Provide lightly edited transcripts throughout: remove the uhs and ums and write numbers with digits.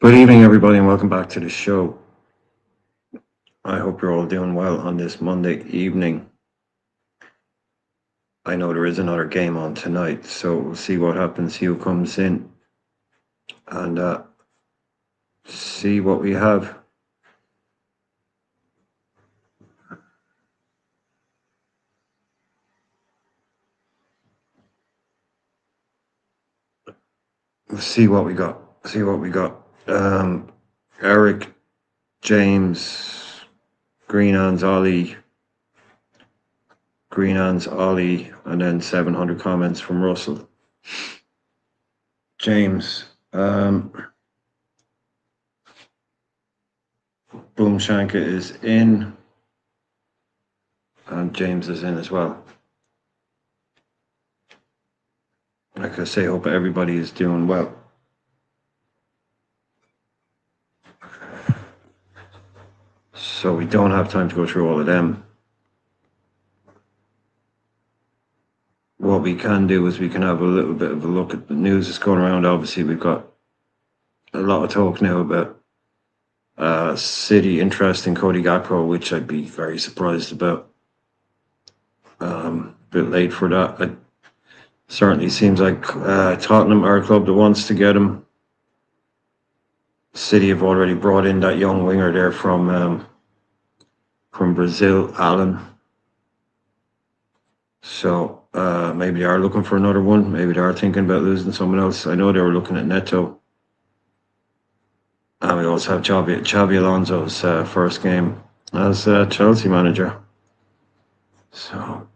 Good evening, everybody, and welcome back to the show. I hope you're all doing well on this Monday evening. I know there is another game on tonight, so we'll see what happens, see who comes in, and see what we have. We'll see what we got. See what we got. Eric, James, Greenhands, Ollie, and then 700 comments from Russell. James, Boom Shanka is in, and James is in as well. Like I say, hope everybody is doing well. So we don't have time to go through all of them. What we can do is we can have a little bit of a look at the news that's going around. Obviously, we've got a lot of talk now about City interest in Cody Gakpo, which I'd be very surprised about. A bit late for that. It certainly seems like Tottenham are a club that wants to get him. City have already brought in that young winger there from Brazil, Alan. So maybe they are looking for another one. Maybe they are thinking about losing someone else. I know they were looking at Neto. And we also have Xabi Alonso's first game as Chelsea manager. So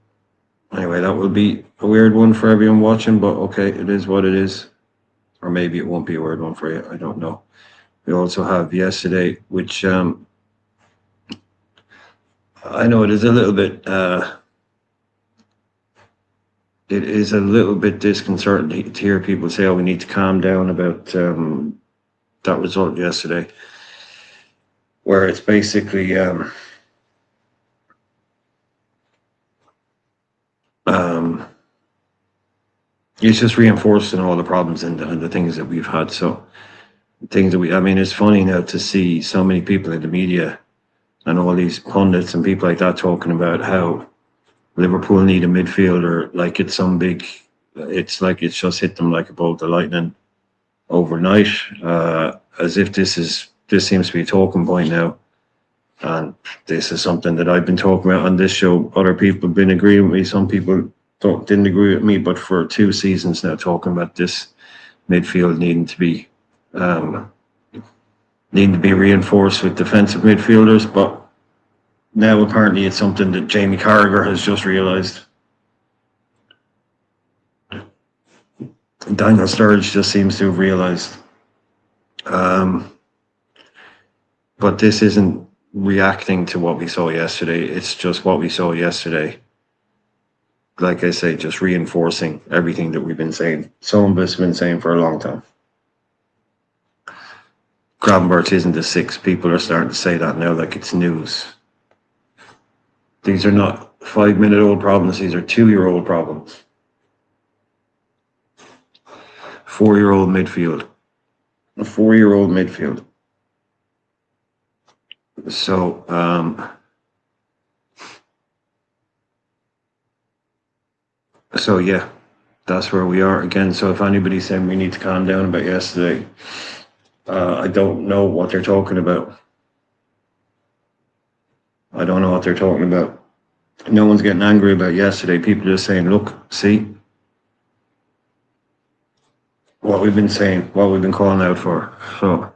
anyway, that will be a weird one for everyone watching, but okay, it is what it is. Or maybe it won't be a weird one for you. I don't know. We also have yesterday, which I know it is a little bit disconcerting to hear people say, "Oh, we need to calm down about that result yesterday," where it's basically it's just reinforcing all the problems and the things that we've had. So things that it's funny now to see so many people in the media and all these pundits and people like that talking about how Liverpool need a midfielder, like it's some big, it's like it's just hit them like a bolt of lightning overnight, as if this seems to be a talking point now. And this is something that I've been talking about on this show. Other people have been agreeing with me. Some people didn't agree with me, but for 2 seasons now talking about this midfield needing to be reinforced with defensive midfielders. But now apparently it's something that Jamie Carragher has just realised. Daniel Sturridge just seems to have realised. But this isn't reacting to what we saw yesterday. It's just what we saw yesterday. Like I say, just reinforcing everything that we've been saying. Some of us have been saying for a long time. Gravenberch isn't the 6. People are starting to say that now like it's news. These are not 5-minute-old problems. These are 2-year-old problems. 4-year-old midfield. A 4-year-old midfield. So yeah, that's where we are again. So if anybody's saying we need to calm down about yesterday, I don't know what they're talking about. I don't know what they're talking about. No one's getting angry about yesterday. People are just saying, look, see what we've been saying, what we've been calling out for. So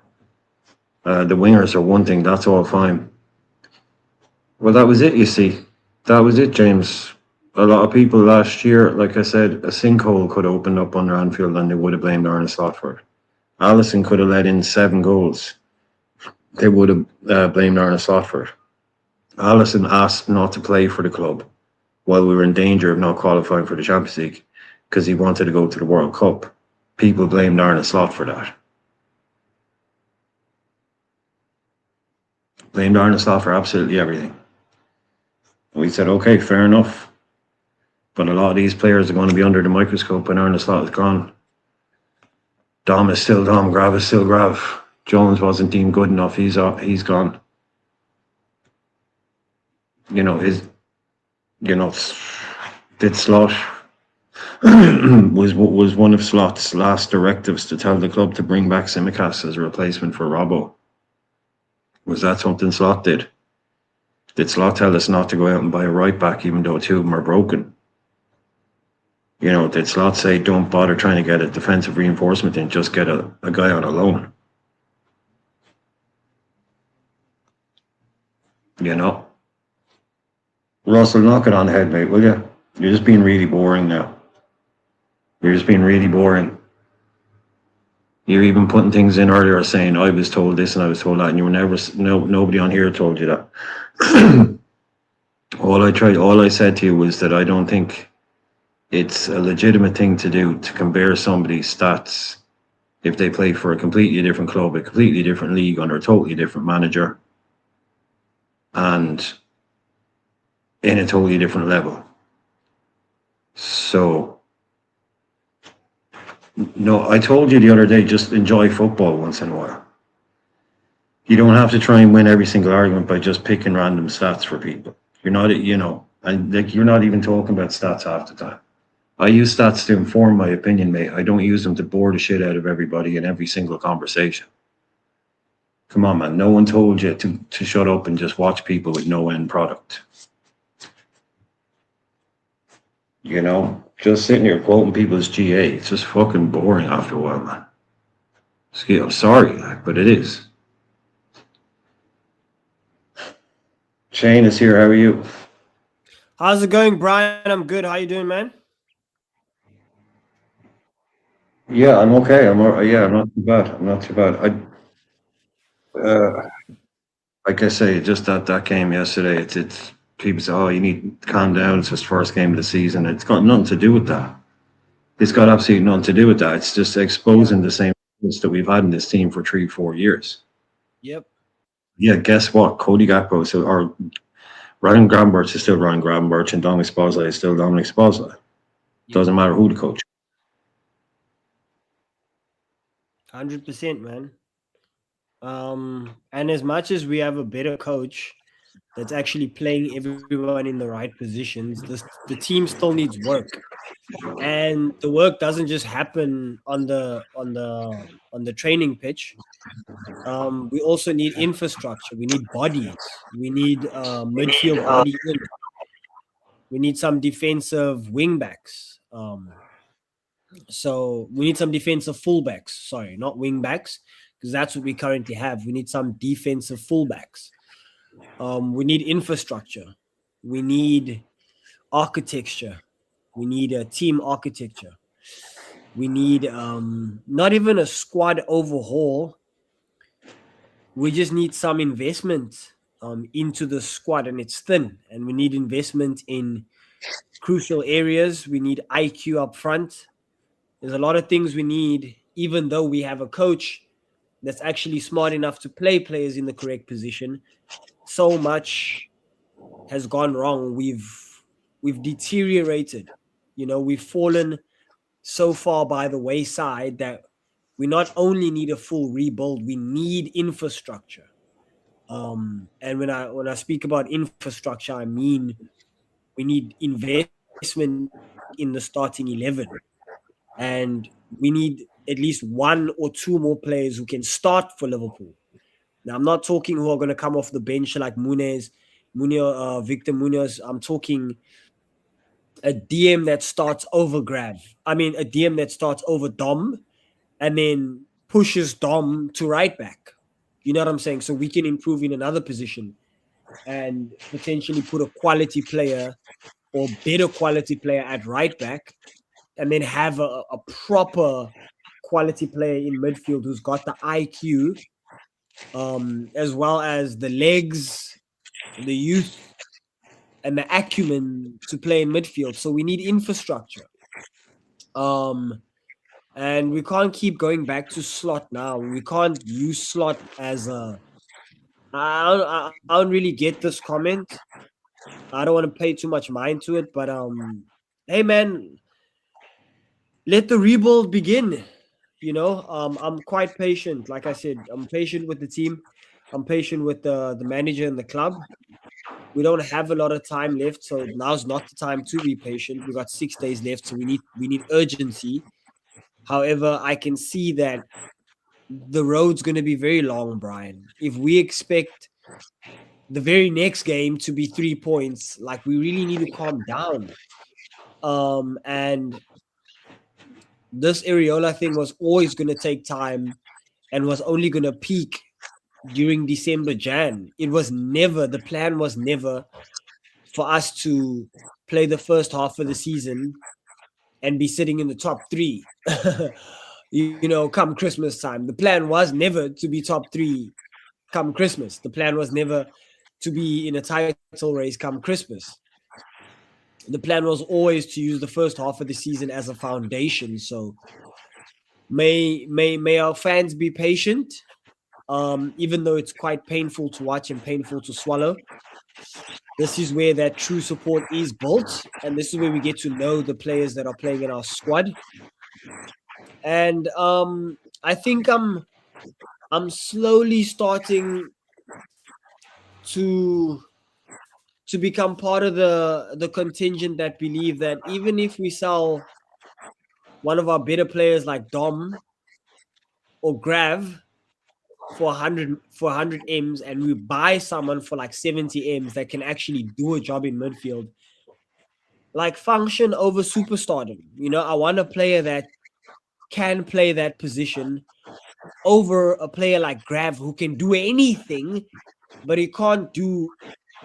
the wingers are one thing, that's all fine. Well, that was it, you see. That was it, James. A lot of people last year, like I said, a sinkhole could have opened up under Anfield and they would have blamed Arne Slot for it. Alisson could have let in 7 goals. They would have blamed Arne Slot for it. Alisson asked not to play for the club while we were in danger of not qualifying for the Champions League because he wanted to go to the World Cup. People blamed Arne Slot for that. Blamed Arne Slot for absolutely everything. We said, okay, fair enough. But a lot of these players are going to be under the microscope when Arne Slot is gone. Dom is still Dom, Grav is still Grav. Jones wasn't deemed good enough. He's gone. You know, you know, did Slot was one of Slot's last directives to tell the club to bring back Simicast as a replacement for Robbo. Was that something Slot did? Did Slot tell us not to go out and buy a right back even though two of them are broken? You know, did Slot say don't bother trying to get a defensive reinforcement and just get a guy on a loan? You know? Russell, knock it on the head, mate, will you? You're just being really boring now. You're just being really boring. You're even putting things in earlier saying I was told this and I was told that, and you were never nobody on here told you that. all I said to you was that I don't think it's a legitimate thing to do to compare somebody's stats if they play for a completely different club, a completely different league under a totally different manager, and in a totally different level. So, no, I told you the other day, just enjoy football once in a while. You don't have to try and win every single argument by just picking random stats for people. You're not, and like you're not even talking about stats half the time. I use stats to inform my opinion, mate. I don't use them to bore the shit out of everybody in every single conversation. Come on, man. No one told you to shut up and just watch people with no end product. You know, just sitting here quoting people's GA, it's just fucking boring after a while, man. I'm sorry, but it is. Shane is here. How are you? How's it going, Brian? I'm good. How you doing, man? Yeah, I'm okay. I'm not too bad. I'm not too bad. Like I say, just that game yesterday. It's people say, "Oh, you need to calm down. It's just first game of the season." It's got nothing to do with that. It's got absolutely nothing to do with that. It's just exposing the same things that we've had in this team for 3-4 years. Yep. Yeah, guess what? Cody Gakpo or Ryan Gravenberch is still Ryan Gravenberch, and Dominic Szoboszlai is still Dominic Szoboszlai. Doesn't matter who the coach. 100%, man. And as much as we have a better coach that's actually playing everyone in the right positions, the team still needs work. And the work doesn't just happen on the training pitch. We also need infrastructure. We need bodies. We need midfield body in. We need some defensive wingbacks. So we need some defensive fullbacks. Sorry, not wingbacks, because that's what we currently have. We need some defensive fullbacks. We need infrastructure. We need architecture. We need a team architecture. We need not even a squad overhaul. We just need some investment into the squad, and it's thin. And we need investment in crucial areas. We need IQ up front. There's a lot of things we need, even though we have a coach that's actually smart enough to play players in the correct position. So much has gone wrong. We've deteriorated. We've fallen so far by the wayside that we not only need a full rebuild, we need infrastructure. And when I speak about infrastructure, I mean we need investment in the starting 11. And we need at least one or two more players who can start for Liverpool. Now, I'm not talking who are going to come off the bench like Victor Munoz. I'm talking a DM that starts over a DM that starts over Dom and then pushes Dom to right back. You know what I'm saying? So we can improve in another position and potentially put a quality player or better quality player at right back, and then have a proper quality player in midfield who's got the IQ, as well as the legs, the youth, and the acumen to play in midfield. So we need infrastructure. And we can't keep going back to Slot now. We can't use Slot as a. I don't really get this comment. I don't want to pay too much mind to it, but hey man, let the rebuild begin. I'm quite patient. Like I said, I'm patient with the team. I'm patient with the manager and the club. We don't have a lot of time left, so now's not the time to be patient. We got 6 days left, so we need urgency. However, I can see that the road's going to be very long, Brian. If we expect the very next game to be 3 points, like we really need to calm down. And this Areola thing was always going to take time and was only going to peak during December, Jan. It was never, the plan was never for us to play the first half of the season and be sitting in the top three. Come Christmas time. The plan was never to be top three come Christmas. The plan was never to be in a title race come Christmas. The plan was always to use the first half of the season as a foundation. So may our fans be patient, even though it's quite painful to watch and painful to swallow. This is where that true support is built, and this is where we get to know the players that are playing in our squad. And I think I'm slowly starting to become part of the contingent that believe that even if we sell one of our better players like Dom or Grav for 100 M's, and we buy someone for like 70 M's that can actually do a job in midfield, like function over superstardom. I want a player that can play that position over a player like Grav who can do anything, but he can't do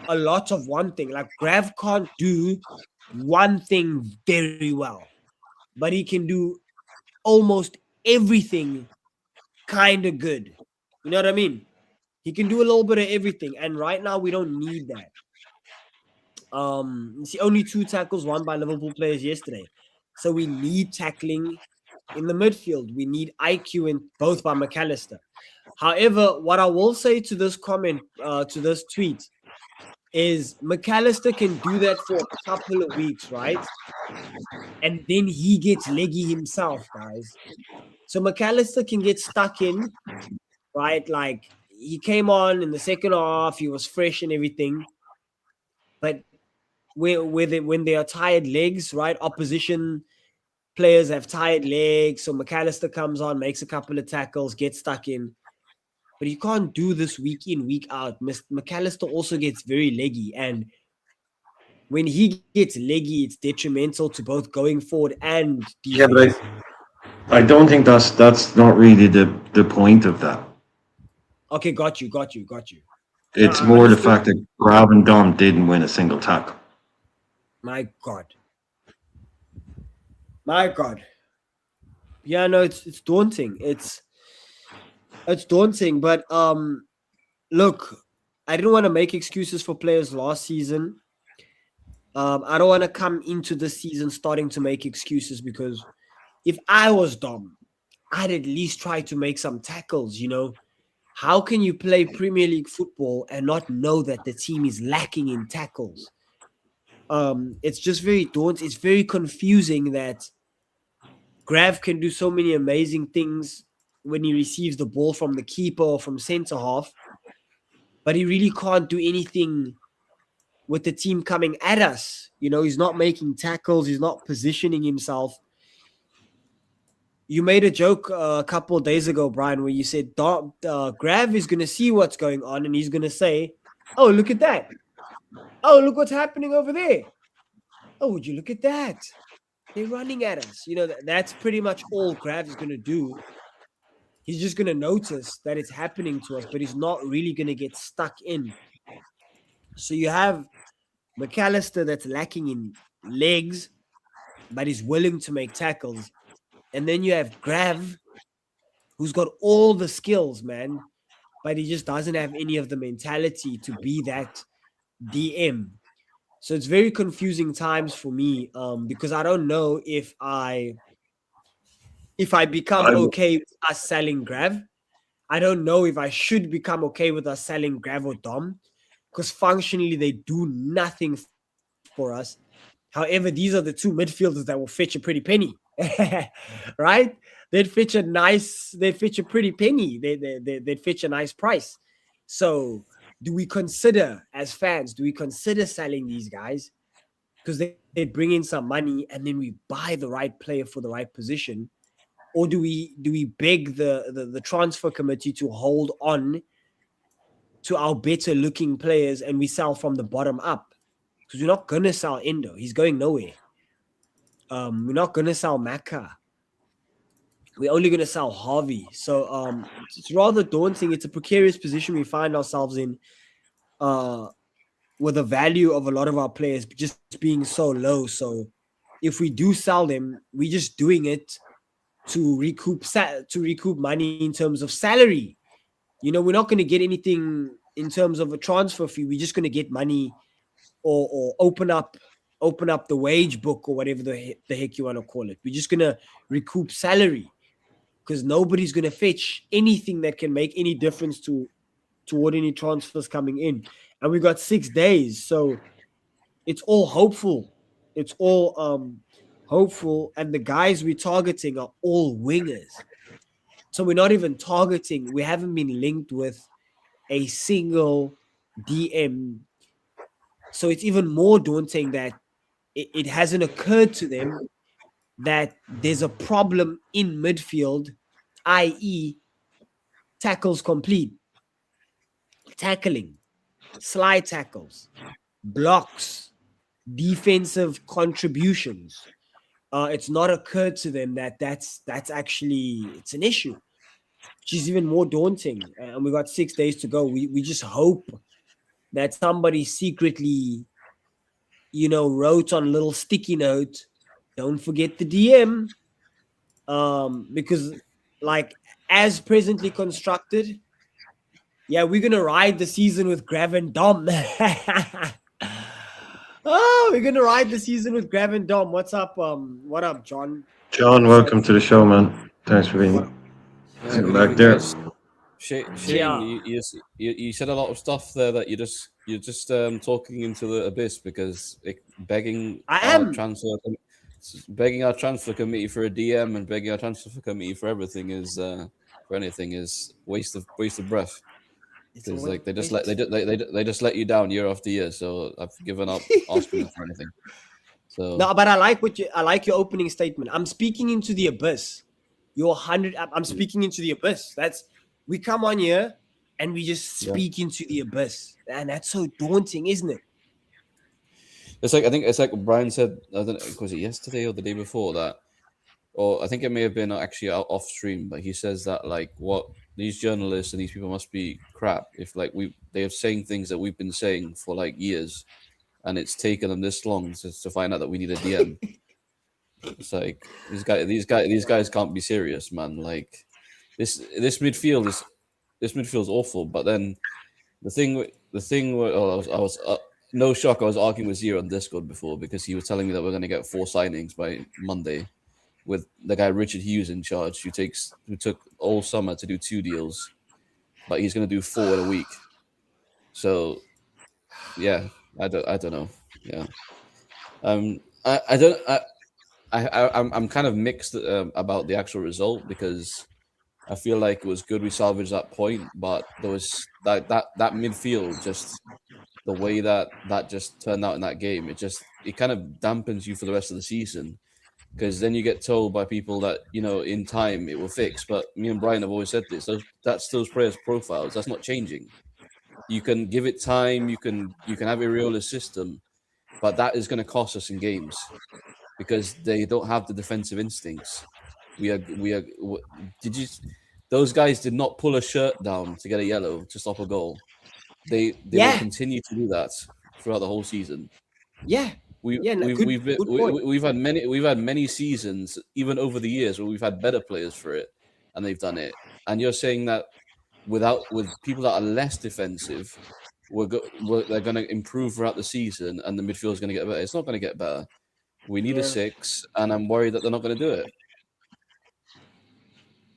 a lot of one thing. Like Grav can't do one thing very well, but he can do almost everything kind of good. You know what I mean? He can do a little bit of everything, and right now we don't need that. You see, only 2 tackles won by Liverpool players yesterday, so we need tackling in the midfield. We need IQ in both by McAllister. However, what I will say to this comment, to this tweet, is McAllister can do that for a couple of weeks, right? And then he gets leggy himself, guys. So McAllister can get stuck in, right? Like he came on in the second half, he was fresh and everything. But when they are tired legs, right? Opposition players have tired legs. So McAllister comes on, makes a couple of tackles, gets stuck in. But you can't do this week in, week out. McAllister also gets very leggy. And when he gets leggy, it's detrimental to both going forward and Yeah, but defense. I don't think that's not really the point of that. Okay, got you. No, It's I more the understood. fact that Grab and Dom didn't win a single tackle. My God. My God. Yeah, no, it's daunting. It's daunting, but look, I didn't want to make excuses for players last season. I don't want to come into this season starting to make excuses, because if I was Dom, I'd at least try to make some tackles. How can you play Premier League football and not know that the team is lacking in tackles? It's just very daunting. It's very confusing that Grav can do so many amazing things when he receives the ball from the keeper or from centre half, but he really can't do anything with the team coming at us. He's not making tackles, he's not positioning himself. You made a joke a couple of days ago, Brian, where you said Grav is going to see what's going on and he's going to say, "Oh, look at that. Oh, look what's happening over there. Oh, would you look at that? They're running at us." That's pretty much all Grav is going to do. He's just going to notice that it's happening to us, but he's not really going to get stuck in. So you have McAllister that's lacking in legs, but he's willing to make tackles. And then you have Grav, who's got all the skills, man, but he just doesn't have any of the mentality to be that DM. So it's very confusing times for me, because I don't know if I become I, okay with us selling Grav. I don't know if I should become okay with us selling Grav or Dom, because functionally they do nothing for us. However, these are the two midfielders that will fetch a pretty penny, right? they'd fetch a pretty penny. They'd fetch a nice price. So do we consider, as fans, do we consider selling these guys? Because they bring in some money and then we buy the right player for the right position, or do we beg the transfer committee to hold on to our better looking players and we sell from the bottom up? Because we're not gonna sell Endo, he's going nowhere. We're not gonna sell Maka, we're only gonna sell Harvey. So it's rather daunting. It's a precarious position we find ourselves in, uh with the value of a lot of our players just being so low. So if we do sell them, we're just doing it to recoup money in terms of salary. We're not going to get anything in terms of a transfer fee. We're just going to get money, or open up the wage book, or whatever the heck you want to call it. We're just going to recoup salary, because nobody's going to fetch anything that can make any difference toward any transfers coming in. And we got 6 days, so it's all hopeful. It's all hopeful, and the guys we're targeting are all wingers. So we're not even targeting. We haven't been linked with a single DM. So it's even more daunting that it hasn't occurred to them that there's a problem in midfield, i.e., tackles complete, tackling, slide tackles, blocks, defensive contributions. It's not occurred to them that that's actually it's an issue, which is even more daunting. And we got 6 days to go. We just hope that somebody secretly, wrote on a little sticky note, "Don't forget the DM," because, like, as presently constructed, yeah, we're gonna ride the season with Grav and Dom. Oh, we're gonna ride the season with Grav and Dom. What's up? What up, John? John, Sorry. welcome to the show, man. Thanks for being Yeah, sitting good back evening, there. guys. Shane, Yeah, you said a lot of stuff there that you're just talking into the abyss because I am. begging our transfer committee for a DM and begging our transfer committee for everything is for anything is waste of breath It's a because like they just waste. let they just let you down year after year. So I've given up asking them for anything. So No, but I like your opening statement. I'm speaking into the abyss. You're 100. I'm speaking into the abyss. We come on here and we just yeah. speak into the abyss, and that's so daunting, isn't it? It's like I think it's like Brian said. I don't know, was it yesterday or the day before that, or I think it may have been actually off stream. But he says that like what these journalists and these people must be crap if like they are saying things that we've been saying for like years, and it's taken them this long to find out that we need a DM. It's like these guys can't be serious, man. Like this midfield is awful. But then the thing where I was no shock. I was arguing with Zero on Discord before because he was telling me that we're going to get 4 signings by Monday, with the guy Richard Hughes in charge, who took all summer to do 2 deals, but he's going to do 4 in a week. So yeah, I don't know. Yeah, I don't. I'm kind of mixed about the actual result because I feel like it was good we salvaged that point, but there was that midfield, just the way that just turned out in that game. It kind of dampens you for the rest of the season because then you get told by people that in time it will fix. But me and Brian have always said this: that's those players' profiles. That's not changing. You can give it time. You can have a realist system, but that is going to cost us in games because they don't have the defensive instincts. Did you? Those guys did not pull a shirt down to get a yellow to stop a goal. They will Yeah, continue to do that throughout the whole season. yeah, We yeah. No, we've good, we've been, good point. we've had many seasons even over the years where we've had better players for it and they've done it. And you're saying that with people that are less defensive, they're going to improve throughout the season and the midfield is going to get better. It's not going to get better. We need a Yeah. 6, and I'm worried that they're not going to do it.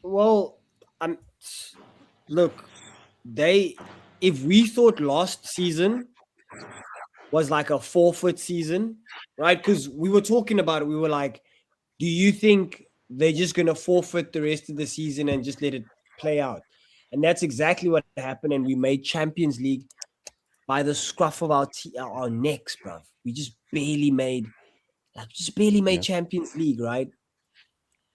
Well, I'm. Look, if we thought last season was like a forfeit season, right? Because we were talking about it. We were like, do you think they're just going to forfeit the rest of the season and just let it play out. And that's exactly what happened. And we made Champions League by the scruff of our necks, bruv. We just barely made Champions League, right?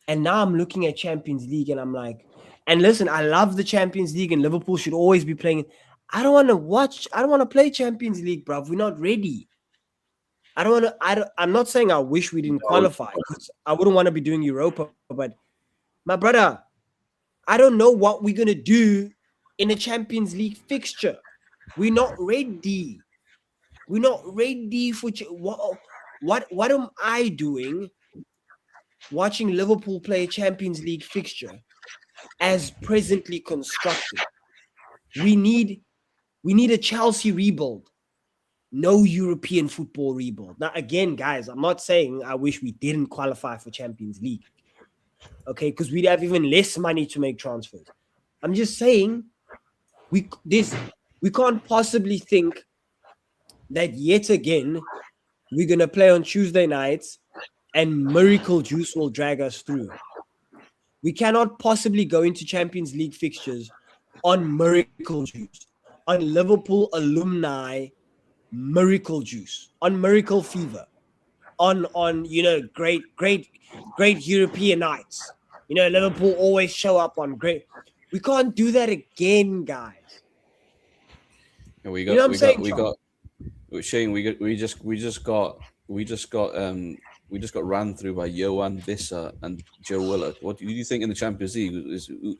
And now I'm looking at Champions League and I'm like, and listen, I love the Champions League and Liverpool should always be playing. I don't want to play Champions League, bruv. We're not ready. I'm not saying I wish we didn't qualify, because I wouldn't want to be doing Europa, but my brother, I don't know what we're gonna do in a Champions League fixture. We're not ready. We're not ready for what am I doing watching Liverpool play a Champions League fixture as presently constructed? We need a Chelsea rebuild. No European football rebuild. Now, again, guys, I'm not saying I wish we didn't qualify for Champions League. Okay, because we'd have even less money to make transfers. I'm just saying we can't possibly think that yet again we're gonna play on Tuesday nights and miracle juice will drag us through. We cannot possibly go into Champions League fixtures on miracle juice, on Liverpool alumni miracle juice, on miracle fever, on great European nights. Liverpool always show up on great. We can't do that again, guys. Yeah, we just got ran through by Johan Visser and Joe Willard. What do you think in the Champions League?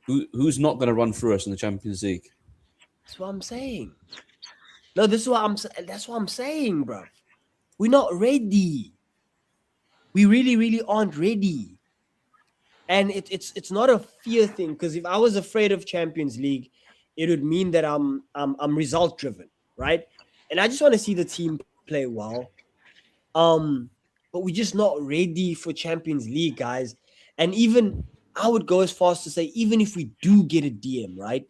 Who's not going to run through us in the Champions League? That's what I'm saying. No, that's what I'm saying, bro. We're not ready. We really, really aren't ready. And it's not a fear thing, because if I was afraid of Champions League, it would mean that I'm result driven, right? And I just want to see the team play well. But we're just not ready for Champions League, guys. And even I would go as far as to say, even if we do get a DM, right?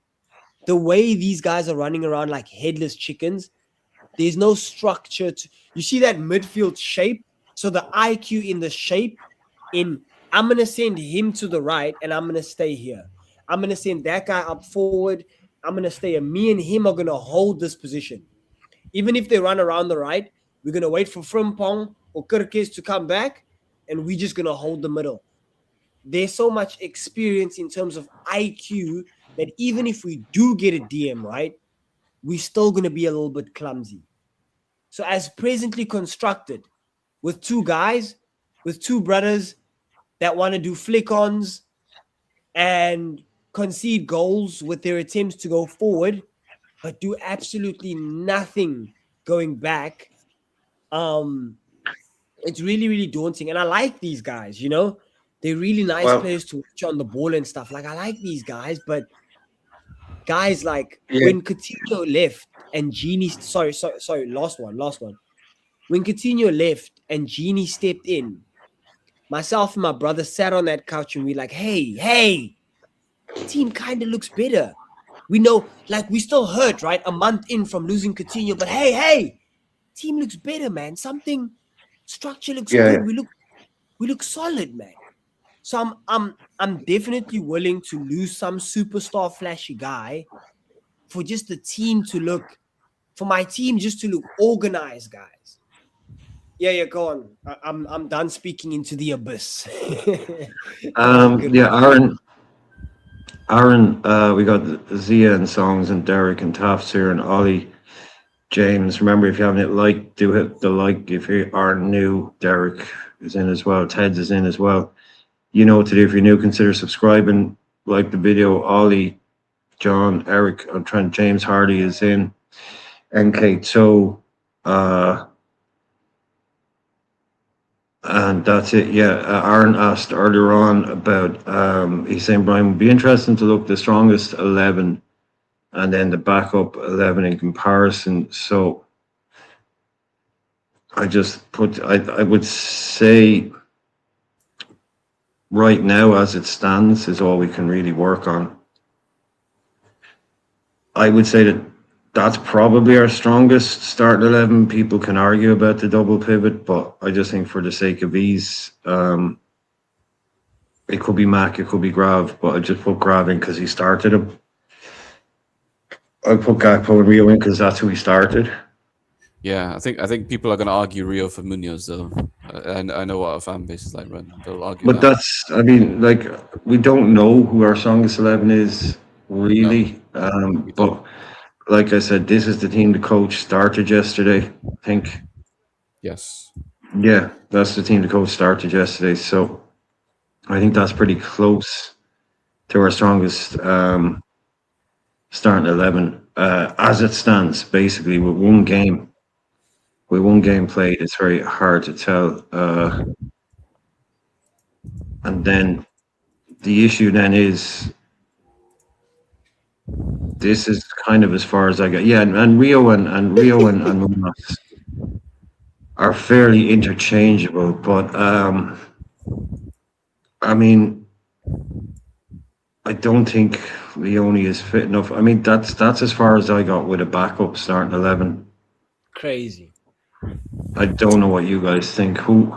The way these guys are running around like headless chickens, there's no structure. You see that midfield shape? So the IQ in the shape, I'm going to send him to the right and I'm going to stay here. I'm going to send that guy up forward. I'm going to stay here. Me and him are going to hold this position. Even if they run around the right, we're going to wait for Frimpong or Kirkes to come back, and we're just going to hold the middle. There's so much experience in terms of IQ that even if we do get a DM, right, we're still going to be a little bit clumsy. So as presently constructed, with two guys, with two brothers that want to do flick-ons and concede goals with their attempts to go forward, but do absolutely nothing going back, it's really, really daunting. And I like these guys, They're really nice players to watch on the ball and stuff. Like, I like these guys, but guys like when Coutinho left and Genie, sorry, last one. When Coutinho left and Genie stepped in, myself and my brother sat on that couch and we're like, hey, the team kind of looks better. We know, like, we still hurt, right? A month in from losing Coutinho, but hey, team looks better, man. Something structure looks good. We look solid, man. So I'm definitely willing to lose some superstar flashy guy for just the team to look, for my team just to look organized, guys. Yeah, go on. I'm done speaking into the abyss. Aaron, we got Zia and Songs and Derek and Tafts here and Ollie, James. Remember, if you haven't do hit the like. If you are new, Derek is in as well. Ted's is in as well. You know what to do. If you're new, consider subscribing, like the video. Ollie, John, Eric, I'm trying. James Hardy is in, and Kate. So, and that's it. Yeah, Aaron asked earlier on about. He's saying, Brian, would be interesting to look the strongest 11, and then the backup 11 in comparison. So, I just put. I would say. Right now, as it stands, is all we can really work on. I would say that that's probably our strongest starting 11. People can argue about the double pivot, but I just think for the sake of ease, It could be Mac, it could be Grav, but I just put Grav in because he started him. I put Gakpo and Rio in because that's who he started. Yeah, I think people are going to argue Rio for Munoz though. I know what our fan base is like, right? They'll argue But that. that's, I mean, like, we don't know who our strongest 11 is, really. We But don't. like I said, this is the team the coach started yesterday, I think. Yes. Yeah, that's the team the coach started yesterday. So I think that's pretty close to our strongest starting 11 as it stands, basically, with one game. With one game played, it's very hard to tell. And then the issue then is this is kind of as far as I get. Yeah, and Rio and Munoz are fairly interchangeable, but I mean, I don't think Leone is fit enough. I mean, that's as far as I got with a backup starting 11. Crazy. I don't know what you guys think. Who?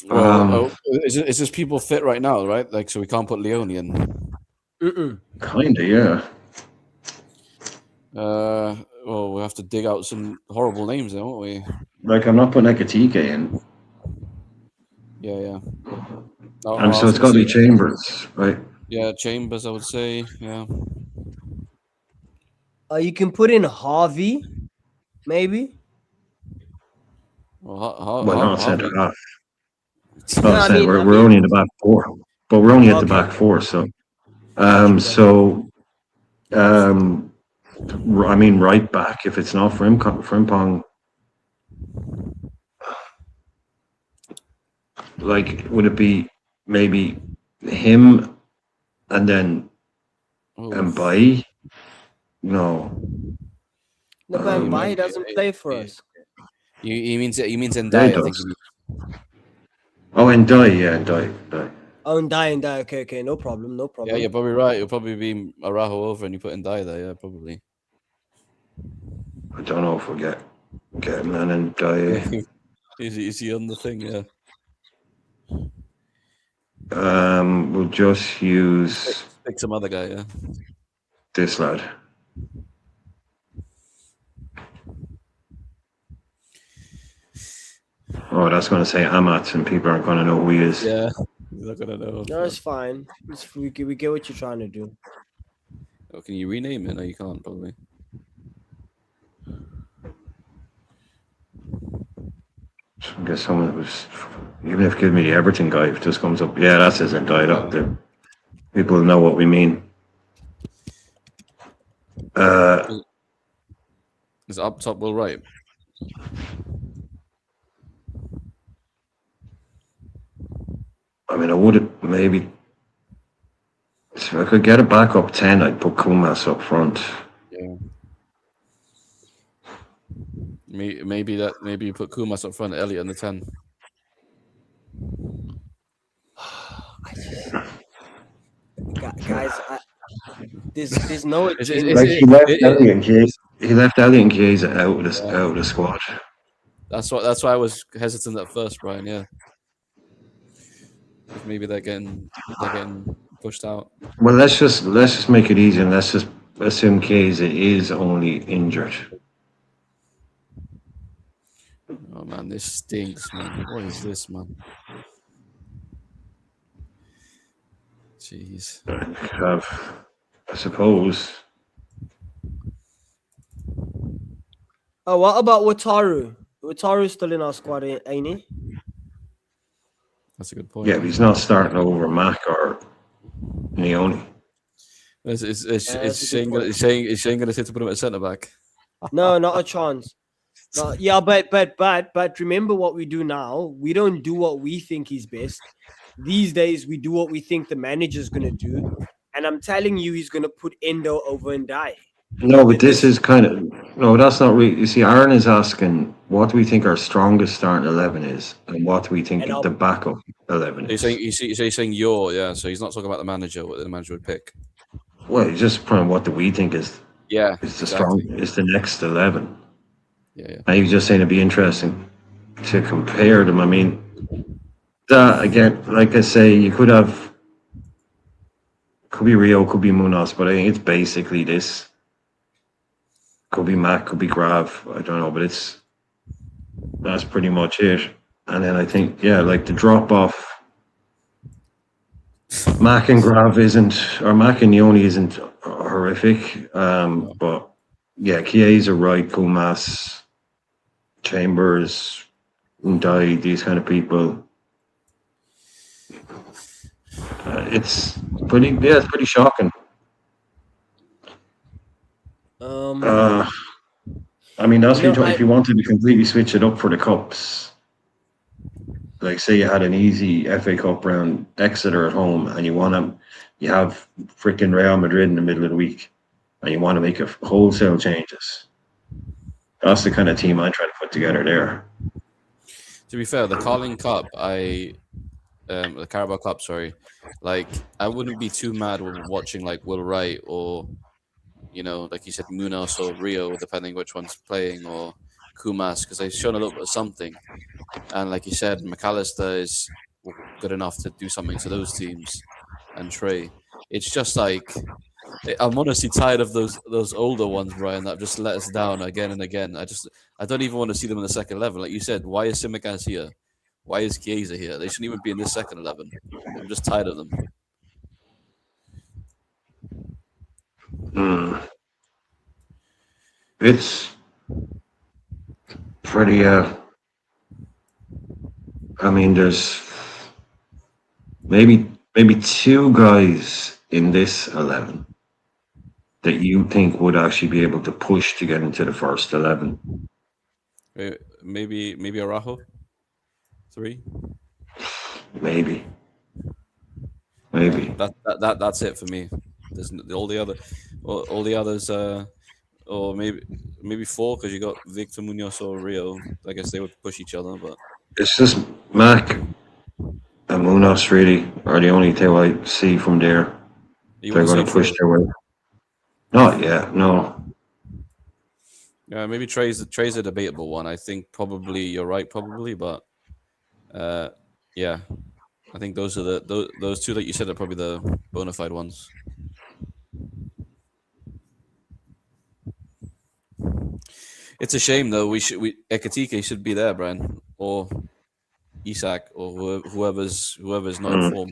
Well, is this people fit right now, right? Like, so we can't put Leone in. Kinda, yeah. Well, we have to dig out some horrible names, then, won't we? Like, I'm not putting Ekatike in. Yeah. And so it's got to be Chambers, right? Yeah, Chambers, I would say. Yeah. You can put in Harvey, maybe. Well, Not centre half. No, I mean- We're only in the back four, but we're only at the back four. So, I mean, right back. If it's not Frimpong, like, would it be maybe him and then Mbai? No. No, but Mbai doesn't play for us. You mean Ndai? Yeah, he I think. does. Oh, Ndai, yeah, Ndai. Oh, Ndai. Okay, no problem. Yeah, you're probably right. It'll probably be Arajo over, and you put Ndai there. Yeah, probably. I don't know if we'll get him and Ndai. Is he on the thing? Yeah. We'll just use Pick some other guy. Yeah. this lad. Oh, that's going to say Amat, and people aren't going to know who he is. Yeah, you're not gonna know. No, it's fine. We get what you're trying to do. Oh, can you rename it? No, you can't probably. I guess someone was, even if give me the Everton guy, if this comes up, yeah, that's his Ndai up there. People will know what we mean. Is it up top, Will right? I mean, I would have maybe, if I could get a backup 10, I'd put Kumas up front. Yeah. Maybe you put Kumas up front, Elliot on the 10. Guys, there's no. Like he left Elliot and Chiesa out of the squad. That's why I was hesitant at first, Brian. Yeah. Maybe they're getting pushed out. Well, let's just make it easy and let's just assume Chiesa is only injured. Oh man, this stinks, man. What is this, man? Jeez. I suppose. Oh, what about Wataru? Wataru's still in our squad, ain't he? That's a good point. Yeah, but he's not starting over Mac or Leone. Is Shane going to say to put him at centre back? No, not a chance. No, yeah, but remember what we do now. We don't do what we think is best. These days, we do what we think the manager's going to do. And I'm telling you, he's going to put Endo over Ndai. No, but this is kind of... No, that's not really... You see, Aaron is asking what do we think our strongest starting 11 is and what do we think the backup 11 is. He's saying yeah. So he's not talking about the manager, what the manager would pick. Well, he's just putting what do we think is... Yeah, is the next 11. Yeah. And he was just saying it'd be interesting to compare them. I mean, That again, like I say, you could be Rio, could be Munoz, but I think it's basically this. Could be Mac, could be Grav. I don't know, but that's pretty much it. And then I think, yeah, like the drop off, Mac and Grav isn't, or Mac and Yoni isn't horrific. But yeah, Chiesa, Wright, Kumas, Chambers, Undai, these kind of people. It's it's pretty shocking. Um, I mean, that's you know, if you wanted to completely switch it up for the cups, like say you had an easy FA Cup round, Exeter at home, and you have freaking Real Madrid in the middle of the week, and you want to make a wholesale changes. That's the kind of team I'm trying to put together there. To be fair, the Carling Cup, the Carabao Cup, sorry, like I wouldn't be too mad with watching like Will Wright or like you said, Munoz or Rio, depending which one's playing, or Kumas, because they've shown a little bit of something. And like you said, McAllister is good enough to do something to those teams, and Trey. It's just like I'm honestly tired of those older ones, Brian, that just let us down again and again. I don't even want to see them in the second 11. Like you said, why is Simicast here? Why is Chiesa here? They shouldn't even be in this second 11. I'm just tired of them. It's pretty. I mean, there's maybe two guys in this 11 that you think would actually be able to push to get into the first 11. Maybe Araujo. 3. Maybe. That's it for me. There's all the others. Or maybe 4 because you got Victor Munoz or Rio. I guess they would push each other, but It's just Mac and Munoz really are the only two I see from there. They're going to push their way. Not yet, no. Yeah, maybe Trey's a debatable one. I think probably you're right, but yeah, I think those are those two that you said are probably the bona fide ones. It's a shame though. Ekatike should be there, Brian, or Isak, or whoever's not in form.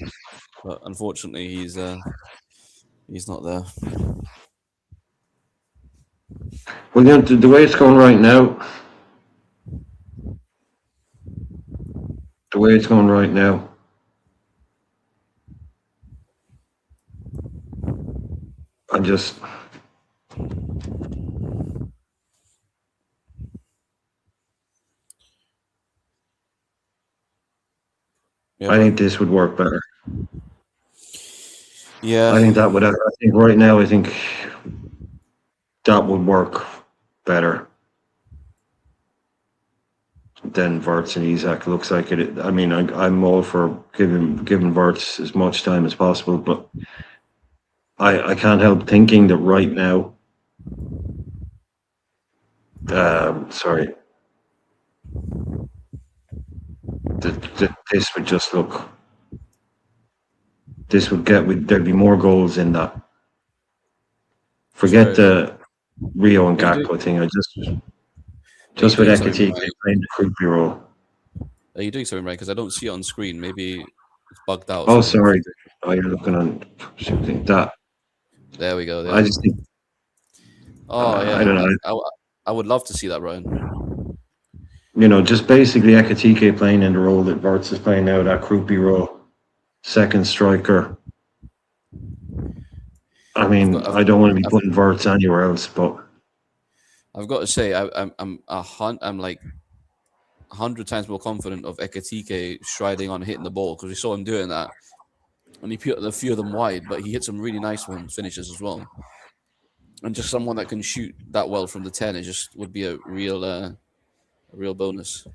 But unfortunately, he's not there. Well, the way it's going right now, I just. Yeah, I think this would work better. Yeah, I think that would. I think right now, I think that would work better than Verts and Isak. Looks like it. I mean, I'm all for giving Verts as much time as possible, but I can't help thinking that right now. Sorry. This would just look. There'd be more goals in that. Forget the Rio and Gakpo thing. I just with Ekatike playing the creepy role. Are you doing something right? Because I don't see it on screen. Maybe it's bugged out. Oh, sorry. Oh, you're looking on something that. There we go. I just think. Oh yeah. I don't know. I would love to see that, Brian. Just basically Ekatike playing in the role that Verts is playing now, that croupy role, second striker. I mean, I don't want to be putting Verts anywhere else, but I've got to say, I'm like 100 times more confident of Ekatike striding on hitting the ball because we saw him doing that, and he put a few of them wide, but he hit some really nice finishes as well. And just someone that can shoot that well from the 10, it just would be a real bonus.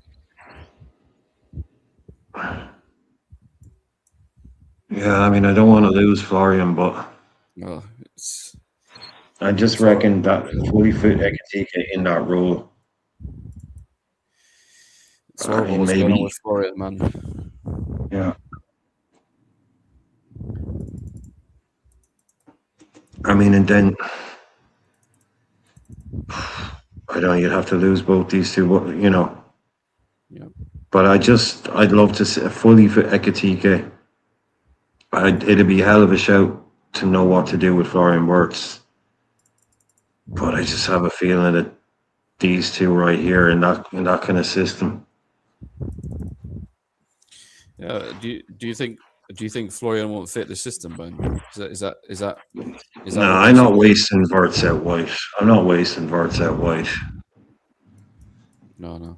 Yeah, I mean, I don't want to lose Florian, but I just reckon that fully fit Ekatike in that role. It's horrible what's going on with Florian, man. Yeah. I mean, and then I don't know, you'd have to lose both these two, you know. Yeah. But I'd love to see fully for Ekatike. It'd be a hell of a shout to know what to do with Florian Wirtz. But I just have a feeling that these two right here in that kind of system. Yeah. Do you think Florian won't fit the system, Ben? Is that No, what I'm keeps not him? wasting Wirtz out wide. I'm not wasting Wirtz out wide. No.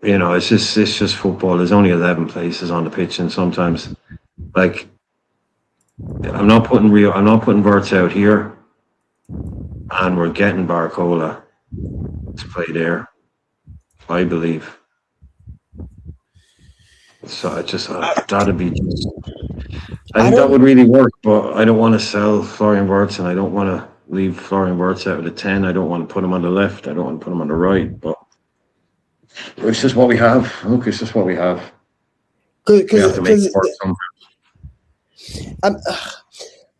You know, it's just football. There's only 11 places on the pitch, and sometimes, like, I'm not putting Wirtz out here, and we're getting Barcola to play there. I believe. So that'd be just. I think that would really work, but I don't want to sell Florian Wirtz, and I don't want to leave Florian Wirtz out of the 10. I don't want to put him on the left. I don't want to put him on the right, but it's just what we have. Look, it's just what we have. We have to make it work somehow.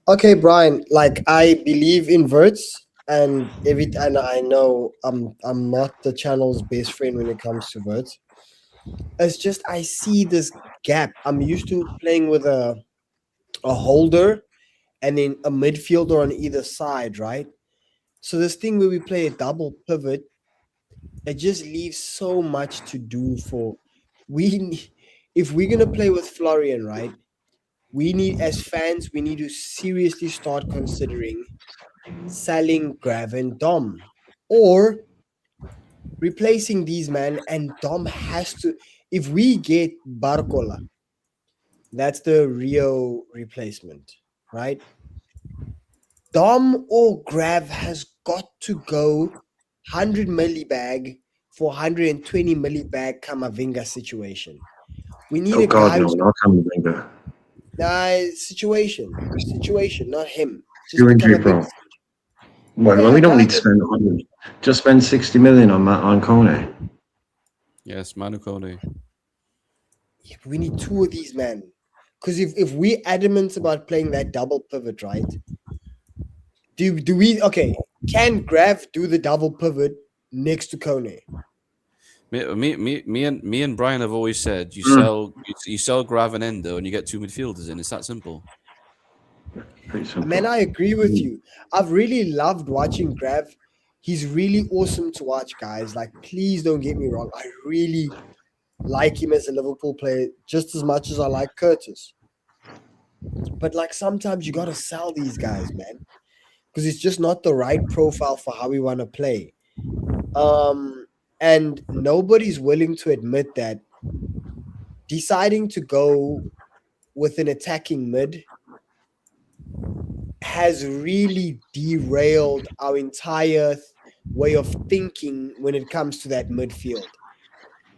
Okay, Brian. Like I believe in Verts, and I know I'm not the channel's best friend when it comes to Verts. It's just I see this gap. I'm used to playing with a holder and then a midfielder on either side, right? So this thing where we play a double pivot, it just leaves so much to do for if we're gonna play with Florian, right? We need as fans, we need to seriously start considering selling Grav and Dom or replacing these men, and Dom has to if we get Barcola, that's the Rio replacement, right? Dom or Grav has got to go 100 milli bag for 120 milli bag Kamavinga situation. We need Oh a God, guy no, who's not coming Kamavinga. situation, not him. Just Too the injury Kamavinga. prone. Well, Yeah, we don't guy need to spend 100. Just spend 60 million on Kone. Yes, Manu Kone. Yeah, we need two of these men. Because if we adamant about playing that double pivot, right? Do we can Grav do the double pivot next to Kone? Me and Brian have always said you sell Grav and Endo and you get two midfielders in. It's that simple. Pretty simple. Man, I agree with you. I've really loved watching Grav. He's really awesome to watch, guys. Like, please don't get me wrong. I really like him as a Liverpool player just as much as I like Curtis. But like sometimes you gotta sell these guys, man. Because it's just not the right profile for how we want to play. And nobody's willing to admit that deciding to go with an attacking mid has really derailed our entire way of thinking when it comes to that midfield.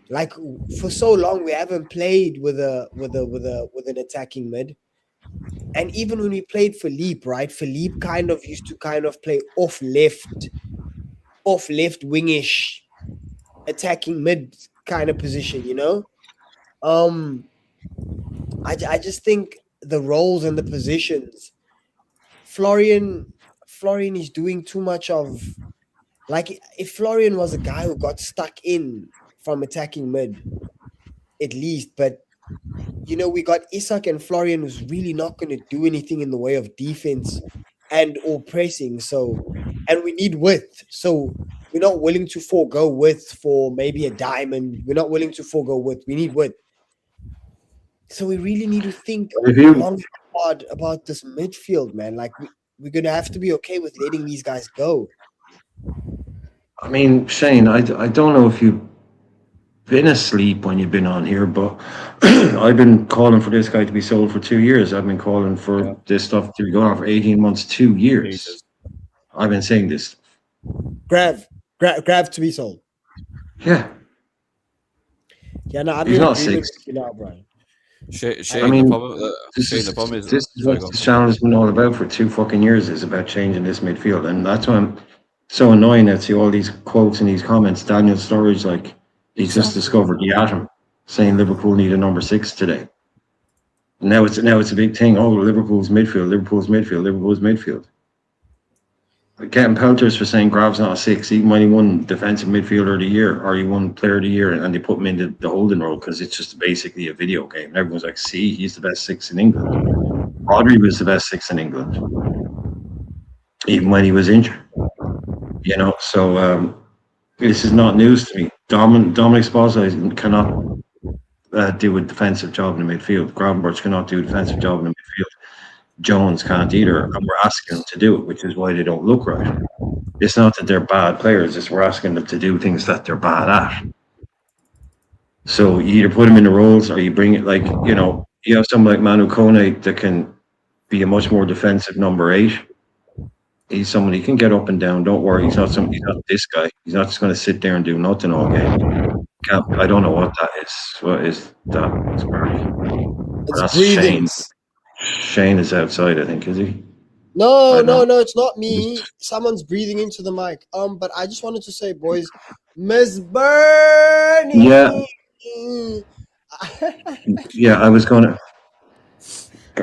Like for so long, we haven't played with an attacking mid, and even when we played Philippe, right? Philippe kind of used to play off left wingish, attacking mid kind of position, you know. I just think the roles and the positions. Florian is doing too much of like if Florian was a guy who got stuck in from attacking mid, at least, but you know, we got Isak and Florian who's really not going to do anything in the way of defense and or pressing. So, and we need width. So we're not willing to forego width for maybe a diamond. We're not willing to forego width. We need width. So we really need to think long and hard about this midfield, man. Like we're gonna have to be okay with letting these guys go. I mean, Shane, I don't know if you've been asleep when you've been on here, but I've been calling for this guy to be sold for 2 years. I've been calling for this stuff to be going on for 18 months, 2 years. I've been saying this. Grav to be sold. Yeah. Yeah, no, I'm He's in not agreement 6. with you now, Brian. I mean, the problem is this is what this channel has been all about for 2 fucking years, is about changing this midfield, and that's why I'm so annoying to see all these quotes and these comments. Daniel Sturridge, like he's just discovered the atom. saying Liverpool need a number 6 today. Now it's a big thing. Oh, Liverpool's midfield. Getting pelters for saying Grav's not a 6, even when he won Defensive Midfielder of the Year or he won Player of the Year, and they put him in the holding role because it's just basically a video game. And everyone's like, see, he's the best 6 in England. Rodri was the best 6 in England, even when he was injured. So this is not news to me. Dominic Szoboszlai cannot do a defensive job in the midfield. Gravenberch cannot do a defensive job in the midfield. Jones can't either, and we're asking them to do it, which is why they don't look right. It's not that they're bad players, it's we're asking them to do things that they're bad at. So you either put them in the roles or you bring it, like, you have someone like Manu Kone that can be a much more defensive number 8. He's someone he can get up and down. Don't worry, he's not this guy. He's not just going to sit there and do nothing all game. I don't know what that is. What is that? It's breathing. Shane is outside, I think, is he? No, it's not me. Someone's breathing into the mic. But I just wanted to say, boys, Miss Bernie. Yeah, I was gonna.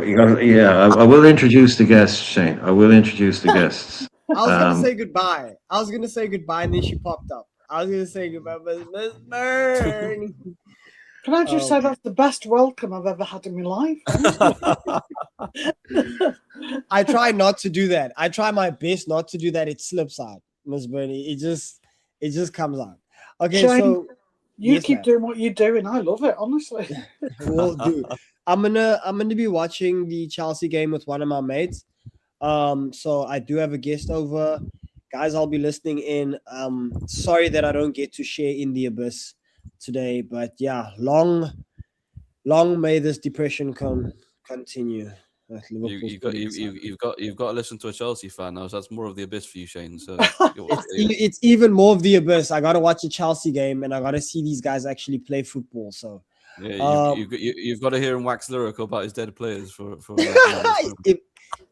Yeah, I will introduce the guests, Shane. I will introduce the guests. I was gonna say goodbye. And then she popped up. I was gonna say goodbye, Miss Bernie. Can I just say that's the best welcome I've ever had in my life? I try not to do that. I try my best not to do that. It slips out, Miss Bernie. It just comes out. Okay, Shane, so you keep doing what you're doing. I love it, honestly. Will do. I'm gonna be watching the Chelsea game with one of my mates. So I do have a guest over. Guys, I'll be listening in. Sorry that I don't get to share in the abyss today, but yeah, long may this depression continue. You've got to listen to a Chelsea fan now, so that's more of the abyss for you, Shane. So it's even more of the abyss. I gotta watch a Chelsea game and I gotta see these guys actually play football. So yeah, you've got to hear him wax lyrical about his dead players for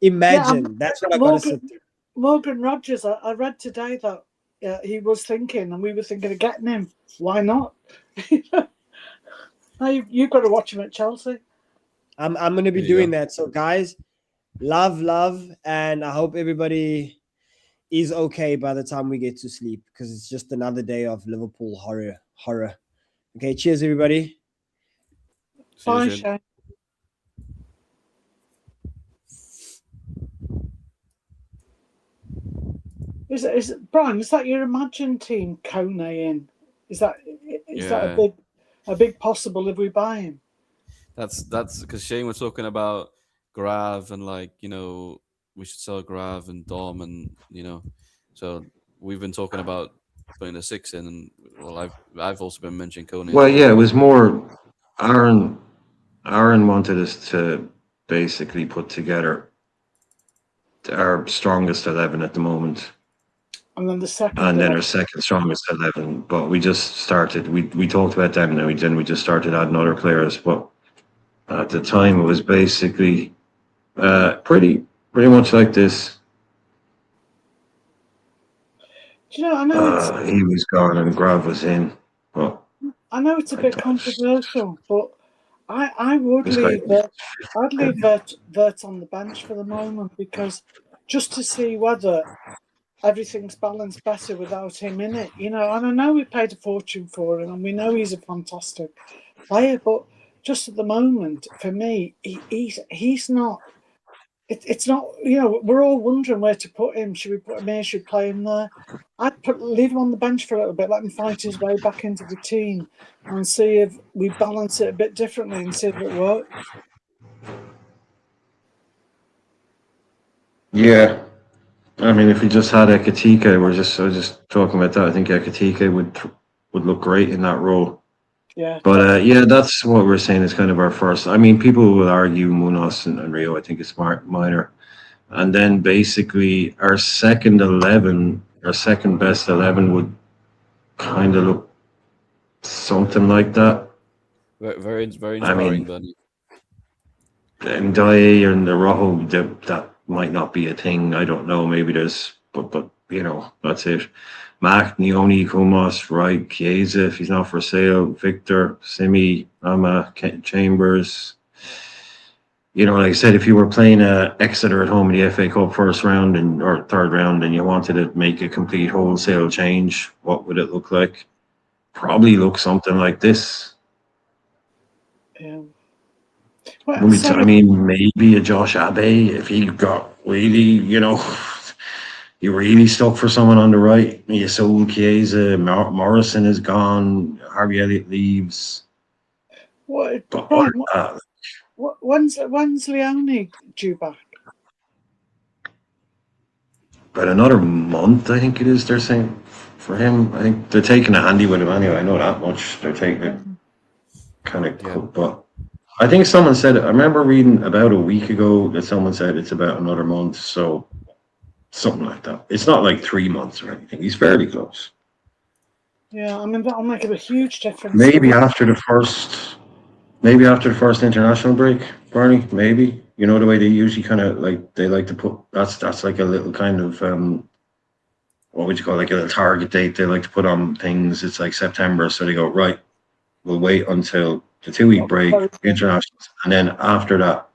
imagine that's what I gotta sit through. Morgan Rogers, I read today that he was thinking, and we were thinking of getting him. Why not? Now you've got to watch him at Chelsea. I'm going to be doing that. So, guys, love, and I hope everybody is okay by the time we get to sleep, because it's just another day of Liverpool horror. Okay, cheers, everybody. Bye, Shane. Is Brian? Is that your Imagine team, Kone in? Is that a big possible if we buy him? That's because Shane was talking about Grav and we should sell Grav and Dom and so we've been talking about putting a 6 in, and I've also been mentioning Kone. Well, yeah, it was more Aaron wanted us to basically put together our strongest 11 at the moment. And then our second strongest 11, but we just started. We talked about them, and we just started adding other players. But at the time, it was basically pretty much like this. Do you know? I know he was gone and Grav was in. Well, I know it's a bit controversial, but I would leave I'd leave Vert on the bench for the moment, because just to see whether everything's balanced better without him in it, And I know we paid a fortune for him, and we know he's a fantastic player, but just at the moment, for me, he's not. It's not. We're all wondering where to put him. Should we put him here? Should we play him there? I'd leave him on the bench for a little bit, let him fight his way back into the team, and see if we balance it a bit differently and see if it works. Yeah. I mean, if we just had Ekatike, I was just talking about that. I think Ekatike would look great in that role. Yeah. But that's what we're saying is kind of our first. I mean, people will argue Munoz and Rio. I think it's minor, and then basically our second best 11 would kind of look something like that. Very inspiring, Benny. And Dye and the Rojo, that might not be a thing. I don't know. Maybe there's, but that's it. Mac, Neoni, Kumos, Wright, Chiesa, if he's not for sale, Victor, Simi, Ama, Chambers. Like I said, if you were playing Exeter at home in the FA Cup first round or third round and you wanted to make a complete wholesale change, what would it look like? Probably look something like this. Yeah. Well, I mean, maybe a Josh Abbey if he got really, you really stuck for someone on the right. You sold Chiesa, Morrison is gone, Harvey Elliott leaves. What, But Brian, when's Leone due back? But another month, I think it is, they're saying, for him. I think they're taking a handy with him anyway. I know that much. They're taking it kind of cool. But I think someone said, I remember reading about a week ago that someone said it's about another month. So something like that. It's not like 3 months or anything. He's fairly close. Yeah, I mean, that'll make a huge difference. Maybe after the first international break, Barney, maybe. You know the way they usually kind of they like to put that's like a little kind of what would you call it, like a little target date they like to put on things. It's like September, so they go, right, we'll wait until the 2-week break, internationals, and then after that,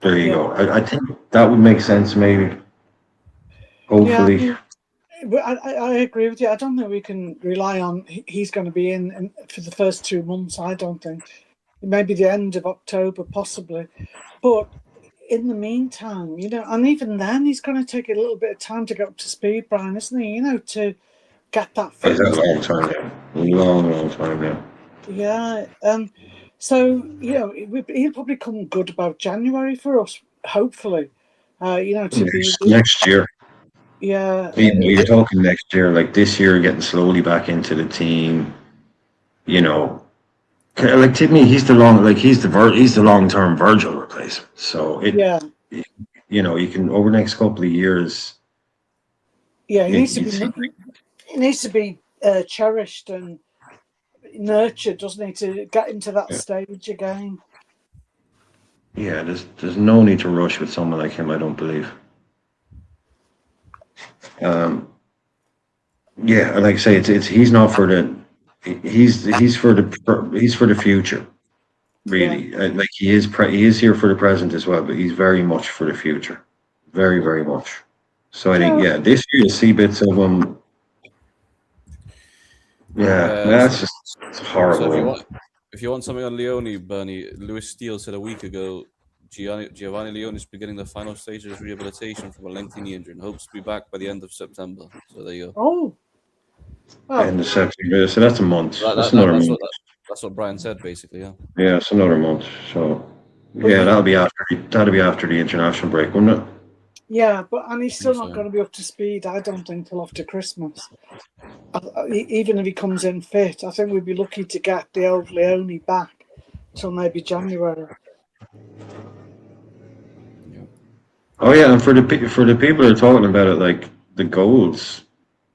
there you go. I think that would make sense, maybe. Hopefully. Yeah, I agree with you. I don't think we can rely on he's going to be in for the first 2 months. I don't think. Maybe the end of October, possibly. But in the meantime, and even then, he's going to take a little bit of time to get up to speed, Brian, isn't he? To get that fitness. It's a long time now. Long time now. Yeah. So, he'll probably come good about January for us, hopefully. To be next year. Yeah. You're talking next year, like this year, getting slowly back into the team. Like to me, he's the long-term Virgil replacement. So you can over the next couple of years. Yeah, he needs to be cherished and nurtured, doesn't he, to get into that stage again? Yeah, there's no need to rush with someone like him, I don't believe. Yeah, like I say, it's he's not for the he's for the future, really. Like he is here for the present as well, but he's very much for the future, very very much. So I think this year you see bits of him. Yeah, that's just horrible. So if you want something on Leone, Bernie, Lewis Steele said a week ago, Giovanni Leone is beginning the final stage of his rehabilitation from a lengthy knee injury and hopes to be back by the end of September. So there you go. End of September. So that's a month. That's another month. That's what Brian said, basically. Yeah. Yeah, it's another month. So that'll be after the international break, wouldn't it? Yeah, and he's still not going to be up to speed, I don't think, till after Christmas. Even if he comes in fit, I think we'd be lucky to get the old Leone back till maybe January. Oh yeah, and for the people who are talking about it, like the goals,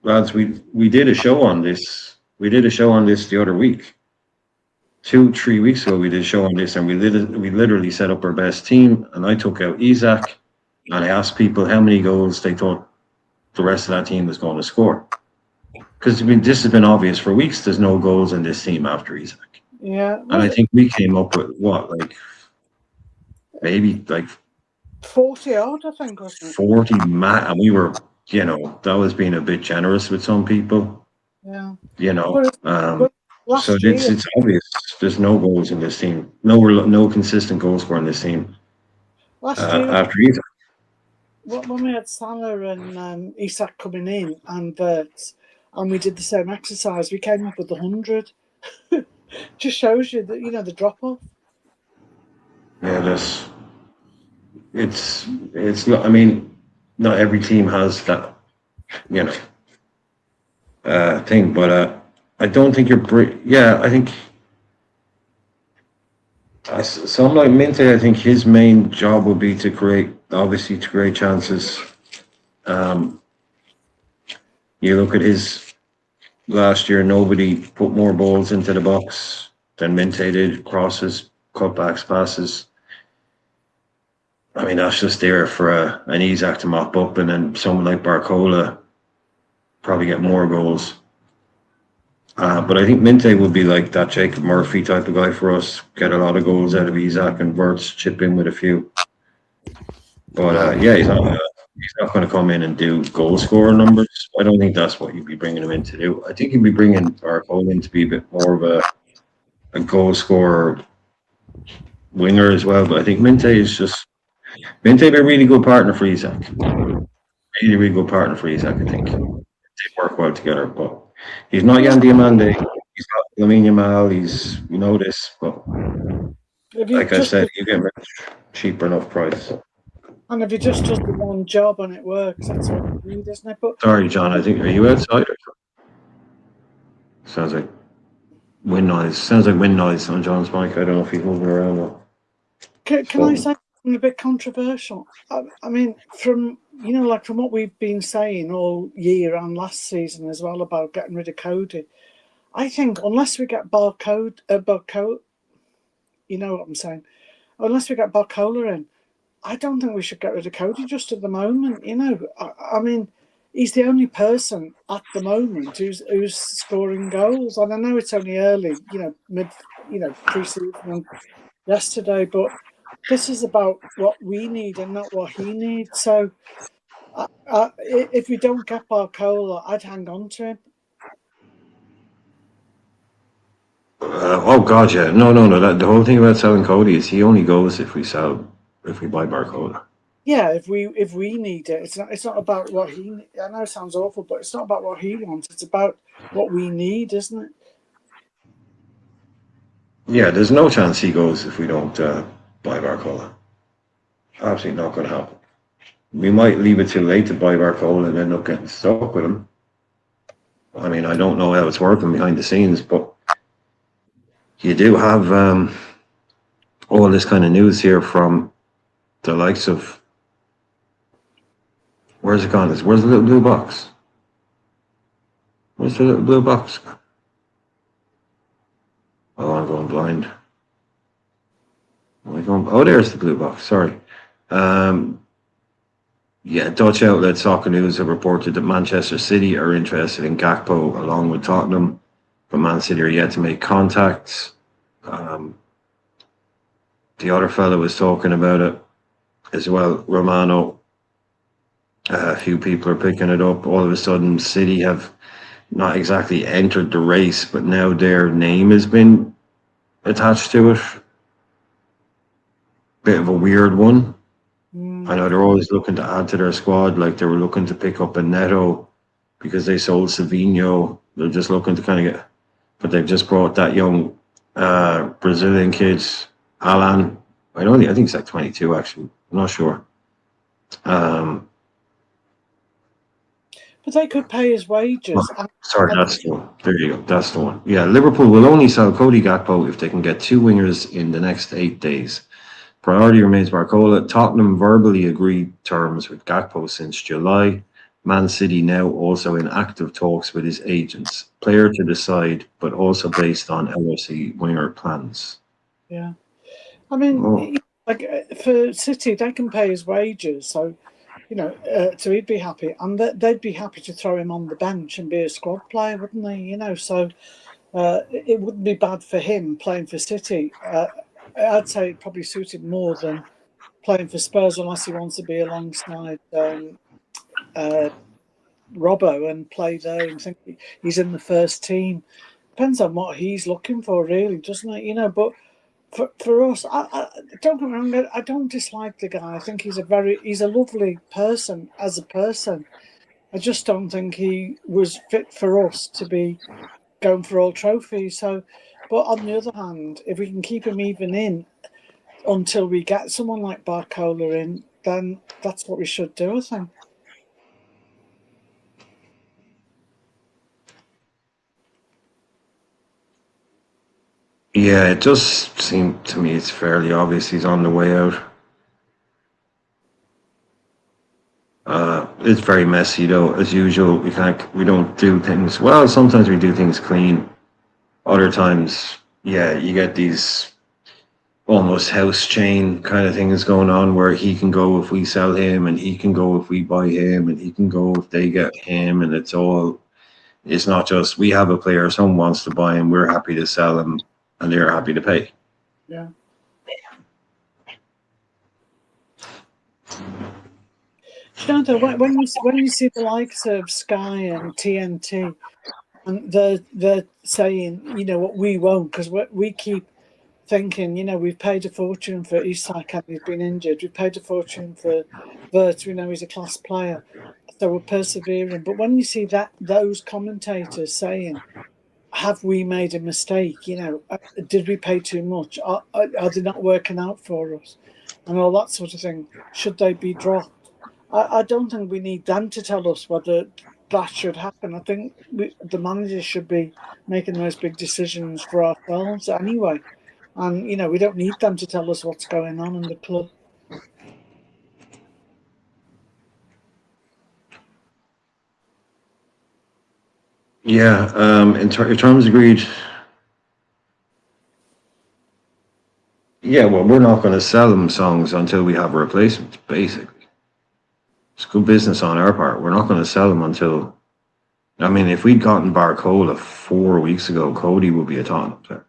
lads, we did a show on this. We did a show on this the other week. 2-3 weeks ago, we did a show on this, and we literally set up our best team, and I took out Isaac, and I asked people how many goals they thought the rest of that team was going to score. Because this has been obvious for weeks. There's no goals in this team after Isaac. Yeah, and I think we came up with maybe 40 odd, I think. 40, and we were, that was being a bit generous with some people. Yeah. So it's obvious there's no goals in this team. No consistent goal scorer in this team. Last year, after Isaac. When we had Salah and Isak coming in and Bert, and we did the same exercise, we came up with 100. Just shows you that the drop off. Yeah, it's not. I mean, not every team has that, thing. But I don't think you're. Yeah, I think. Someone like Minteh, I think his main job would be to create chances. You look at his last year, nobody put more balls into the box than Minteh did, crosses, cutbacks, passes. I mean, that's just there for an Isak to mop up, and then someone like Barcola probably get more goals. But I think Minteh would be like that Jacob Murphy type of guy for us. Get a lot of goals out of Isak and Verts, chip in with a few. But yeah, he's not going to come in and do goal scorer numbers. I don't think that's what you'd be bringing him in to do. I think you'd be bringing Barcola in to be a bit more of a goal scorer winger as well. But I think Minteh be a really good partner for Isak. Really, really good partner for Isak, I think. They work well together, but he's not Yan Diomande. He's not Lamine Yamal. We know this, but like I said, you get him at a cheap enough price. And if he just does the one job and it works, that's what we need, isn't it? But sorry, John. Are you outside? Sounds like wind noise. Sounds like wind noise on John's mic. I don't know if he's moving around. Or can I say something a bit controversial? I mean, from what we've been saying all year and last season as well about getting rid of Cody, I think unless we get Barcola, you know what I'm saying? Unless we get Barcola in, I don't think we should get rid of Cody just at the moment. I mean, he's the only person at the moment who's scoring goals. And I know it's only early, pre-season and yesterday, but this is about what we need and not what he needs. So if we don't get Barcola, I'd hang on to him. Oh God, yeah, no. The whole thing about selling Cody is he only goes if we buy Barcola. Yeah, if we need it, it's not about what he. I know it sounds awful, but it's not about what he wants. It's about what we need, isn't it? Yeah, there's no chance he goes if we don't buy Barcola. Absolutely not going to happen. We might leave it too late to buy Barcola and end up getting stuck with him. I mean, I don't know how it's working behind the scenes, but you do have all this kind of news here from the likes of. Where's it gone? Where's the little blue box? Where's the little blue box? Oh, I'm going blind. Oh, there's the blue box. Sorry. Yeah, Dutch outlet Soccer News have reported that Manchester City are interested in Gakpo along with Tottenham, but Man City are yet to make contacts. The other fellow was talking about it as well, Romano. A few people are picking it up. All of a sudden, City have not exactly entered the race, but now their name has been attached to it. Bit of a weird one. I know they're always looking to add to their squad, like they were looking to pick up a Neto because they sold Savinho. They're just looking to kind of get, but they've just brought that young Brazilian kid, Alan. I think he's like 22 actually. I'm not sure. But they could pay his wages. Sorry, that's the one. There you go. That's the one. Yeah, Liverpool will only sell Cody Gakpo if they can get two wingers in the next 8 days. Priority remains Barcola. Tottenham verbally agreed terms with Gakpo since July. Man City now also in active talks with his agents. Player to decide, but also based on LFC winger plans. Yeah. I mean, for City, they can pay his wages, so so he'd be happy, and they'd be happy to throw him on the bench and be a squad player, wouldn't they? So it wouldn't be bad for him playing for City. I'd say it probably suited more than playing for Spurs, unless he wants to be alongside Robbo and play there and think he's in the first team. Depends on what he's looking for, really, doesn't it? But for us, I don't get me wrong, I don't dislike the guy. I think he's a lovely person as a person. I just don't think he was fit for us to be going for all trophies. So, but on the other hand, if we can keep him even in until we get someone like Barcola in, then that's what we should do, I think. Yeah, it does seem to me it's fairly obvious he's on the way out. It's very messy though, as usual. We don't do things well. Sometimes we do things clean. Other times, yeah, you get these almost house chain kind of thing is going on, where he can go if we sell him, and he can go if we buy him, and he can go if they get him, and it's not just we have a player, someone wants to buy him, we're happy to sell him, and they're happy to pay. Yeah. Do you know though, when you see the likes of Sky and TNT, and they're saying, you know what, we won't, because we keep thinking, you know, we've paid a fortune for Isak and he's been injured. We've paid a fortune for Vert. We know he's a class player, so we're persevering. But when you see those commentators saying, "Have we made a mistake? You know, did we pay too much? Are they not working out for us?" and all that sort of thing. Should they be dropped? I don't think we need them to tell us whether that should happen. I think the managers should be making those big decisions for ourselves anyway. And, you know, we don't need them to tell us what's going on in the club. Yeah, in terms of greed, yeah, well, we're not going to sell them songs until we have a replacement, basically. It's good business on our part. We're not going to sell them until, I mean, if we'd gotten Barcola 4 weeks ago, Cody would be a Tottenham player.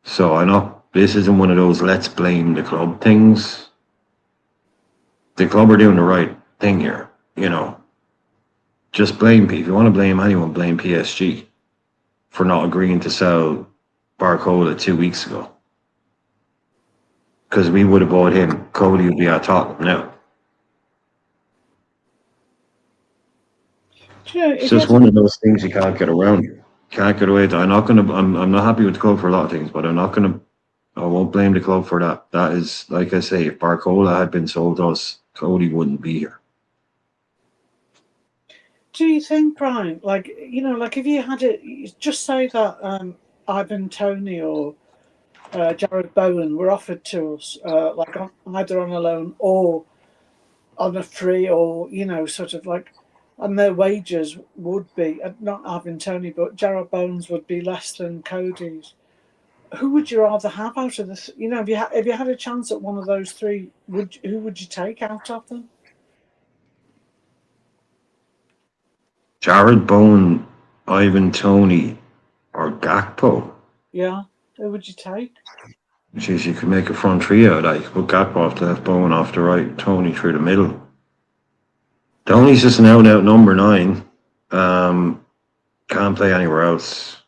So I know this isn't one of those let's blame the club things. The club are doing the right thing here, you know. Just blame people. If you want to blame anyone, blame PSG for not agreeing to sell Barcola 2 weeks ago. Because we would have bought him, Cody would be at Tottenham now. It's just one of those things you can't get around. Can't get away. I'm not happy with the club for a lot of things, but I won't blame the club for that. That is, like I say, if Barcola had been sold to us, Cody wouldn't be here. Do you think, Brian, like, you know, like if you had it, just say that Ivan Toney or Jared Bowen were offered to us, like either on a loan or on a free, or, you know, sort of like, and their wages would be, not Ivan Toney, but Jared Bowen's would be less than Cody's. Who would you rather have out of this? You know, if you had a chance at one of those three, who would you take out of them? Jared Bowen, Ivan Toney, or Gakpo. Yeah, who would you take? Jeez, you could make a front trio. Like, put Gakpo off the left, Bowen off the right, Toney through the middle. Toney's just an out-and-out number 9. Can't play anywhere else.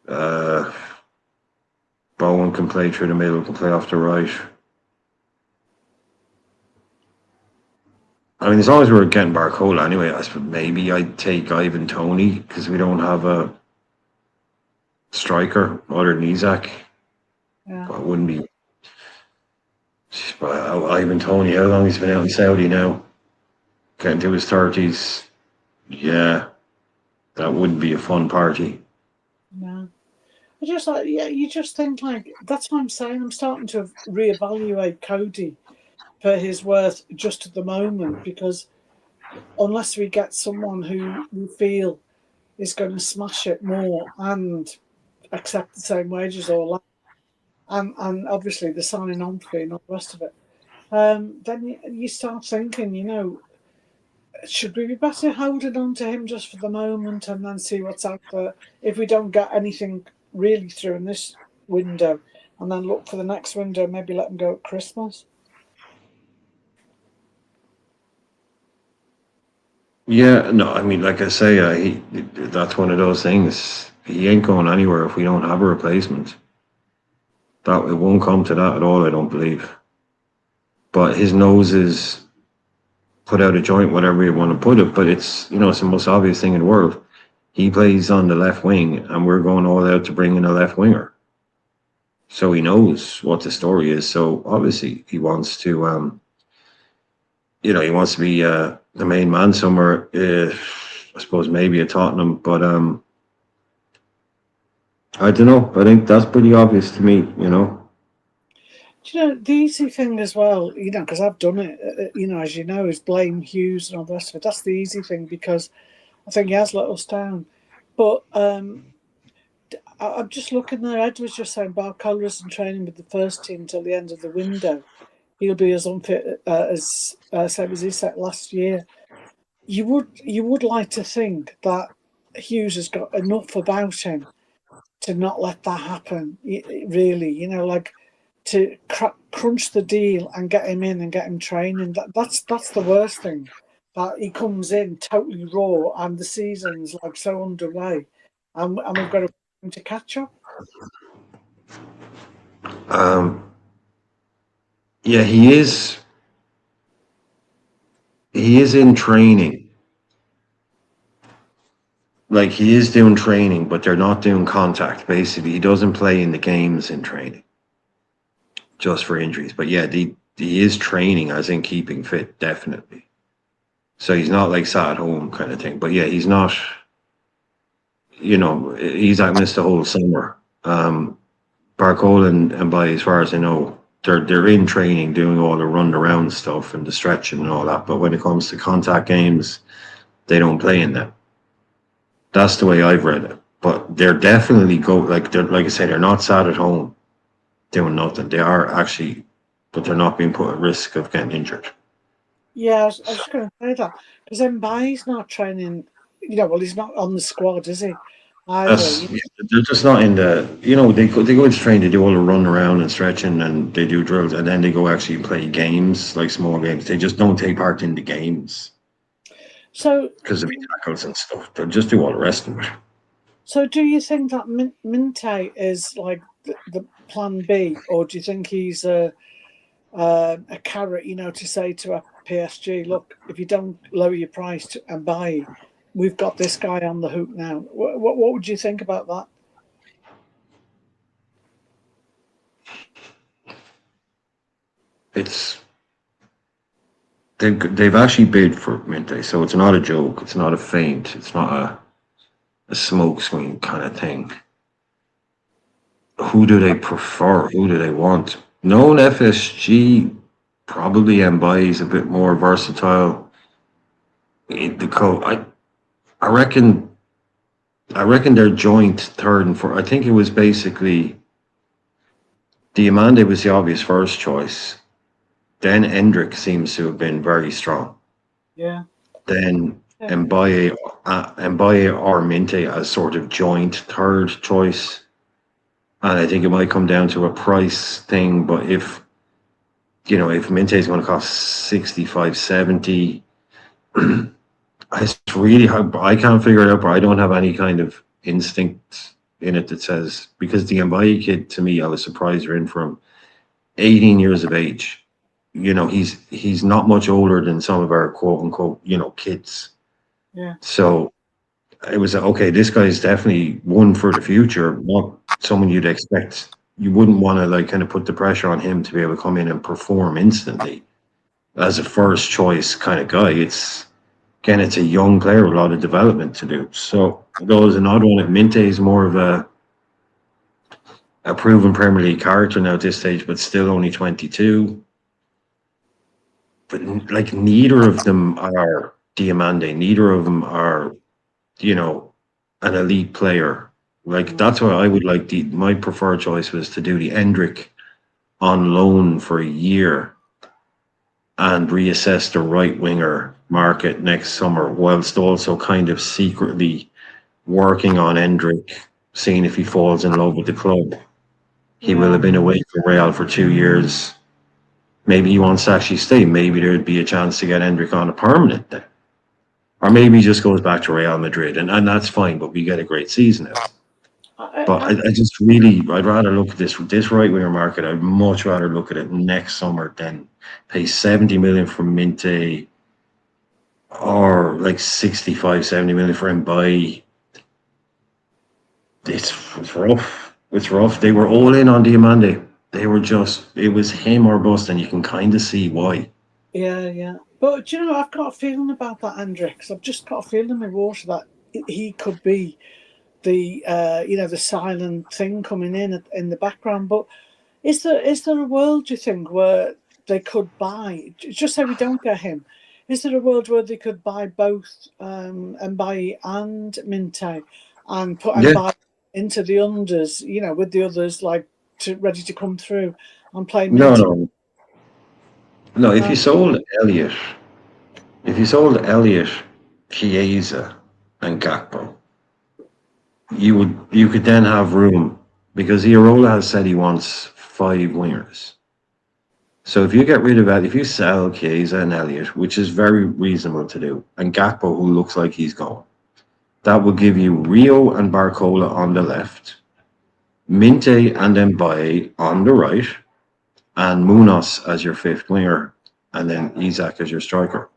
Bowen can play through the middle, can play off the right. I mean, as long as we're getting Barcola anyway, I suppose maybe I'd take Ivan Toney because we don't have a striker other than Isak. Yeah. But it wouldn't be. Ivan Toney, how long he's been out in Saudi now? Getting to his 30s. Yeah, that wouldn't be a fun party. No. I just like, yeah, you just think like, that's what I'm saying. I'm starting to reevaluate Cody for his worth just at the moment, because unless we get someone who we feel is going to smash it more and accept the same wages or less, and obviously the signing on fee and all the rest of it, then you start thinking, you know, should we be better holding on to him just for the moment and then see what's out there if we don't get anything really through in this window, and then look for the next window, maybe let him go at Christmas? Yeah, no, I mean, like I say, that's one of those things. He ain't going anywhere if we don't have a replacement. That it won't come to that at all, I don't believe. But his nose is put out a joint, whatever you want to put it. But it's, you know, it's the most obvious thing in the world. He plays on the left wing, and we're going all out to bring in a left winger. So he knows what the story is. So obviously he wants to, you know, he wants to be the main man somewhere. I suppose maybe at Tottenham, but I don't know. I think that's pretty obvious to me, you know. Do you know, the easy thing as well, you know, because I've done it, you know, as you know, is blame Hughes and all the rest of it. That's the easy thing, because I think he has let us down. But I'm just looking there. Ed was just saying Barcola isn't training with the first team until the end of the window. He'll be as unfit as same as he said last year. You would like to think that Hughes has got enough about him to not let that happen. Really, like to crunch the deal and get him in and get him training. That's the worst thing. That he comes in totally raw and the season's like so underway, and we've got to catch up. Yeah, he is. He is in training. Like he is doing training, but they're not doing contact. Basically, he doesn't play in the games in training, just for injuries. But yeah, he is training, as in keeping fit, definitely. So he's not like sat at home kind of thing. But yeah, he's not. He's missed the whole summer. Barcola and by as far as I know, they're in training, doing all the run around stuff and the stretching and all that. But when it comes to contact games, they don't play in them. That's the way I've read it. But they're definitely like I say, they're not sat at home doing nothing. They are actually, but they're not being put at risk of getting injured. Yeah, I was just going to say that because Mbai's not training. Well, he's not on the squad, is he? Either. They're just not in the. They go into training, they do all the run around and stretching, and they do drills, and then they go actually play games, like small games. They just don't take part in the games. So because of the tackles and stuff, they'll just do all the rest of it. So, do you think that Minteh is like the plan B, or do you think he's a carrot, to say to a PSG, look, if you don't lower your price and buy, we've got this guy on the hook now. What would you think about that? They've actually bid for Minteh, so it's not a joke. It's not a feint. It's not a smoke screen kind of thing. Who do they prefer? Who do they want? Known FSG, probably Mbai is a bit more versatile. I reckon they're joint third and fourth. I think it was basically Diamande was the obvious first choice. Then Endrick seems to have been very strong. Yeah. Then Mbaye or Minteh as sort of joint third choice. And I think it might come down to a price thing, but if Minteh is going to cost 65, 70, it's really hard. I can't figure it out, but I don't have any kind of instinct in it that says, because the Mbaye kid, to me, I was surprised we're in for him. 18 years of age. He's not much older than some of our quote unquote, kids. Yeah. So it was okay, this guy's definitely one for the future, not someone you'd expect. You wouldn't want to kind of put the pressure on him to be able to come in and perform instantly as a first choice kind of guy. It's a young player with a lot of development to do. So there's another one. Minteh is more of a proven Premier League character now at this stage, but still only 22. But neither of them are Diamande. Neither of them are, an elite player. That's why I would my preferred choice was to do the Endrick on loan for a year and reassess the right winger market next summer, whilst also kind of secretly working on Endrick, seeing if he falls in love with the club. He will have been away from Real for 2 years. Maybe he wants to actually stay. Maybe there'd be a chance to get Endrick on a permanent then. Or maybe he just goes back to Real Madrid, and that's fine, but we get a great season out. But I'd rather look at this right winger market. I'd much rather look at it next summer than pay 70 million for Minteh or 65, 70 million for Mbai. It's rough. It's rough. They were all in on Diamande. They were it was him or bust, and you can kind of see why. Yeah. But do you know, I've got a feeling about that, Endrick, because I've just got a feeling in my water that he could be the the silent thing coming in the background. But is there a world, do you think, where they could buy, just say we don't get him, is there a world where they could buy both Mbaye and Minteh and put Mbaye into the unders, with the others ready to come through and play No, Minteh. no. If you sold Elliot, Chiesa, and Gakpo, you could then have room because Iraola has said he wants 5 wingers. So if you get rid of that, if you sell Chiesa and Elliot, which is very reasonable to do, and Gakpo, who looks like he's gone, that will give you Rio and Barcola on the left, Minte and Mbaye on the right, and Munoz as your fifth winger, and then Isak as your striker.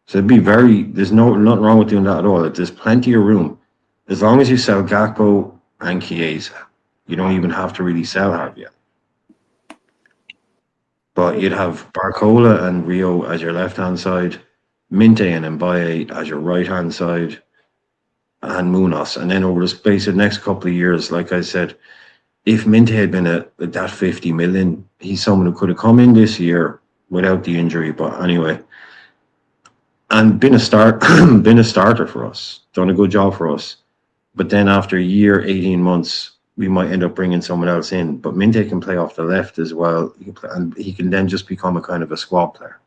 So there's nothing wrong with doing that at all. There's plenty of room. As long as you sell Gakpo and Chiesa, you don't even have to really sell Harvey. But you'd have Barcola and Rio as your left-hand side, Minte and Mbaye as your right-hand side, and Munoz. And then over the space of the next couple of years, like I said, if Minte had been at that 50 million, he's someone who could have come in this year without the injury. But anyway, and been a starter for us, done a good job for us. But then after a year, 18 months, we might end up bringing someone else in. But Minte can play off the left as well, and he can then just become a kind of a squad player.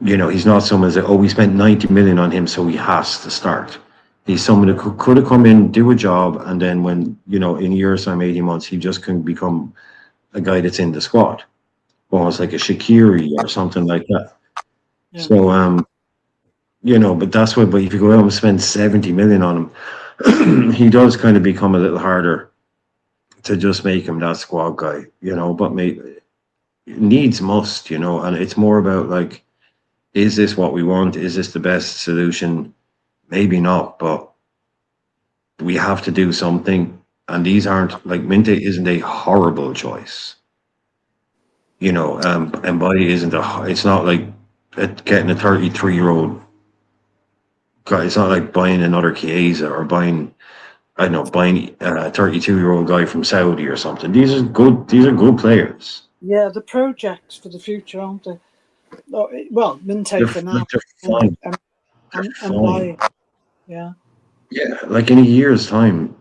He's not someone that, we spent 90 million on him, so he has to start. He's someone who could have come in, do a job, and then when, in a year's time, 18 months, he just can become a guy that's in the squad. Almost like a Shaqiri or something like that. Yeah. So, but that's what, but if you go out and spend 70 million on him, he does kind of become a little harder to just make him that squad guy, but needs must, and it's more about is this what we want? Is this the best solution? Maybe not, but we have to do something. And these aren't, Minteh isn't a horrible choice. Mbaye isn't it's not like getting a 33-year-old guy. It's not like buying another Chiesa or buying a 32-year-old guy from Saudi or something. These are good players. Yeah, the projects for the future, aren't they? Well, Minteh for now. They're fine. Mbaye. Yeah. Yeah, in a year's time,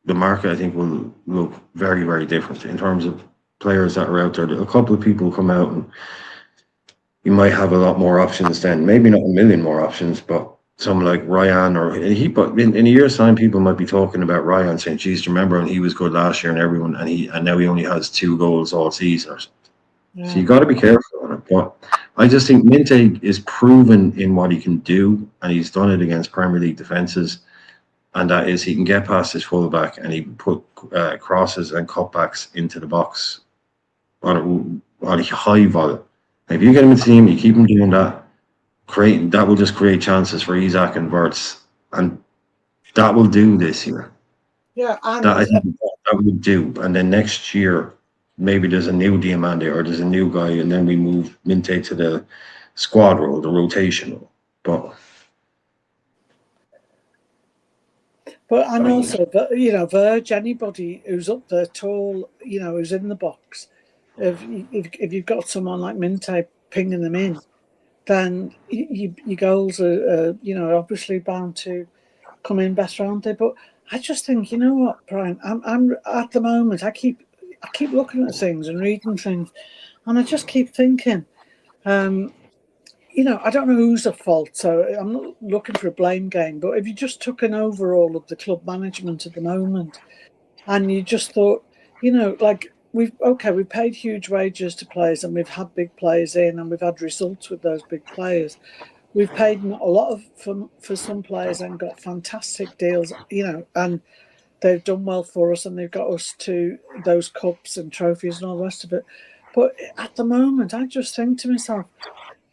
the market, I think, will look very, very different in terms of players that are out there. A couple of people come out and you might have a lot more options then. Maybe not a million more options, but someone like Ryan but in a year's time, people might be talking about Ryan saying, geez, remember when he was good last year and now he only has 2 goals all season or something. Yeah. So you got to be careful on it. But I just think Minteh is proven in what he can do, and he's done it against Premier League defences. And that is, he can get past his fullback and he can put crosses and cutbacks into the box on a high volume. And if you get him in the team, you keep him doing that, that will just create chances for Isak and Wirtz, and that will do this year. Yeah, I think that will do. And then next year, maybe there's a new Diamande or there's a new guy, and then we move Minteh to the squad role, the rotation role. But and also, Verge, anybody who's up there tall, who's in the box, if you've got someone like Minteh pinging them in, then your goals are obviously bound to come in better, aren't they? But I just think, you know what, Brian, I'm at the moment, I keep looking at things and reading things, and I just keep thinking, I don't know who's at fault, so I'm not looking for a blame game, but if you just took an overall of the club management at the moment and you just thought, we've paid huge wages to players and we've had big players in and we've had results with those big players. We've paid a lot for some players and got fantastic deals, and they've done well for us and they've got us to those cups and trophies and all the rest of it. But at the moment, I just think to myself,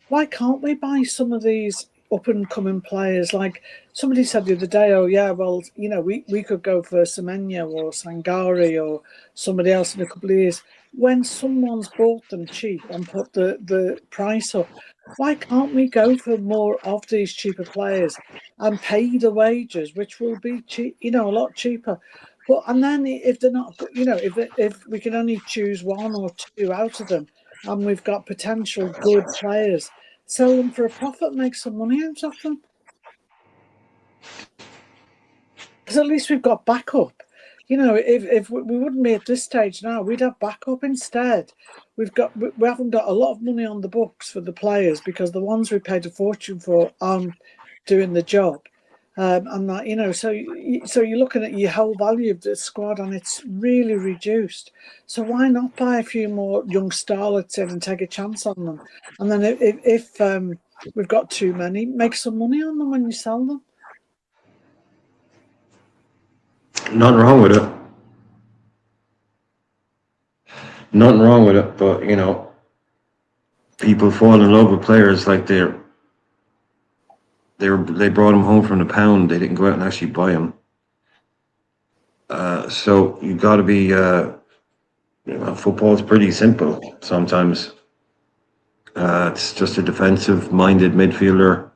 why can't we buy some of these up-and-coming players? Like somebody said the other day, we could go for Semenyo or Sangari or somebody else in a couple of years. When someone's bought them cheap and put the price up, why can't we go for more of these cheaper players and pay the wages, which will be cheap, a lot cheaper? And then if they're not, if we can only choose 1 or 2 out of them, and we've got potential good players, sell them for a profit, make some money out of them. Because at least we've got backup. If we wouldn't be at this stage now, we'd have backup instead. We haven't got a lot of money on the books for the players because the ones we paid a fortune for aren't doing the job. And that, so you're looking at your whole value of the squad and it's really reduced. So why not buy a few more young starlets in and take a chance on them? And then if we've got too many, make some money on them when you sell them. Nothing wrong with it. Nothing wrong with it, but people fall in love with players like they brought them home from the pound. They didn't go out and actually buy them. So you got to be. Football's pretty simple sometimes. It's just a defensive-minded midfielder.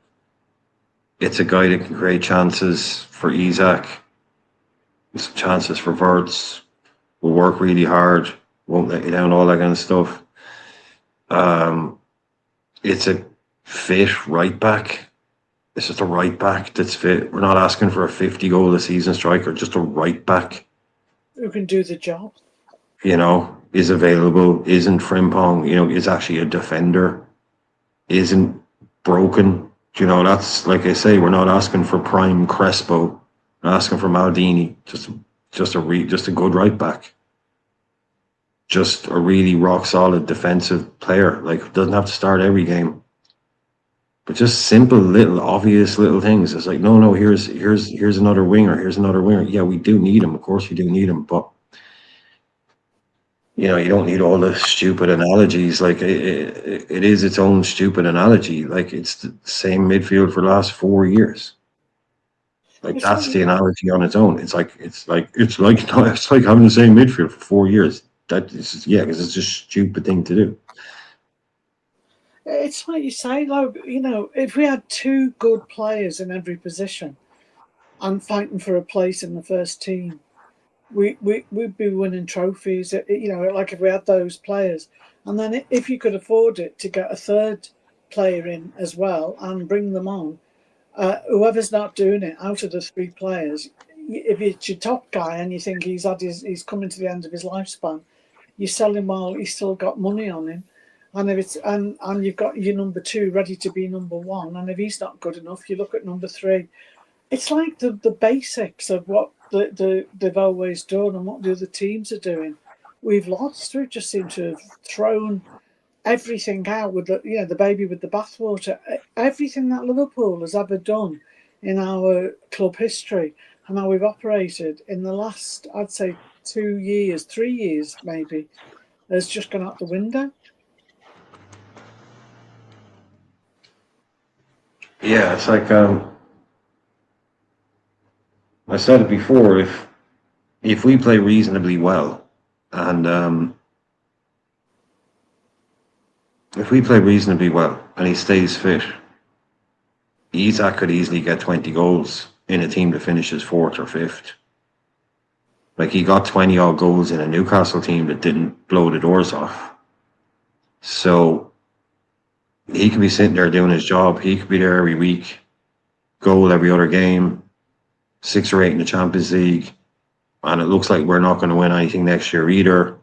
It's a guy that can create chances for Isak. Chances for Verts. Will work really hard. Won't let you down. All that kind of stuff. It's a fit right back. It's just a right back that's fit. We're not asking for a 50-goal a season striker. Just a right back who can do the job. Is available. Isn't Frimpong. Is actually a defender. Isn't broken. That's like I say. We're not asking for prime Crespo. We're asking for Maldini. Just a good right back. Just a really rock solid defensive player. Like doesn't have to start every game. But just simple little obvious little things. It's like no, here's another winger. Here's another winger. Yeah, we do need him. Of course we do need him, but you don't need all the stupid analogies. Like it is its own stupid analogy. Like it's the same midfield for the last 4 years. Like that's the analogy on its own. It's like having the same midfield for 4 years. That is because it's a stupid thing to do. It's like you say, though, if we had 2 good players in every position and fighting for a place in the first team, we'd be winning trophies, like if we had those players. And then if you could afford it to get a 3rd player in as well and bring them on, whoever's not doing it out of the 3 players, if it's your top guy and you think he's coming to the end of his lifespan, you sell him while he's still got money on him. And if it's and you've got your number 2 ready to be number 1, and if he's not good enough, you look at number 3. It's like the basics of what they've always done and what the other teams are doing. We've lost. We just seem to have thrown everything out with the baby with the bathwater. Everything that Liverpool has ever done in our club history and how we've operated in the last, I'd say, 2 years, 3 years maybe, has just gone out the window. Yeah, it's like I said it before. If we play reasonably well, and he stays fit, Isak could easily get 20 goals in a team that finishes 4th or 5th. Like he got 20 odd goals in a Newcastle team that didn't blow the doors off. So he could be sitting there doing his job. He could be there every week, goal every other game, 6 or 8 in the Champions League. And it looks like we're not going to win anything next year either. A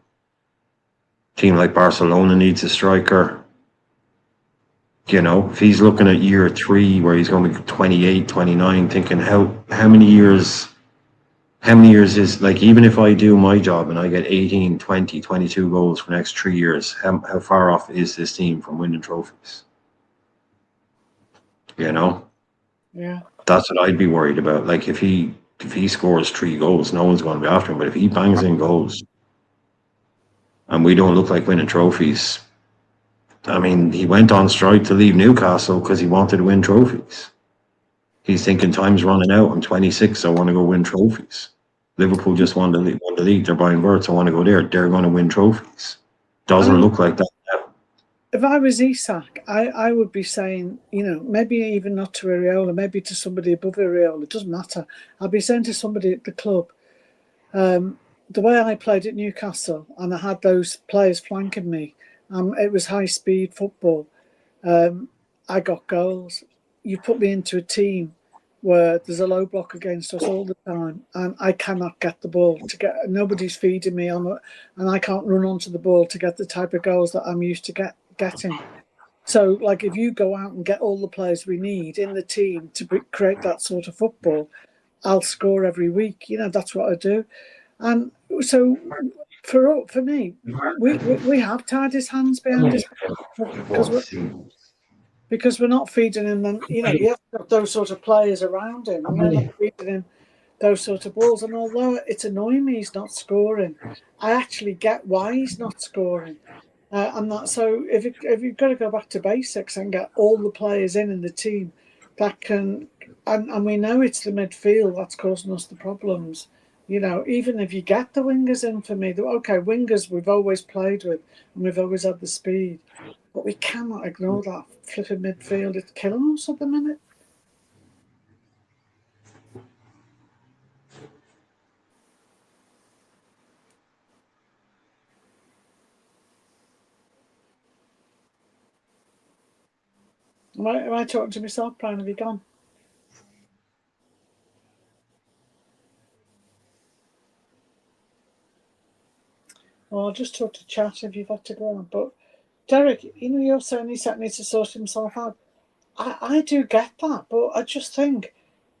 team like Barcelona needs a striker. If he's looking at year 3 where he's going to be 28, 29, thinking how many years is, like, even if I do my job and I get 18, 20, 22 goals for the next 3 years, how far off is this team from winning trophies? Yeah. That's what I'd be worried about. Like if he scores 3 goals, no one's going to be after him. But if he bangs in goals and we don't look like winning trophies, I mean, he went on strike to leave Newcastle because he wanted to win trophies. He's thinking time's running out. I'm 26. I want to go win trophies. Liverpool just won the league. They're buying Verts. I want to go there. They're going to win trophies. Doesn't look like that now. If I was Isak, I would be saying, maybe even not to Areola, maybe to somebody above Areola. It doesn't matter. I'd be saying to somebody at the club, the way I played at Newcastle and I had those players flanking me, it was high-speed football. I got goals. You put me into a team where there's a low block against us all the time, and I cannot get the ball to get. Nobody's feeding me on it, and I can't run onto the ball to get the type of goals that I'm used to getting. So, like, if you go out and get all the players we need in the team to create that sort of football, I'll score every week. That's what I do. And so, for me, we have tied his hands behind his back because we're not feeding him. And we have got those sort of players around him, and we're not feeding him those sort of balls. And although it's annoying me he's not scoring, I actually get why he's not scoring. And that, so if you've got to go back to basics and get all the players in the team that can, and we know it's the midfield that's causing us the problems. Even if you get the wingers in for me, okay, wingers we've always played with and we've always had the speed, but we cannot ignore that flipping midfield. It's killing us at the minute. Am I talking to myself, Brian? Have you gone? Well, I'll just talk to chat if you've had to go on. But Derek, you're saying he needs to sort himself out. I do get that, but I just think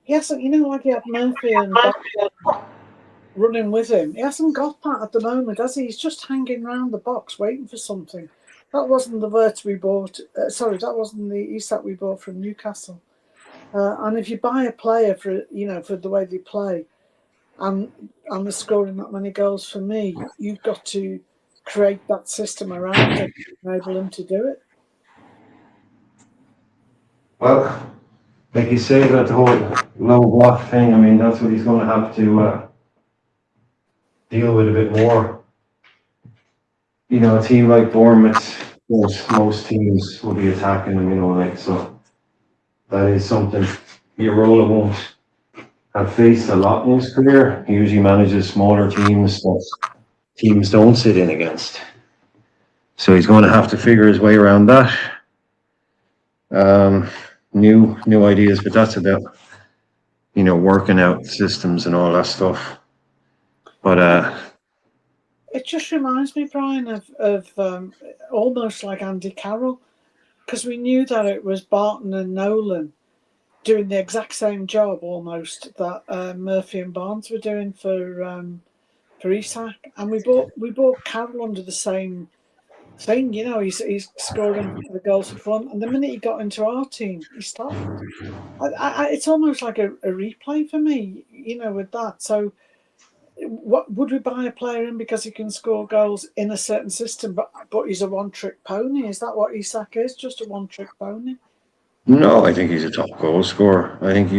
he hasn't, like he had Murphy and running with him. He hasn't got that at the moment, has he? He's just hanging around the box waiting for something. That wasn't the Vert we bought. That wasn't the Isak we bought from Newcastle. And if you buy a player for the way they play, and they're scoring that many goals, for me, you've got to create that system around him and enable him to do it. Well, like you say about the whole low block thing, I mean, that's what he's going to have to deal with a bit more. A team like Bournemouth, most teams will be attacking him, so that is something Iraola won't have faced a lot in his career. He usually manages smaller teams that teams don't sit in against. So he's going to have to figure his way around that. New ideas, but that's about working out systems and all that stuff. But it just reminds me, Brian, of almost like Andy Carroll, because we knew that it was Barton and Nolan doing the exact same job almost that Murphy and Barnes were doing for Isak, and we bought Carroll under the same thing. He's scoring the goals for fun, and the minute he got into our team, he stopped. It's almost like a replay for me, with that. So, what would we buy a player in because he can score goals in a certain system, but he's a one-trick pony? Is that what Isak is? Just a one-trick pony? No, I think he's a top goal scorer. I think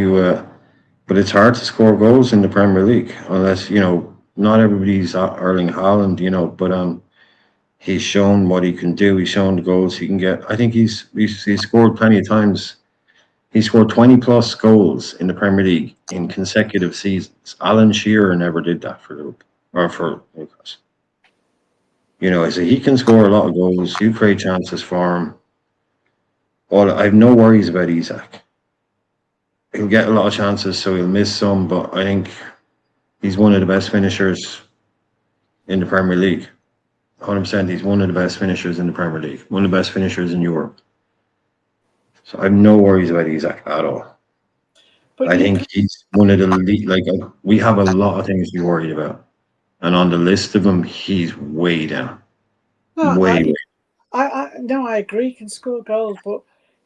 but it's hard to score goals in the Premier League unless not everybody's Erling Haaland, but he's shown what he can do. He's shown the goals he can get. I think he's scored plenty of times. He scored 20 plus goals in the Premier League in consecutive seasons. Alan Shearer never did that for Liverpool or for Newcastle. So he can score a lot of goals. You create chances for him. I have no worries about Isak. He'll get a lot of chances, so he'll miss some, but I think he's one of the best finishers in the Premier League. 100%, he's one of the best finishers in the Premier League. One of the best finishers in Europe. So I have no worries about Isak at all. But I think he's one of the lead. We have a lot of things to be worried about, and on the list of them, he's way down. Way. I agree. He can score goals, but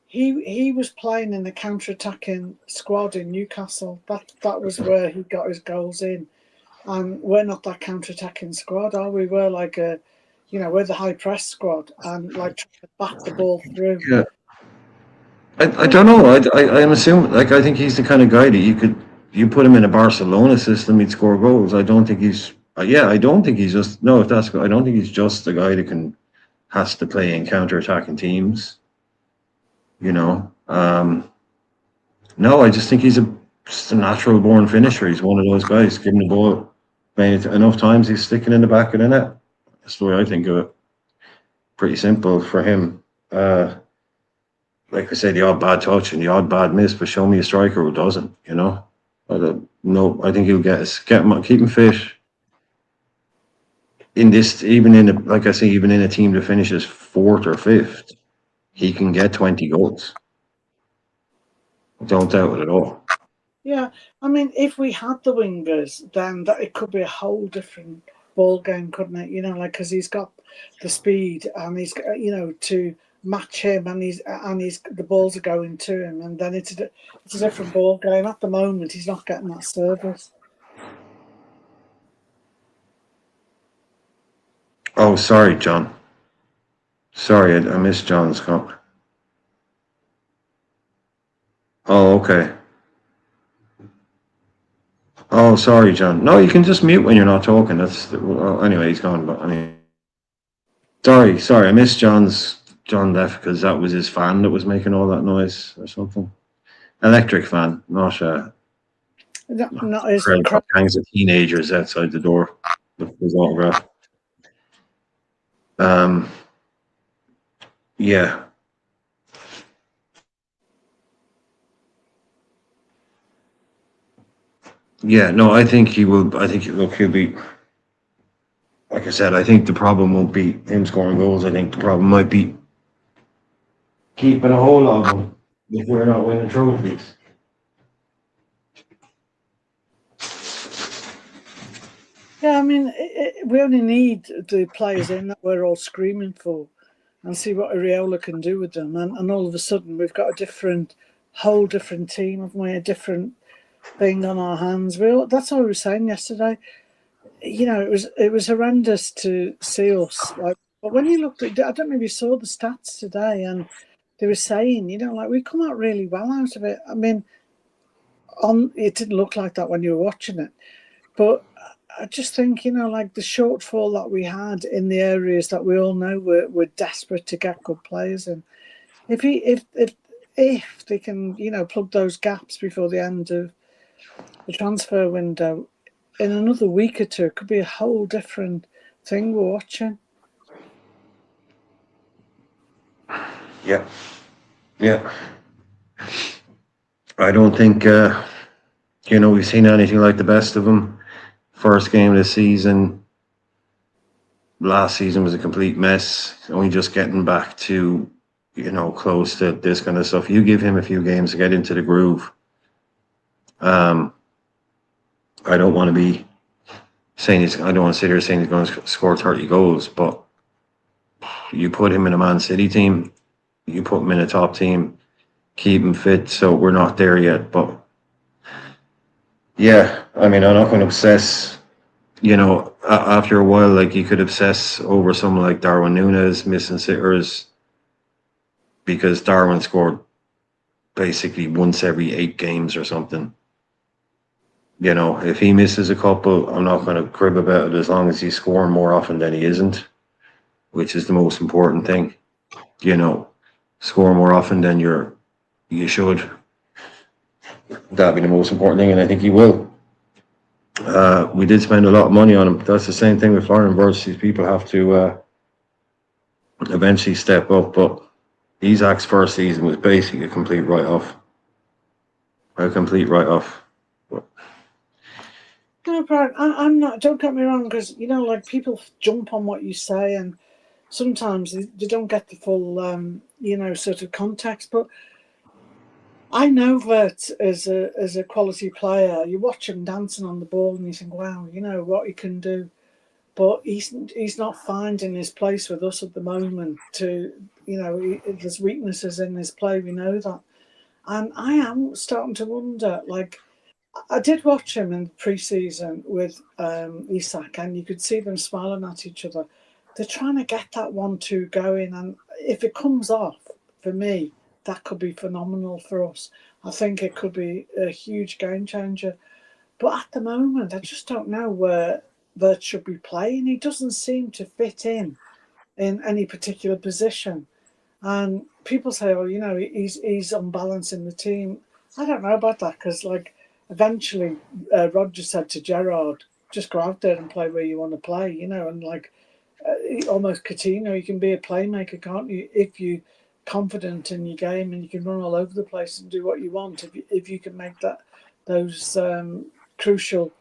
he was playing in the counter-attacking squad in Newcastle. That was where he got his goals in, and we're not that counter-attacking squad, are we? We're like we're the high press squad and trying to bat the ball through. Yeah. I don't know. I'm assuming I think he's the kind of guy that you put him in a Barcelona system, he'd score goals. I don't think he's I don't think he's just I don't think he's just the guy that has to play in counter-attacking teams. No, I just think he's just a natural born finisher. He's one of those guys. Give him the ball enough times, he's sticking in the back of the net. That's the way I think of it. Pretty simple for him. like I say, the odd bad touch and the odd bad miss, but show me a striker who doesn't, you know. I don't know. I think he'll get us, keep him fit. In this, even in a, like I say, even in a team that finishes 4th or 5th, he can get 20 goals. Don't doubt it at all. Yeah, I mean, if we had the wingers, then that it could be a whole different ball game, couldn't it? You know, like because he's got the speed and he's got, to match him, and he's the balls are going to him, and then it's a different ball game. At the moment, he's not getting that service. Oh, sorry, John. Sorry, I missed John's comment. Oh, okay. Oh, sorry, John. No, you can just mute when you're not talking. That's well, anyway. He's gone, but anyway. Sorry. I missed John left because that was his fan that was making all that noise or something. Electric fan, not Not his gangs of teenagers outside the door with his autograph. Yeah. Yeah, no, I think he will. I think look, he'll be. Like I said, I think the problem won't be him scoring goals. I think the problem might be keeping a hold of him if we're not winning trophies. Yeah, I mean, we only need the players in that we're all screaming for, and see what Areola can do with them, and all of a sudden we've got a whole different team, haven't we? A different thing on our hands. That's what we were saying yesterday. You know, it was horrendous to see us. Like, but when you looked at, I don't know if you saw the stats today, and they were saying, like we come out really well out of it. I mean, it didn't look like that when you were watching it, but I just think, like the shortfall that we had in the areas that we all know we're desperate to get good players in. If they can, plug those gaps before the end of the transfer window, in another week or two, it could be a whole different thing we're watching. Yeah. I don't think we've seen anything like the best of him. First game of the season. Last season was a complete mess. Only just getting back to, close to this kind of stuff. You give him a few games to get into the groove. I don't want to be saying I don't want to sit here saying he's going to score 30 goals, but you put him in a Man City team, you put him in a top team, keep him fit. So we're not there yet, but yeah, I mean, I'm not going to obsess. After a while, like you could obsess over someone like Darwin Núñez missing sitters because Darwin scored basically once every 8 games or something. If he misses a couple, I'm not going to crib about it as long as he's scoring more often than he isn't, which is the most important thing. Score more often than you should. That'd be the most important thing, and I think he will. We did spend a lot of money on him. That's the same thing with Florian Wirtz. These people have to eventually step up, but Isak's first season was basically a complete write-off. No, Brian, I'm not. Don't get me wrong, because like people jump on what you say, and sometimes they don't get the full, sort of context. But I know that as a quality player, you watch him dancing on the ball, and you think, wow, what he can do. But he's not finding his place with us at the moment. There's weaknesses in his play. We know that, and I am starting to wonder, like. I did watch him in pre-season with Isak, and you could see them smiling at each other. They're trying to get that 1-2 going, and if it comes off, for me, that could be phenomenal for us. I think it could be a huge game changer. But at the moment, I just don't know where Vert should be playing. He doesn't seem to fit in any particular position. And people say, well, he's unbalancing the team. I don't know about that because, eventually Roger said to Gerrard, just go out there and play where you want to play, and almost Coutinho, you can be a playmaker, can't you, if you confident in your game and you can run all over the place and do what you want if you can make those crucial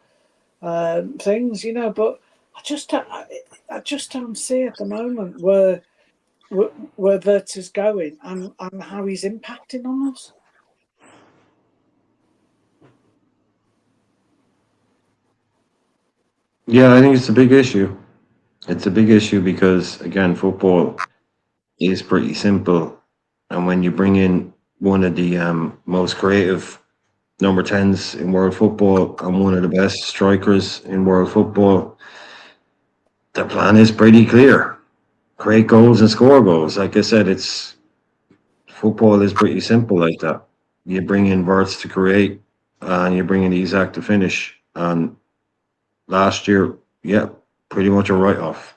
things, you know. But I just don't see at the moment where Wirtz is going and how he's impacting on us. Yeah, I think it's a big issue. It's a big issue because, again, football is pretty simple. And when you bring in one of the most creative number 10s in world football and one of the best strikers in world football, the plan is pretty clear. Create goals and score goals. Like I said, football is pretty simple like that. You bring in Wirtz to create and you bring in Isak to finish. And last year, yeah, pretty much a write-off.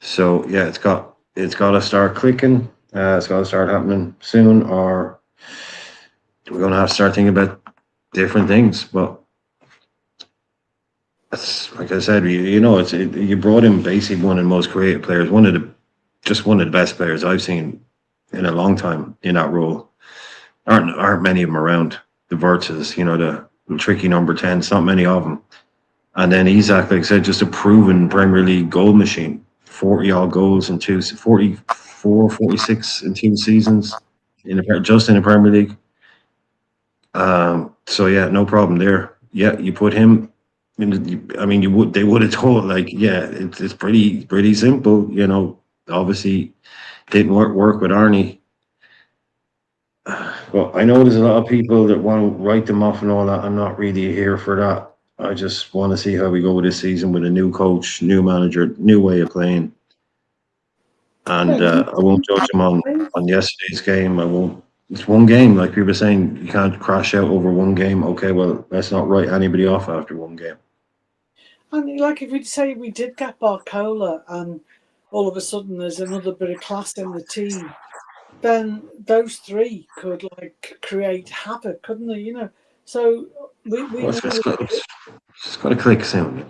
So yeah, it's got to start clicking. It's got to start happening soon, or we're going to have to start thinking about different things. But it's like I said, you brought in basically one of the most creative players, one of the best players I've seen in a long time in that role. Aren't many of them around. The Wirtzes, the tricky number 10s, not many of them. And then Isak, like I said, just a proven Premier League goal machine. 40 odd goals in 44, 46 in 2 seasons just in the Premier League. So yeah, no problem there. Yeah, you put him. They would have told, like, yeah, it's pretty simple. Obviously didn't work with Arnie. Well, I know there's a lot of people that want to write them off and all that. I'm not really here for that. I just want to see how we go this season with a new coach, new manager, new way of playing. And I won't judge him on yesterday's game. I won't. It's one game. Like people are saying, you can't crash out over one game. Okay, well, let's not write anybody off after one game. And like if we say we did get Barcola and all of a sudden there's another bit of class in the team, then those three could create havoc, couldn't they? So it's got to click soon.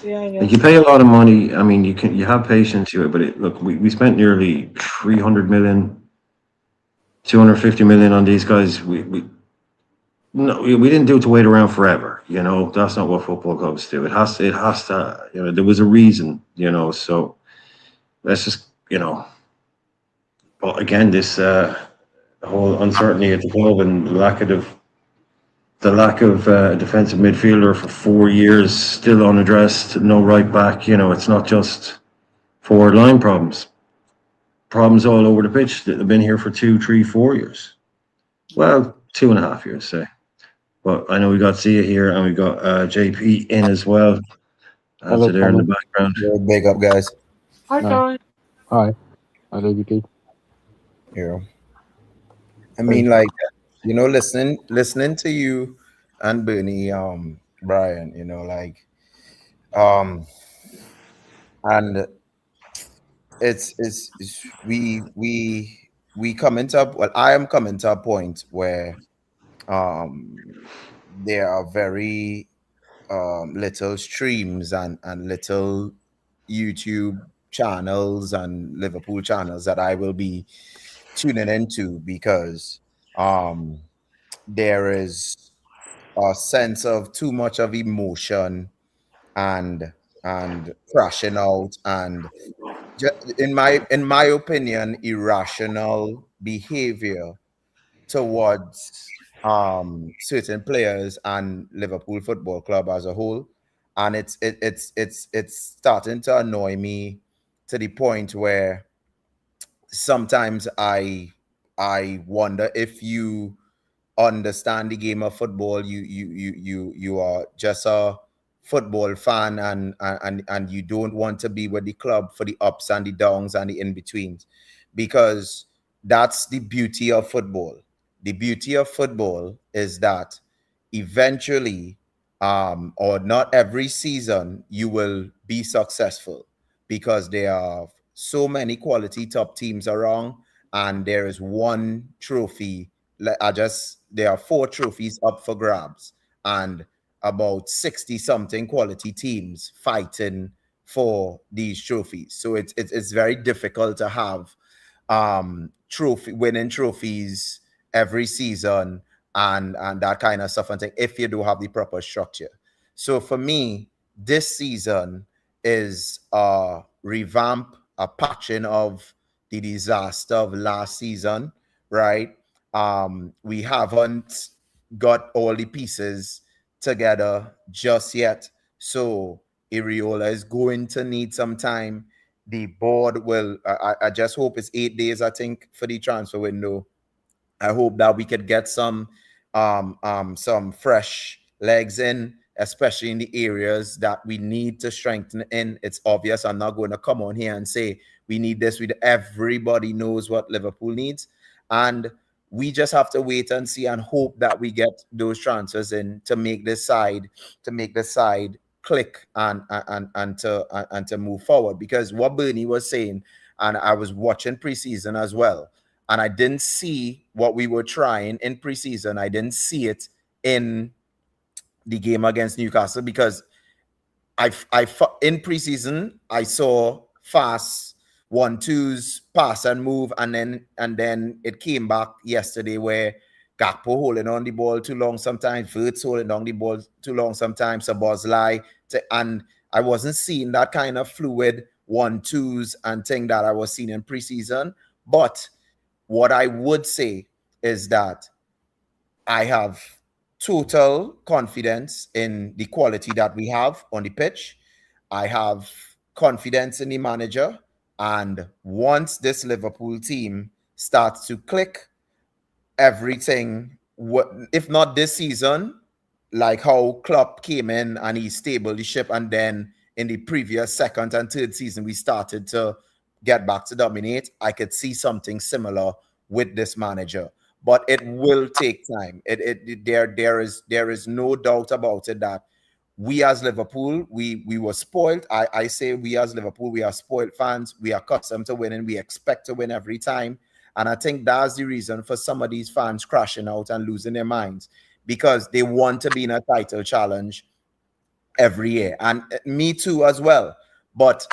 Yeah. Like you pay a lot of money. I mean, you have patience to it, but we spent nearly 300 million, 250 million on these guys. We didn't do it to wait around forever. That's not what football clubs do. It has to. There was a reason. So let's just. But again, this whole uncertainty at the club and the lack of defensive midfielder for 4 years, still unaddressed, no right back. It's not just forward line problems. Problems all over the pitch that have been here for 2, 3, 4 years. Well, 2.5 years, say. But I know we got Sia here and we got JP in as well. Hello, there in the background. Yeah, big up, guys. Hi, guys. Hi. Hello, GK. Yeah. I mean, like, listening to you and Bernie, Brian, and it's we come into I am coming to a point where there are very little streams and little YouTube channels and Liverpool channels that I will be tuning into because there is a sense of too much of emotion and crashing out and in my opinion irrational behavior towards certain players and Liverpool Football Club as a whole, and it's starting to annoy me to the point where sometimes I wonder if you understand the game of football. You are just a football fan and you don't want to be with the club for the ups and the downs and the in-betweens, because that's the beauty of football. The beauty of football is that eventually or not every season you will be successful because there are so many quality top teams around and there is one trophy. There are 4 trophies up for grabs and about 60 something quality teams fighting for these trophies. So it's very difficult to have winning trophies every season and that kind of stuff and thing if you do have the proper structure. So for me, this season is a revamp, a patching of the disaster of last season, right? We haven't got all the pieces together just yet. So Iriola is going to need some time. The board will, I just hope it's 8 days, I think, for the transfer window. I hope that we could get some fresh legs in, especially in the areas that we need to strengthen in. It's obvious. I'm not going to come on here and say we need this. Everybody knows what Liverpool needs, and we just have to wait and see and hope that we get those transfers in to make this side click and to move forward. Because what Bernie was saying, and I was watching preseason as well, and I didn't see what we were trying in preseason. I didn't see it in the game against Newcastle because in preseason I saw fast 1-2s, pass and move, and then it came back yesterday where Gakpo holding on the ball too long sometimes, Wirtz holding on the ball too long sometimes, Szoboszlai, and I wasn't seeing that kind of fluid 1-2s and thing that I was seeing in preseason. But what I would say is that I have total confidence in the quality that we have on the pitch. I have confidence in the manager. And once this Liverpool team starts to click, everything, if not this season, like how Klopp came in and he stabled the ship, and then in the previous second and third season, we started to get back to dominate, I could see something similar with this manager. But it will take time. There is no doubt about it that we as Liverpool, we were spoiled. I say we as Liverpool, we are spoiled fans. We are accustomed to winning. We expect to win every time. And I think that's the reason for some of these fans crashing out and losing their minds, because they want to be in a title challenge every year. And me too as well. But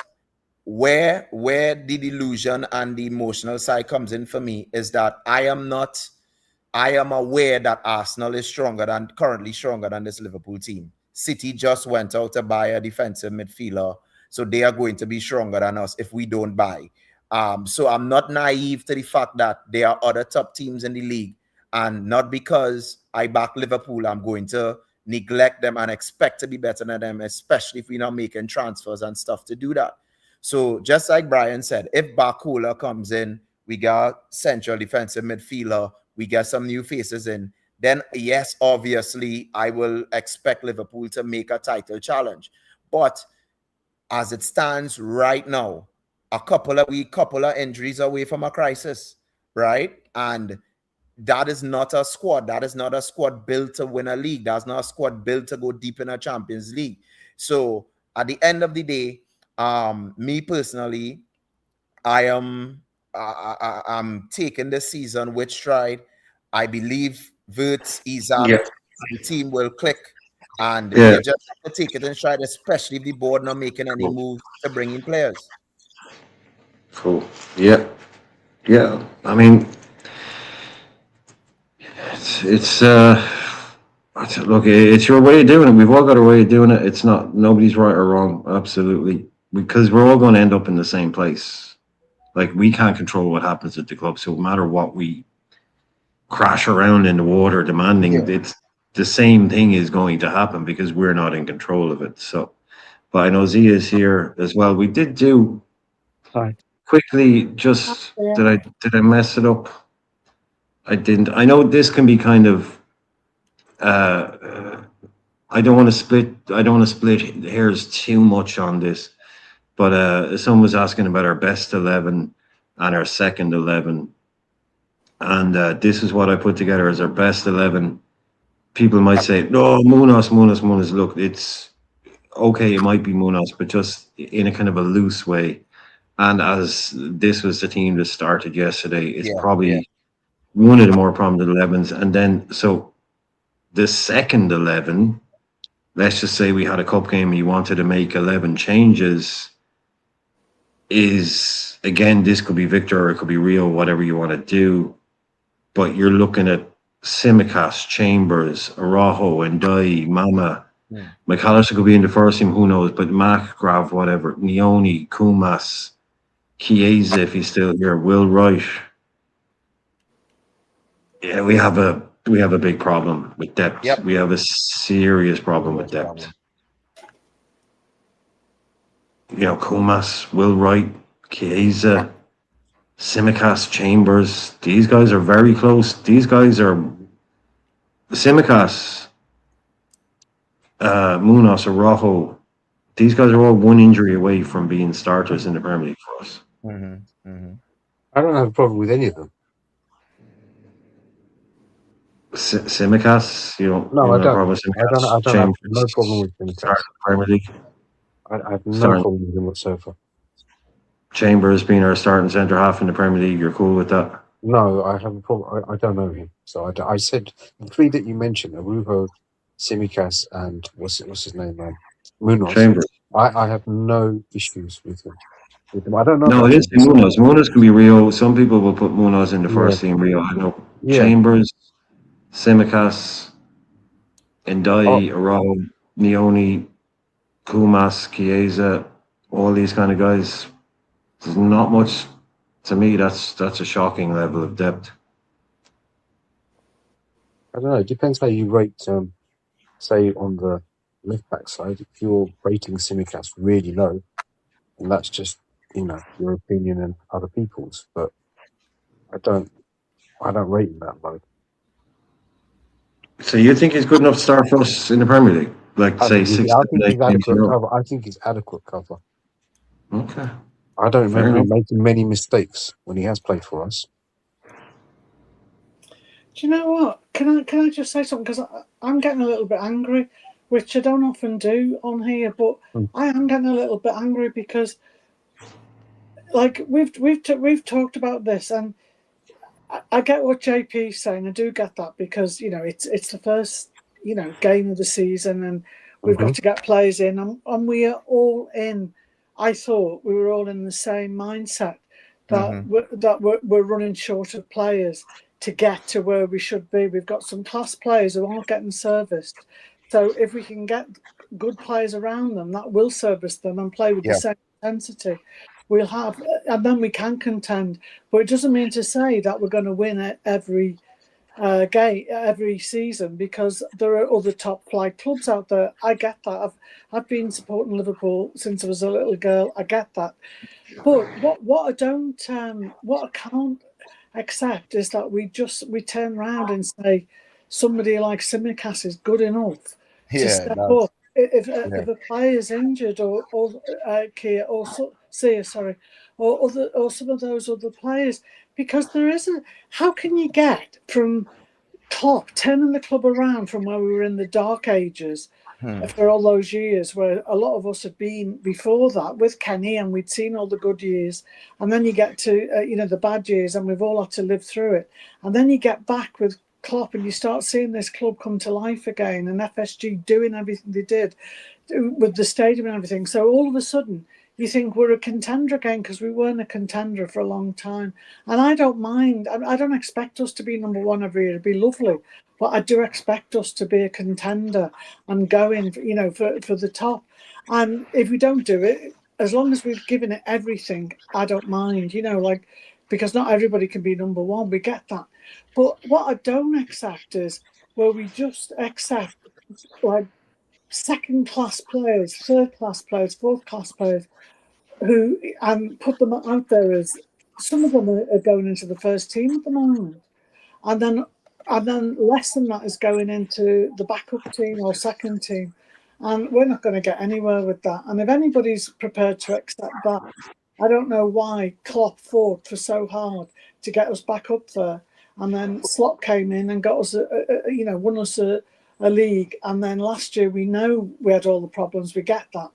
where the delusion and the emotional side comes in for me is that I am aware that Arsenal is currently stronger than this Liverpool team. City just went out to buy a defensive midfielder, so they are going to be stronger than us if we don't buy. So I'm not naive to the fact that there are other top teams in the league, and not because I back Liverpool, I'm going to neglect them and expect to be better than them, especially if we're not making transfers and stuff to do that. So just like Brian said, if Barcola comes in, we got central defensive midfielder, we get some new faces in, then yes, obviously, I will expect Liverpool to make a title challenge. But as it stands right now, a couple of injuries away from a crisis, right? And that is not a squad. That is not a squad built to win a league. That's not a squad built to go deep in a Champions League. So at the end of the day, me personally, I'm taking this season with stride. I believe Wirtz, Isaac, the team will click, and you just have to take it in stride, especially if the board not making any moves to bring in players. Cool. Yeah. I mean, it's look, it's your way of doing it. We've all got our way of doing it. It's not, nobody's right or wrong, absolutely, because we're all going to end up in the same place. Like, we can't control what happens at the club, so no matter what we crash around in the water demanding, it's the same thing is going to happen because we're not in control of it. So, but I know Zia is here as well. We did do quickly. Just did I mess it up? I didn't. I know this can be kind of. I don't want to split hairs too much on this, but someone was asking about our best 11 and our second 11. And this is what I put together as our best 11. People might say, no, Munoz. Look, it's okay, it might be Munoz, but just in a kind of a loose way. And as this was the team that started yesterday, it's probably one of the more prominent 11s. And then, so the second 11, let's just say we had a cup game and you wanted to make 11 changes. is, again, this could be Victor or it could be Rio, whatever you want to do. But you're looking at Simicast, Chambers, Araujo, Ndai, Mama. McAllister could be in the first team, who knows? But Mac, Grav, whatever. Nioni, Kumas, Chiesa, if he's still here, Will Wright. Yeah, we have a big problem with depth. Yep. We have a serious problem with depth. You know, Kumas, Will Wright, Chiesa, Simicast, Chambers. These guys are very close. These guys are Simicast, Munoz, Araujo. These guys are all one injury away from being starters in the Premier League for us. I don't have a problem with any of them. Simicast, you don't. No, you I have a don't. problem with Simicast? I don't have Chambers, no problem with them. start of the Premier League. I have no Sorry. problem with them whatsoever. Chambers being our starting centre half in the Premier League, you're cool with that? No, I have a problem. I don't know him. So I said the three that you mentioned: Arujo, Simicast, and what's his name, Munoz. Chambers. I have no issues with him. I don't know. No, about it is Chambers. Munoz. Munoz can be Rio. Some people will put Munoz in the first team. Rio. I know. Yeah. Chambers, Simicast, Ndai, Araujo, Nioni, Kumas, Chiesa, all these kind of guys. There's not much. To me, that's a shocking level of depth. I don't know. It depends how you rate. Say on the left back side, if you're rating Simicast really low, and that's just your opinion and other people's. But I don't rate him that low. So you think he's good enough to start for us in the Premier League? Like I say think 6, he's 7, 8 games in a adequate row? cover. I think he's adequate cover. Okay. I don't Fair remember him enough. making many mistakes when he has played for us. Do you know what? Can I just say something? Because I'm getting a little bit angry, which I don't often do on here, but I am getting a little bit angry because, like, we've talked about this, and I get what JP's saying. I do get that because it's the first game of the season, and we've got to get players in, and we are all in. I thought we were all in the same mindset that we're running short of players to get to where we should be. We've got some class players who aren't getting serviced. So if we can get good players around them, that will service them and play with the same intensity. We'll have, and then we can contend. But it doesn't mean to say that we're going to win every game, every season, because there are other top flight clubs out there. I get that. I've been supporting Liverpool since I was a little girl. I get that. But what I can't accept is that we turn around and say somebody like Simicast is good enough to step up. If a player is injured or Kia or Sia, sorry, or some of those other players, because there isn't. How can you get from Klopp turning the club around from where we were in the dark ages for all those years, where a lot of us had been before that with Kenny, and we'd seen all the good years, and then you get to the bad years, and we've all had to live through it, and then you get back with Klopp, and you start seeing this club come to life again, and FSG doing everything they did with the stadium and everything. So all of a sudden, you think we're a contender again, because we weren't a contender for a long time. And I don't mind. I don't expect us to be number one every year. It'd be lovely. But I do expect us to be a contender and go in, for the top. And if we don't do it, as long as we've given it everything, I don't mind, because not everybody can be number one. We get that. But what I don't accept is where we just accept, like, second-class players, third-class players, fourth-class players, who and put them out there as some of them are going into the first team at the moment, and then less than that is going into the backup team or second team, and we're not going to get anywhere with that. And if anybody's prepared to accept that, I don't know why Klopp fought for so hard to get us back up there, and then Slot came in and got us, won us a league, and then last year we know we had all the problems. We get that.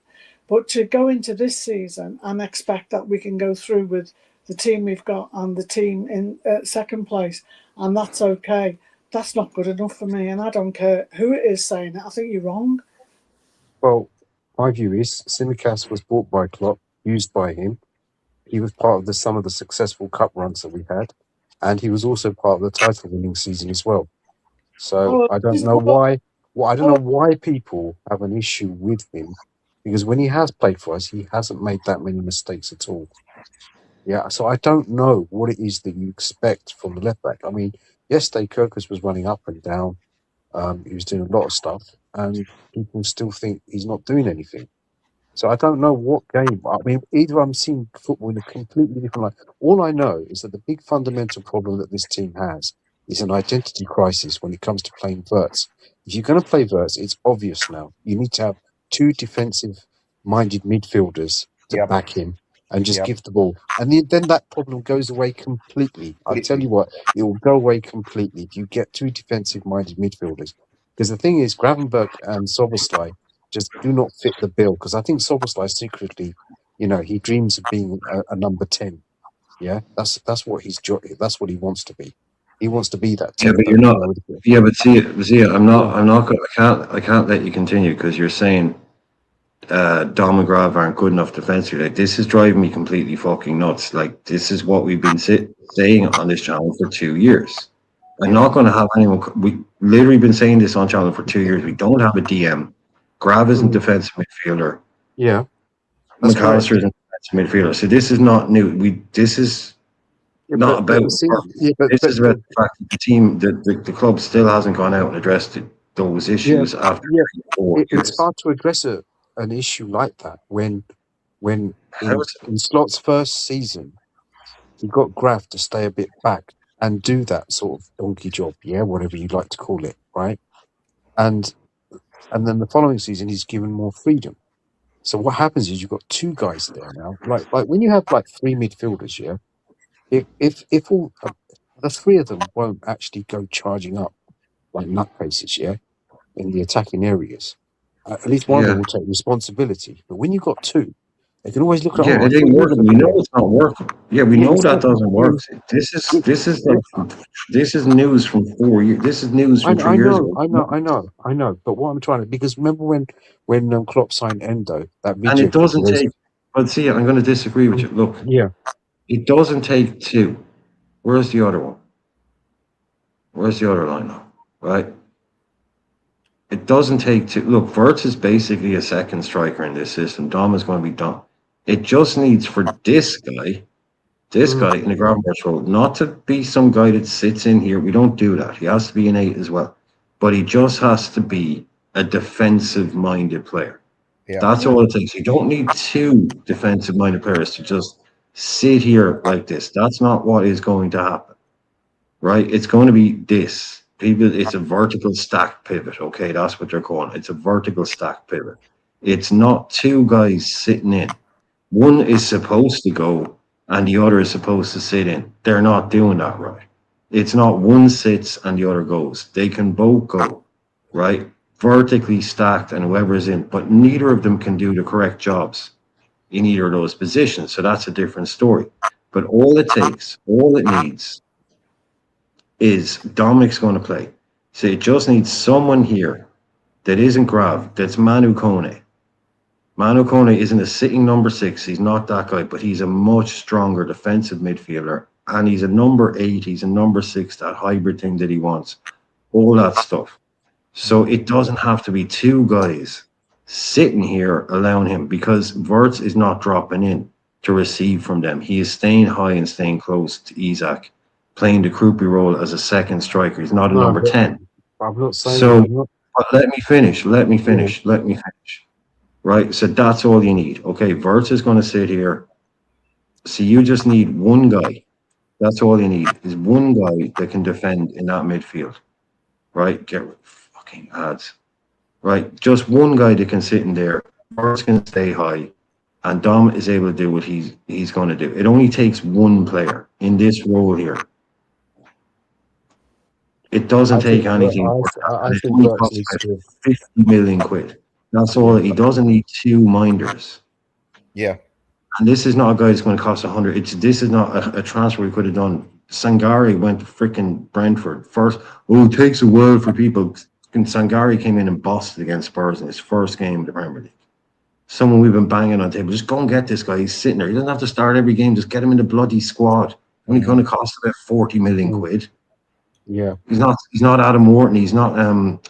But to go into this season and expect that we can go through with the team we've got and the team in second place, and that's okay, that's not good enough for me. And I don't care who it is saying it. I think you're wrong. Well, my view is Simicast was bought by Klopp, used by him. He was part of some of the successful cup runs that we had, and he was also part of the title-winning season as well. So Oh, I don't he's know got- why. Well, I don't know oh, why people have an issue with him, because when he has played for us, he hasn't made that many mistakes at all. Yeah, so I don't know what it is that you expect from the left back. I mean, yesterday Kirkus was running up and down. He was doing a lot of stuff, and people still think he's not doing anything. So I don't know what game. I mean, either I'm seeing football in a completely different light. All I know is that the big fundamental problem that this team has is an identity crisis when it comes to playing Verts. If you're going to play Verts, it's obvious now. You need to have two defensive-minded midfielders to Yep. back him and just Yep. give the ball. And then that problem goes away completely. I tell you what, it will go away completely if you get two defensive-minded midfielders. Because the thing is, Gravenberch and Soboslai just do not fit the bill, because I think Soboslai secretly, he dreams of being a number 10. Yeah, that's what that's what he wants to be. He wants to be that Yeah, 10. but But you're not. Yeah, but see, I'm not. yeah, I'm not. I can't let you continue because you're saying Dom and Grav aren't good enough defensively. Like, this is driving me completely fucking nuts. Like, this is what we've been saying on this channel for 2 years. I'm not going to have anyone. We literally been saying this on channel for 2 years. We don't have a DM. Grav isn't defensive midfielder. yeah, that's correct. McAllister isn't defensive midfielder. So this is not new. This is Yeah, not but about you see, work. yeah, This is about the fact that the team, the club still hasn't gone out and addressed those yeah, issues after yeah, 4 it's years. hard to address an issue like that when How is in Slot's first season he got Graf to stay a bit back and do that sort of donkey job, yeah, whatever you like to call it, right? And then the following season he's given more freedom. So what happens is you've got two guys there now. Like when you have like three midfielders, yeah. If all the three of them won't actually go charging up like nutcases, yeah, in the attacking areas, at least one of them Yeah. will take responsibility. But when you've got two, they can always look at, Yeah, oh, I it thought ain't you were going working. to We be know there. it's not working. Yeah, we Yeah, know that exactly. doesn't Yeah, work. yeah, yeah. This is news from 4 years. This is news from 3 years ago. I know. But what I'm trying to, because remember when Klopp signed Endo, that And video it came. doesn't take. But see, I'm going to disagree with you. Look, Yeah, it doesn't take two. Where's the other one? Where's the other line now? Right? It doesn't take two. Look, Verts is basically a second striker in this system. Dom is going to be Dom. It just needs for this guy in the Gravenberch role, not to be some guy that sits in here. We don't do that. He has to be an 8 as well. But he just has to be a defensive-minded player. Yeah. That's all it takes. You don't need two defensive-minded players to just sit here like this. That's not what is going to happen, right? It's going to be this. It's a vertical stack pivot. Okay, that's what they're calling it. It's a vertical stack pivot. It's not two guys sitting in. One is supposed to go and the other is supposed to sit in. They're not doing that right. It's not one sits and the other goes. They can both go, right? Vertically stacked and whoever's in, but neither of them can do the correct jobs in either of those positions. So that's a different story. But all it needs is Dominic's going to play. So it just needs someone here that isn't Grav, that's Manu Kone. Manu Kone isn't a sitting number 6. He's not that guy, but he's a much stronger defensive midfielder. And he's a number 8. He's a number 6, that hybrid thing that he wants. All that stuff. So it doesn't have to be two guys sitting here allowing him, because Verts is not dropping in to receive from them. He is staying high and staying close to Isaac, playing the Krupi role as a second striker. He's not a no, number 10. I'm not saying. So, I'm not. but let me finish. Right? So that's all you need. Okay, Verts is going to sit here. So you just need one guy. That's all you need, is one guy that can defend in that midfield. Right? Get rid of fucking ads. Right? Just one guy that can sit in there. Verts can stay high. And Dom is able to do what he's going to do. It only takes one player in this role here. It doesn't take anything more. I It think only Verts costs needs about to. 50 million quid. That's all. He doesn't need two minders. Yeah. And this is not a guy that's going to cost 100. This is not a transfer we could have done. Sangari went to freaking Brentford first. Oh, it takes a while for people. And Sangari came in and bossed against Spurs in his first game of the Premier League. Someone we've been banging on table. Just go and get this guy. He's sitting there. He doesn't have to start every game. Just get him in the bloody squad. Only going to cost about 40 million quid. Yeah. He's not Adam Morton. He's not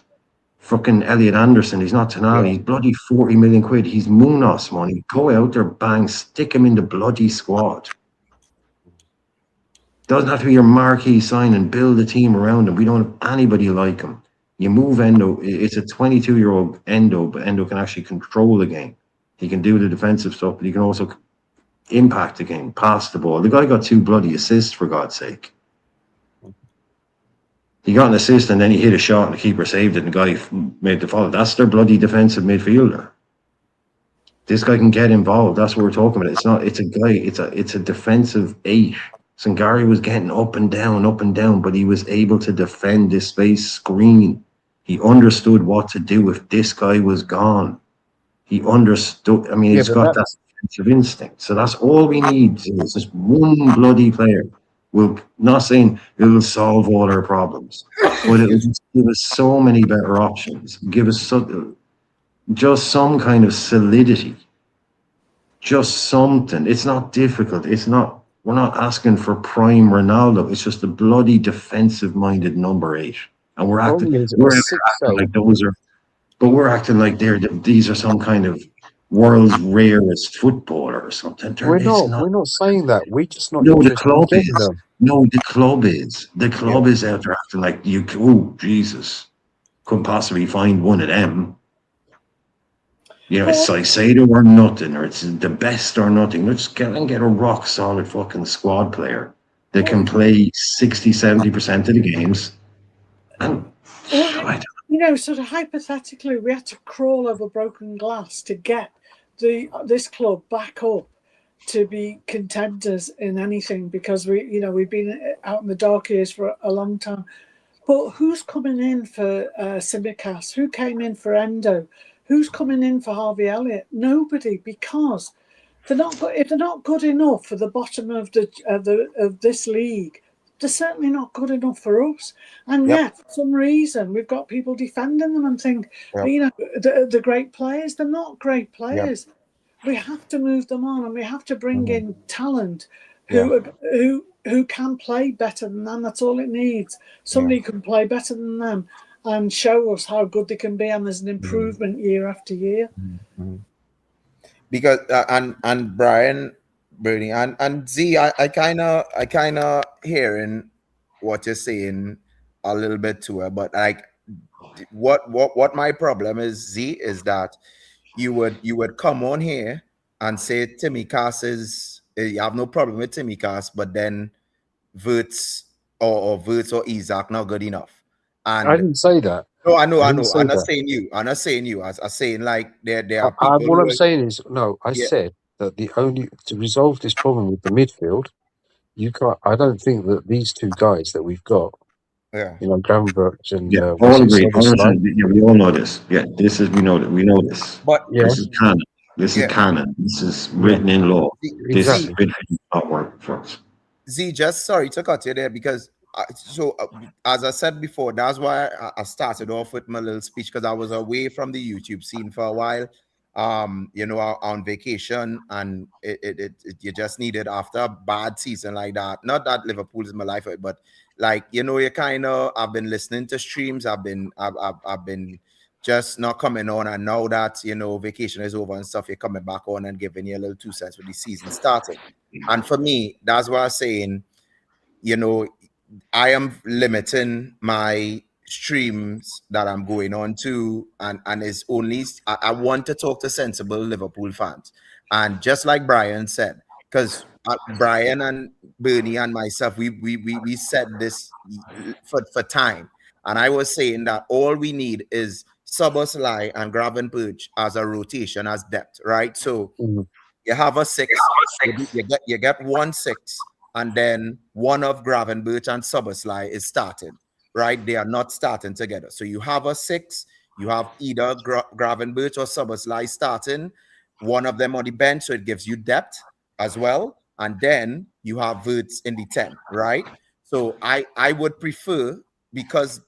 fucking Elliot Anderson. He's not Tonali. Yeah. He's bloody 40 million quid. He's Munoz money. Go out there, bang, stick him in the bloody squad. Doesn't have to be your marquee sign and build a team around him. We don't have anybody like him. You move Endo. It's a 22-year-old Endo, but Endo can actually control the game. He can do the defensive stuff, but he can also impact the game, pass the ball. The guy got 2 bloody assists, for God's sake. He got an assist and then he hit a shot and the keeper saved it and the guy made the follow. That's their bloody defensive midfielder. This guy can get involved. That's what we're talking about. It's a defensive 8. Sangari was getting up and down, but he was able to defend this space screen. He understood what to do if this guy was gone. He understood. I mean, he's got that defensive instinct. So that's all we need is just one bloody player. We're not saying it will solve all our problems, but it will just give us so many better options. Give us just some kind of solidity. Just something. It's not difficult. We're not asking for prime Ronaldo. It's just a bloody defensive-minded number 8, and we're acting like those are. But we're acting like these are some kind of world's rarest footballer or something. We're not saying that. We're just not. No, the club is. No, the club is. The club is out there acting like you. Oh, Jesus, couldn't possibly find one of them. You know, it's Saicedo or nothing, or it's the best or nothing. Let's get a rock solid fucking squad player that can play 60-70% of the games. And sort of hypothetically, we had to crawl over broken glass to get this club back up to be contenders in anything, because we've been out in the dark years for a long time. But who's coming in for Tsimikas? Who came in for Endo? Who's coming in for Harvey Elliott? Nobody, because if they're not good enough for the bottom of this league, they're certainly not good enough for us. And yet, for some reason, we've got people defending them and think, the great players. They're not great players. Yep. We have to move them on, and we have to bring in talent who can play better than them. That's all it needs. Somebody can play better than them and show us how good they can be, and there's an improvement year after year. Because and Brian, Bernie, and Z, I kind of hearing what you're saying a little bit too, but like what my problem is, Z, is that you would come on here and say Tsimikas is, you have no problem with Tsimikas, but then Wirtz or Isaac not good enough. And I didn't say that. No, I know. I'm not saying you. I'm not saying you. I'm saying like there are people. What I'm saying is, no, I said that to resolve this problem with the midfield, you can't. I don't think that these 2 guys that we've got, Gravenberch and all agree. We all know this. Yeah, we know this. But this is canon. This is canon. This is written in law. Exactly. This is not work for us. Z, just sorry to cut you there, because as I said before, that's why I started off with my little speech, because I was away from the YouTube scene for a while, on vacation, and you just needed, after a bad season like that. Not that Liverpool is my life, but like you kind of. I've been listening to streams. I've been just not coming on, and now that vacation is over and stuff, you're coming back on and giving you a little 2 cents with the season starting. And for me, that's why I'm saying, I am limiting my streams that I'm going on to, and it's only I want to talk to sensible Liverpool fans. And just like Brian said, because Brian and Bernie and myself, we said this for time, and I was saying that all we need is Szoboszlai and Gravenberch as a rotation, as depth, right? So you have a 6, you get 1 6. And then one of Gravenberch and Szoboszlai is started, right? They are not starting together. So you have a 6, you have either Gravenberch or Szoboszlai starting, one of them on the bench, so it gives you depth as well. And then you have Wirtz in the 10, right? So I would prefer, because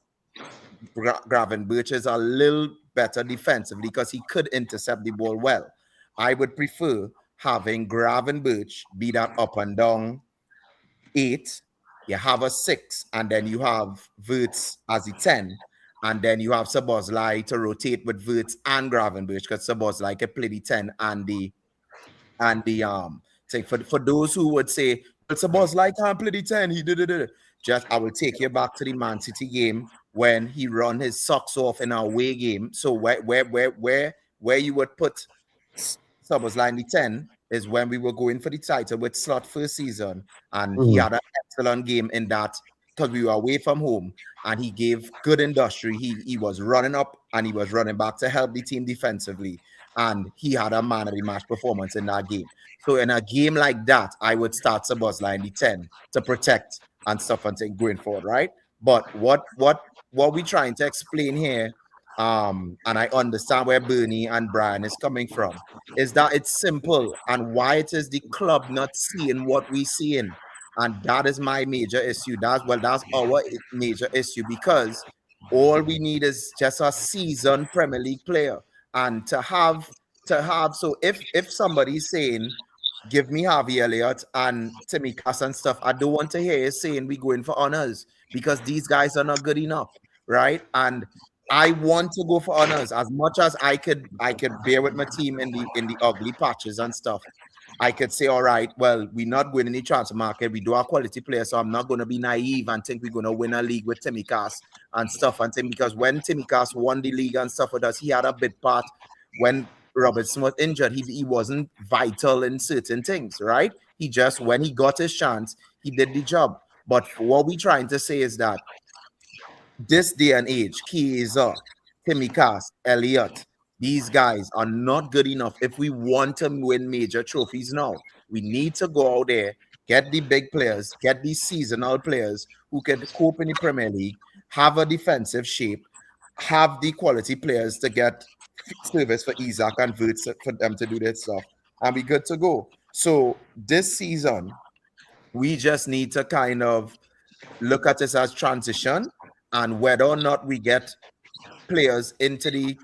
Gravenberch is a little better defensively, because he could intercept the ball well. I would prefer having Gravenberch be that up and down 8. You have a 6, and then you have Wirtz as the 10, and then you have Szoboszlai to rotate with Wirtz and Gravenberch, because Szoboszlai can play the 10 and the say for those who would say, well, Szoboszlai can't play the 10, he did it. Just I will take you back to the Man City game when he run his socks off in our away game. So where you would put Szoboszlai in the 10 is when we were going for the title with Slot first season, and he had an excellent game in that because we were away from home, and he gave good industry. He was running up and he was running back to help the team defensively, and he had a man of the match performance in that game. So in a game like that, I would start Szoboszlai in the 10 to protect and stuff and thing going forward, right? But what we trying to explain here, and I understand where Bernie and Brian is coming from, is that it's simple, and why it is the club not seeing what we seeing. And that is my major issue. That's our major issue, because all we need is just a seasoned Premier League player. And to have so if somebody's saying, give me Harvey Elliott and Timmy Cass and stuff, I don't want to hear you saying we going for honors, because these guys are not good enough, right? And I want to go for honors as much as I could bear with my team in the ugly patches and stuff. I could say, all right, well, we're not going in the transfer market. We do our quality players, so I'm not going to be naive and think we're going to win a league with Timmy Cass and stuff. And think, because when Timmy Cass won the league and stuff with us, he had a big part. When Robertson was injured, he wasn't vital in certain things, right? He just, when he got his chance, he did the job. But what we're trying to say is that this day and age, Chiesa, Timmy Cass, Elliott, these guys are not good enough if we want to win major trophies now. We need to go out there, get the big players, get these seasonal players who can cope in the Premier League, have a defensive shape, have the quality players to get service for Isaac and Wirtz for them to do their stuff, and be good to go. So this season, we just need to kind of look at this as transition, and whether or not we get players into the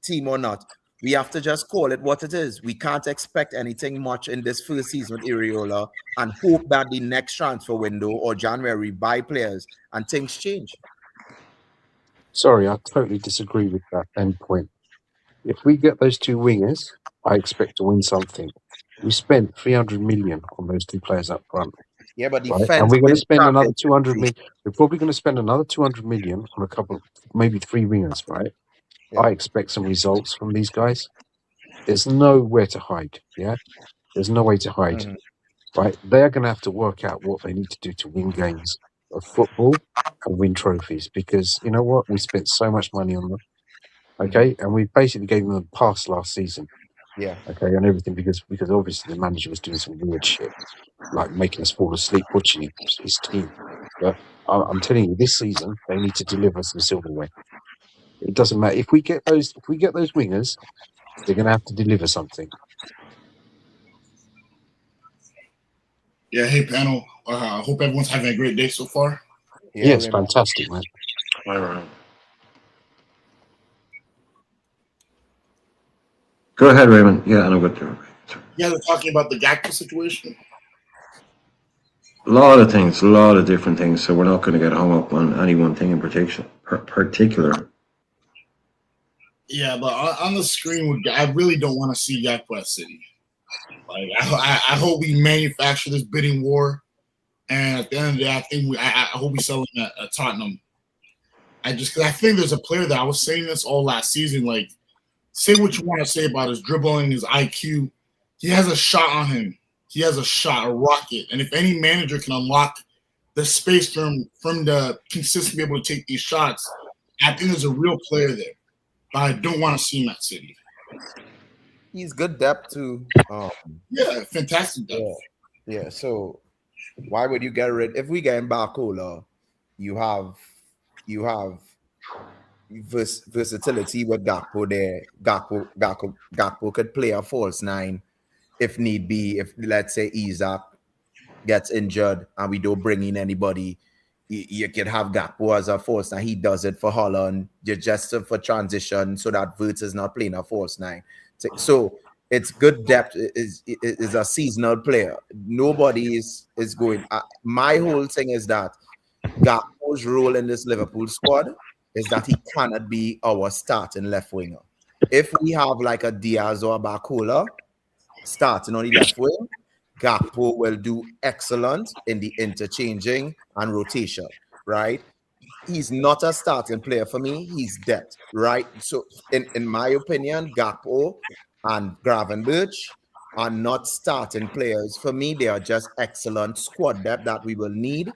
team or not, we have to just call it what it is. We can't expect anything much in this first season with Areola and hope that the next transfer window or January buy players and things change. Sorry, I totally disagree with that end point. If we get those two wingers, I expect to win something. We spent 300 million on those two players up front. Yeah, but Right? defense, And we're going to spend another 200 million. We're probably going to spend another 200 million on a couple, maybe 3 wingers, right? Yeah. I expect some results from these guys. There's nowhere to hide, yeah? There's no way to hide, right? They're going to have to work out what they need to do to win games of football and win trophies, because you know what? We spent so much money on them, okay? And we basically gave them a pass last season, yeah, okay, and everything, because obviously the manager was doing some weird shit, like making us fall asleep watching his team. But I'm telling you, this season they need to deliver some silverware. It doesn't matter if we get those wingers, they're going to have to deliver something. Yeah, hey panel. I hope everyone's having a great day so far. Yeah, it's fantastic, man. Go ahead, Raymond. Yeah, I know what you're. Yeah, they're talking about the Gakpo situation. A lot of things, a lot of different things. So we're not going to get hung up on any one thing in particular. Yeah, but on the screen, I really don't want to see Gakpo at City. Like, I hope we manufacture this bidding war, and at the end of the day, I hope we sell him at Tottenham. Because I think there's a player that I was saying this all last season. Like, say what you want to say about his dribbling, his IQ. He has a shot on him. He has a shot, a rocket. And if any manager can unlock the space from the consistently able to take these shots, I think there's a real player there. But I don't want to see him at City. He's good depth too. Yeah, fantastic depth. Yeah. So why would you get rid? If we get in Barcola, you have versatility with Gakpo there. Gakpo could play a false 9 if need be. If, let's say, Isaac gets injured and we don't bring in anybody, you could have Gakpo as a false 9. He does it for Holland, just for transition, so that Wirtz is not playing a false 9. So it's good depth. Is a seasonal player. Nobody is going. My whole thing is that Gakpo's role in this Liverpool squad is that he cannot be our starting left winger. If we have like a Diaz or a Barcola starting on the left wing, Gakpo will do excellent in the interchanging and rotation, right? He's not a starting player for me. He's depth, right? So, in my opinion, Gakpo and Gravenberch are not starting players for me. They are just excellent squad depth that we will need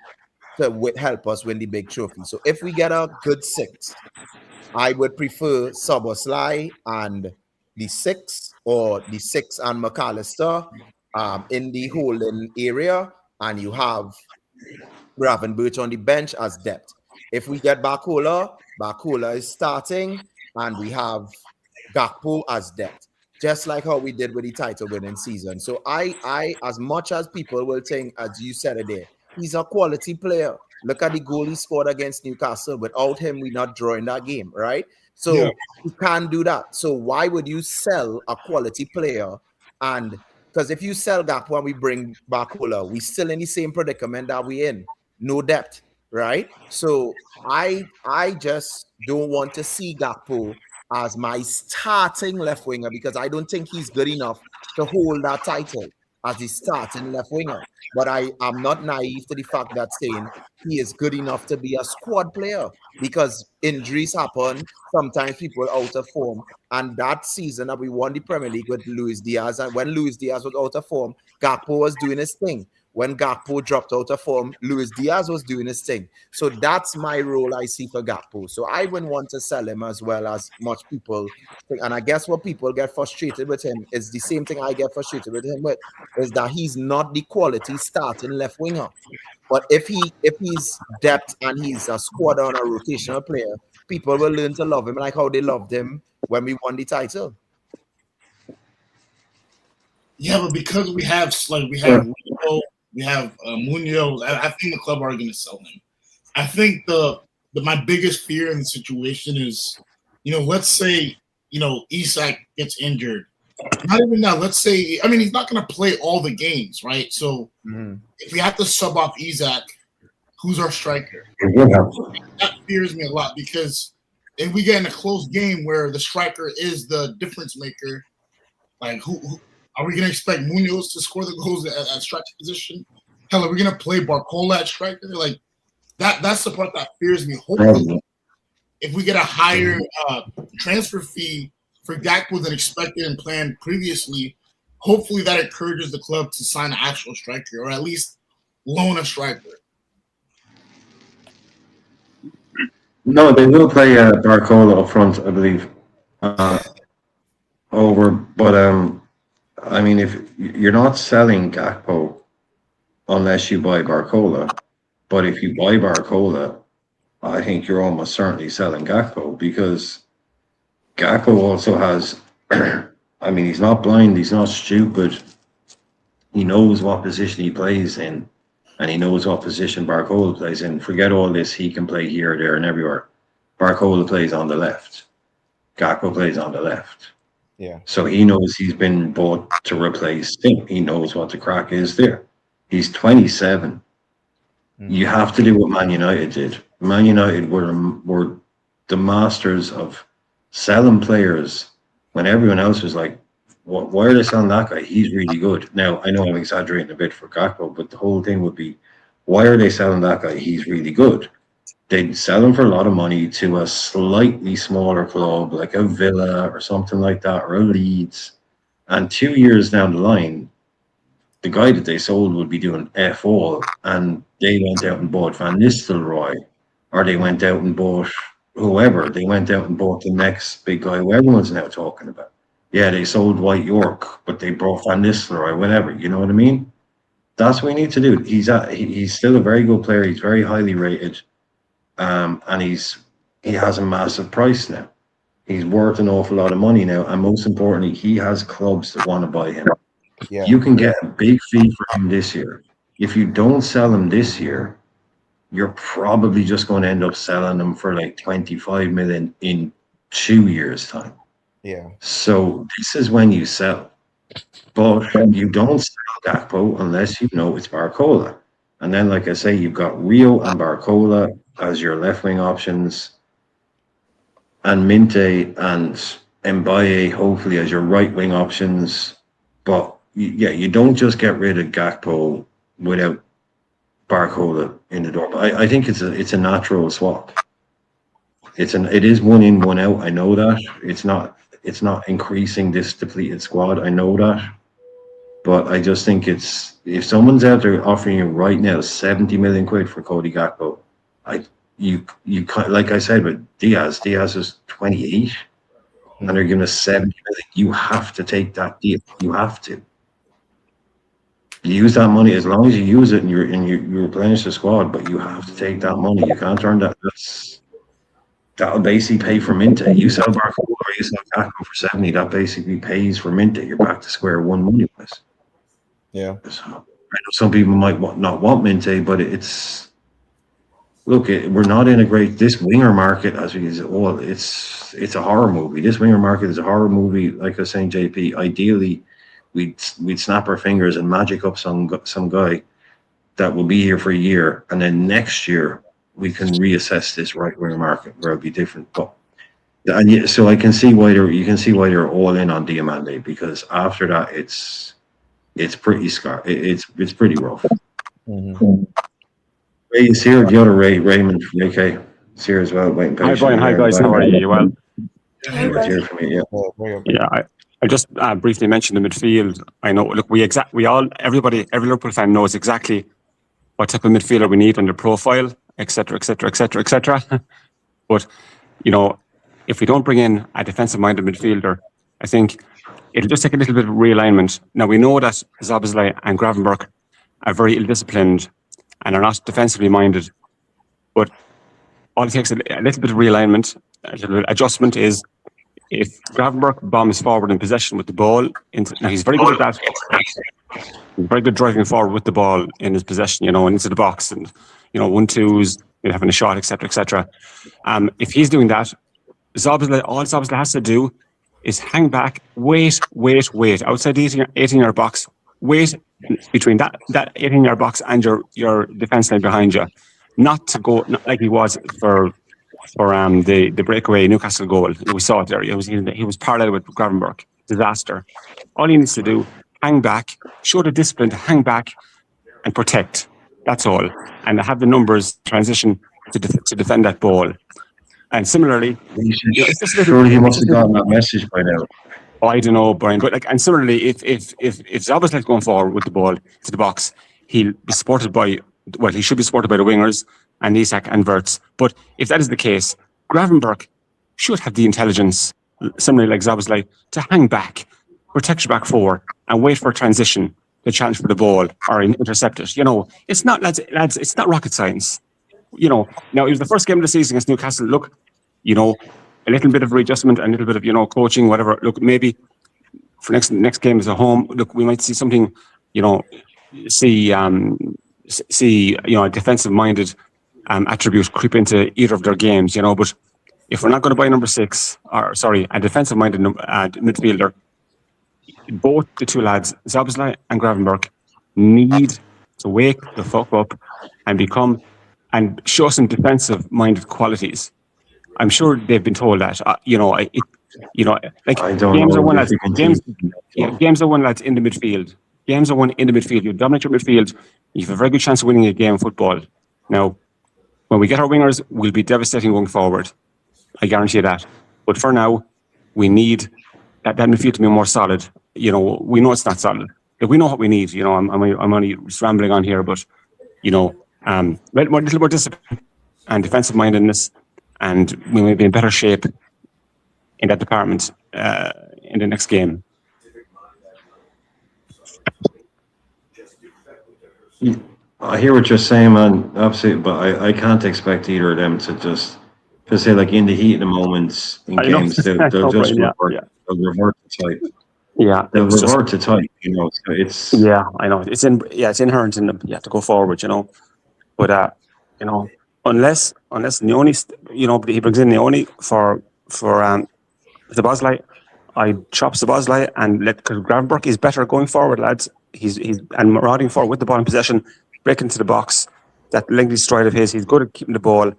to help us win the big trophy. So, if we get a good six, I would prefer Soboslai and the six, or the six and McAllister in the holding area, and you have Gravenberch on the bench as depth. If we get Barcola is starting, and we have Gakpo as depth, just like how we did with the title winning season. So I, as much as people will think, as you said it there, he's a quality player. Look at the goal he scored against Newcastle. Without him, we're not drawing that game, right? So you can't do that. So why would you sell a quality player? And because if you sell Gakpo and we bring Barcola, we still in the same predicament that we in. No depth, right? So I just don't want to see Gakpo as my starting left winger, because I don't think he's good enough to hold that title as the starting left winger. But I am not naive to the fact that saying he is good enough to be a squad player, because injuries happen. Sometimes people out of form. And that season that we won the Premier League with Luis Diaz, and when Luis Diaz was out of form, Gakpo was doing his thing. When Gakpo dropped out of form, Luis Diaz was doing his thing. So that's my role I see for Gakpo. So I wouldn't want to sell him as well as much people think. And I guess what people get frustrated with him is the same thing I get frustrated with him with, is that he's not the quality starting left winger. But if he's depth and he's a squad on a rotational player, people will learn to love him like how they loved him when we won the title. Yeah, but because we have Rico, we have Munoz, I think the club are going to sell him. I think my biggest fear in the situation is, let's say, Isak gets injured. Not even now. Let's say, he's not going to play all the games, right? So if we have to sub off Isak, who's our striker? That fears me a lot, because if we get in a close game where the striker is the difference maker, like who are we going to expect Munoz to score the goals at striker position? Hell, are we going to play Barcola at striker? Like that's the part that fears me. Hopefully, if we get a higher transfer fee for Gakpo than expected and planned previously, hopefully that encourages the club to sign an actual striker, or at least loan a striker. No, they will play Barcola up front, I believe. If you're not selling Gakpo unless you buy Barcola, but if you buy Barcola, I think you're almost certainly selling Gakpo, because Gakpo also has, he's not blind, he's not stupid. He knows what position he plays in, and he knows what position Barcola plays in. Forget all this, he can play here, there, and everywhere. Barcola plays on the left. Gakpo plays on the left. Yeah. So he knows he's been bought to replace him. He knows what the crack is there. He's 27. You have to do what Man United did. Man United were the masters of selling players when everyone else was like, why are they selling that guy? He's really good. Now, I know I'm exaggerating a bit for Gakpo, but the whole thing would be, why are they selling that guy? He's really good. They'd sell him for a lot of money to a slightly smaller club, like a Villa or something like that, or a Leeds. And 2 years down the line, the guy that they sold would be doing F all, and they went out and bought Van Nistelrooy, or they went out and bought whoever. They went out and bought the next big guy who everyone's now talking about. Yeah, they sold White York, but they brought Van Nistelrooy, whatever. You know what I mean? That's what we need to do. He's still a very good player. He's very highly rated, and he has a massive price now. He's worth an awful lot of money now, and most importantly, he has clubs that want to buy him. Yeah. You can get a big fee for him this year. If you don't sell him this year, you're probably just going to end up selling him for like 25 million in 2 years' time. Yeah. So this is when you sell. But you don't sell Gakpo unless you know it's Barcola. And then, like I say, you've got Rio and Barcola as your left wing options, and Minteh and Mbaye hopefully as your right wing options. But yeah, you don't just get rid of Gakpo without Barcola in the door. But I think it's a natural swap. It is one in, one out. I know that. It's not increasing this depleted squad. I know that. But I just think it's, if someone's out there offering you right now 70 million quid for Cody Gakpo, you like I said with Diaz is 28 and they're giving us 70 million. You have to take that deal. You have to. You use that money as long as you use it and you replenish the squad, but you have to take that money. You can't turn that. That'll basically pay for Minteh. You sell Barcola or you sell Gakpo for 70, that basically pays for Minteh. You're back to square one money wise. Yeah. So, I know some people might not want Minteh, but we're not in a great, this winger market as we say, well, it's a horror movie. This winger market is a horror movie. Like I was saying, JP, ideally we'd snap our fingers and magic up some guy that will be here for a year, and then next year we can reassess this right winger market where it'll be different. But so I can see why they're all in on Diamande, because after that it's pretty it's pretty rough. Mm-hmm. Ray is here, the other Raymond from AK is here as well. Waiting Hi Brian, hi guys, how are you? You well? Hear from you, yeah. Yeah, I just briefly mentioned the midfield. I know, look, every Liverpool fan knows exactly what type of midfielder we need and the profile, etc., etc., etc., etc. But if we don't bring in a defensive-minded midfielder, I think it'll just take a little bit of realignment. Now, we know that Szoboszlai and Gravenberch are very ill-disciplined and are not defensively minded. But all it takes a little bit of realignment, a little bit of adjustment is if Gravenberch bombs forward in possession with the ball, now he's very good at that. He's very good driving forward with the ball in his possession, and into the box and, 1-2s, having a shot, etc., etc. If he's doing that, all Szoboszlai has to do is hang back, wait outside the 18-yard box, wait between that 18-yard box and your defense line behind you, not to go like he was for the breakaway Newcastle goal. We saw it there. He was parallel with Gravenberch. Disaster. All he needs to do, hang back, show the discipline to hang back and protect. That's all, and have the numbers transition to defend that ball. And similarly, surely he must have gotten that message by now. I don't know, Brian. But and similarly, if Szoboszlai going forward with the ball to the box, he should be supported by the wingers and Isak and Wirtz. But if that is the case, Gravenberch should have the intelligence, similarly like Szoboszlai, to hang back, protect your back four, and wait for a transition to challenge for the ball or intercept it. It's not, lads, it's not rocket science. Now it was the first game of the season against Newcastle. Look, a little bit of readjustment, a little bit of coaching, whatever. Look, maybe for next game is at home. Look, we might see something, see a defensive-minded attribute creep into either of their games. But if we're not going to buy a defensive-minded midfielder, both the two lads, Szoboszlai and Gravenberch, need to wake the fuck up and show some defensive-minded qualities. I'm sure they've been told that. Games are won, lads. Games are won, lads, in the midfield. Games are won in the midfield. You dominate your midfield. You have a very good chance of winning a game of football. Now, when we get our wingers, we'll be devastating going forward. I guarantee you that. But for now, we need that midfield to be more solid. We know it's not solid. We know what we need. I'm only rambling on here, but a little more discipline and defensive mindedness, and we may be in better shape in that department in the next game. I hear what you're saying, man. Absolutely, but I can't expect either of them to just say, like, in the heat of the moments in games, they'll just revert to type. Yeah, they'll revert to type. It's I know it's inherent in them. You have to go forward, But unless Neoni, he brings in Neoni for Szoboszlai, I'd chop Szoboszlai and because Gravenberch is better going forward, lads. He's and marauding forward with the ball in possession, breaking into the box. That lengthy stride of his, he's good at keeping the ball.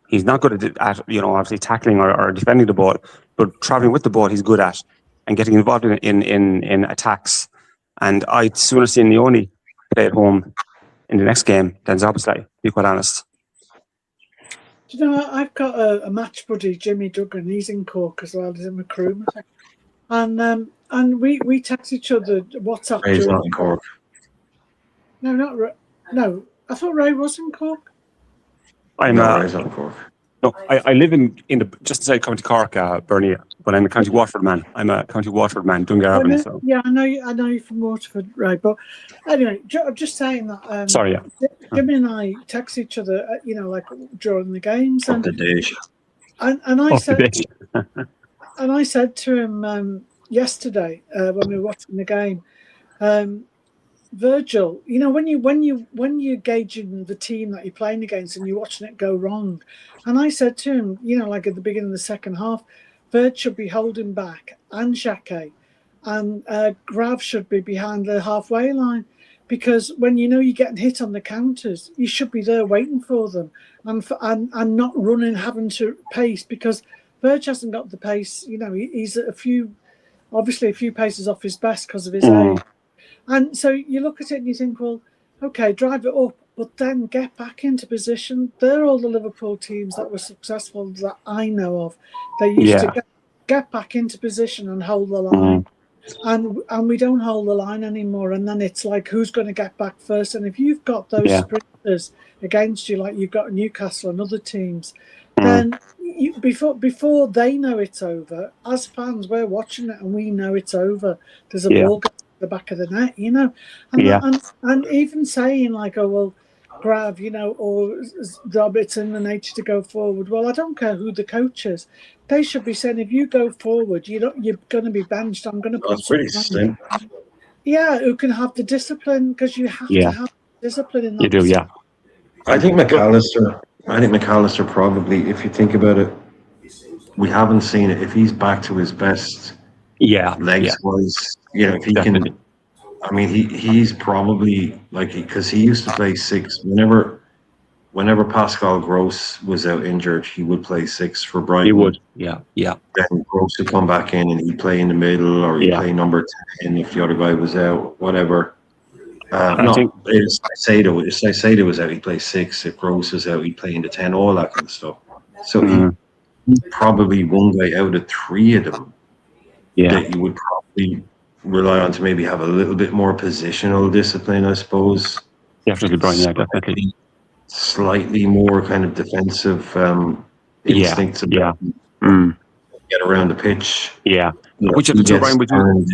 He's not good at obviously tackling or defending the ball, but traveling with the ball he's good at and getting involved in attacks. And I'd sooner see Nioni play at home in the next game than Szoboszlai, to be quite honest. Do you know, I've got a match buddy, Jimmy Duggan. He's in Cork as well. He's in Macroom, I think. And we text each other WhatsApp. Ray's not in Cork. No, not Ray. No, I thought Ray was in Cork. Ray's not in Cork. No, I live in the just inside County Cork, Bernie, but I'm a County Waterford man. I'm a County Waterford man, Dungarvan. So. Yeah, I know you from Waterford, right? But anyway, I'm just saying that. Sorry, yeah. Jimmy and I text each other, like during the games, and I said to him yesterday when we were watching the game, Virgil, when you're gauging the team that you're playing against and you're watching it go wrong, and I said to him, like at the beginning of the second half, Virg should be holding back and Xhaka, and Grav should be behind the halfway line, because when you're getting hit on the counters, you should be there waiting for them and not running, having to pace, because Virg hasn't got the pace. He's a few paces off his best because of his age. And so you look at it and you think, well, okay, drive it up, but then get back into position. They're all the Liverpool teams that were successful that I know of. They used to get back into position and hold the line. And we don't hold the line anymore. And then it's like, who's going to get back first? And if you've got those sprinters against you, like you've got Newcastle and other teams, then before they know it's over, as fans, we're watching it and we know it's over. There's a ball going to the back of the net, and even saying like, oh well, Grav, or Roberts in the nature to go forward. Well, I don't care who the coach is. They should be saying, if you go forward, you're going to be benched. I'm going to put. That's pretty simple. Yeah, who can have the discipline, because you have to have discipline in that. You do, yeah. I think McAllister probably, if you think about it, we haven't seen it. If he's back to his best, legs wise, if he Definitely. can. I mean, he's probably because he used to play six. Whenever Pascal Gross was out injured, he would play six for Brighton. He would, yeah. Then Gross would come back in and he'd play in the middle, or he'd play number 10 if the other guy was out, whatever. If Saido was out, he'd play six. If Gross was out, he'd play in the 10, all that kind of stuff. So he's probably one guy out of three of them that you would probably rely on to maybe have a little bit more positional discipline, I suppose. Definitely, Brian. Yeah, definitely. Slightly more kind of defensive instincts to get around the pitch. Yeah. Which of the two, Brian, would you?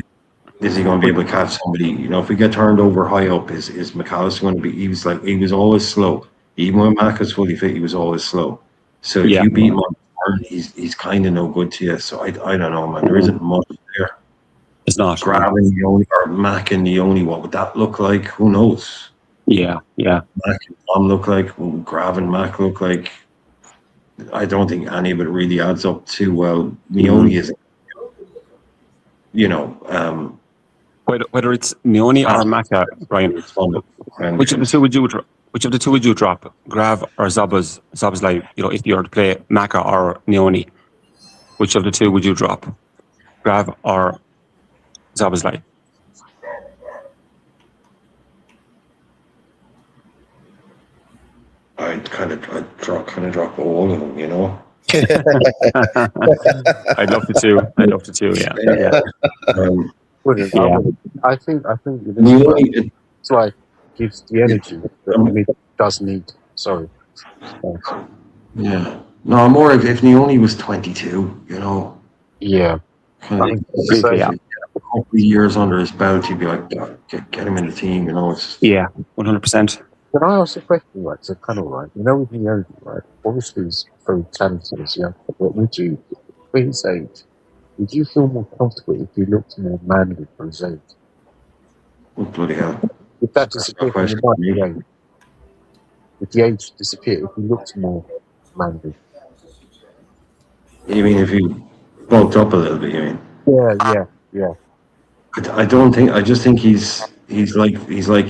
Is he going to be able to catch somebody? If we get turned over high up, is McAllister going to be? He was always slow. Even when Mac was fully fit, he was always slow. So if you beat him on the turn, he's kind of no good to you. So I don't know, man. There isn't much there. It's not. Grabbing the only or Mac and the only, what would that look like? Who knows? Yeah. Mac and Tom look like, Grav and Mac look like. I don't think any of it really adds up too well. Nioni isn't. Whether it's Nioni or Maka, Brian, which of the two would you drop? Grav or Szoboszlai? If you were to play Maka or Nioni, which of the two would you drop? Grav or Szoboszlai? I'd drop all of them, I'd love to too. Yeah. I think it's like gives the energy that it does need. Sorry. Yeah. No, more if Nioni was 22, Yeah. kind of a couple of years under his belt, you'd be like, get him in the team, It's 100%. Can I ask a question, right? So kind of right. With Nioni, right? Obviously he's very talented, but would you, for his age, would you feel more comfortable if he looked more manly for his age? Oh, bloody hell. If that disappeared from the game, if the age disappeared, if he looked more manly. You mean if he bulked up a little bit, you mean? Yeah. I don't think. I just think he's like Isaac.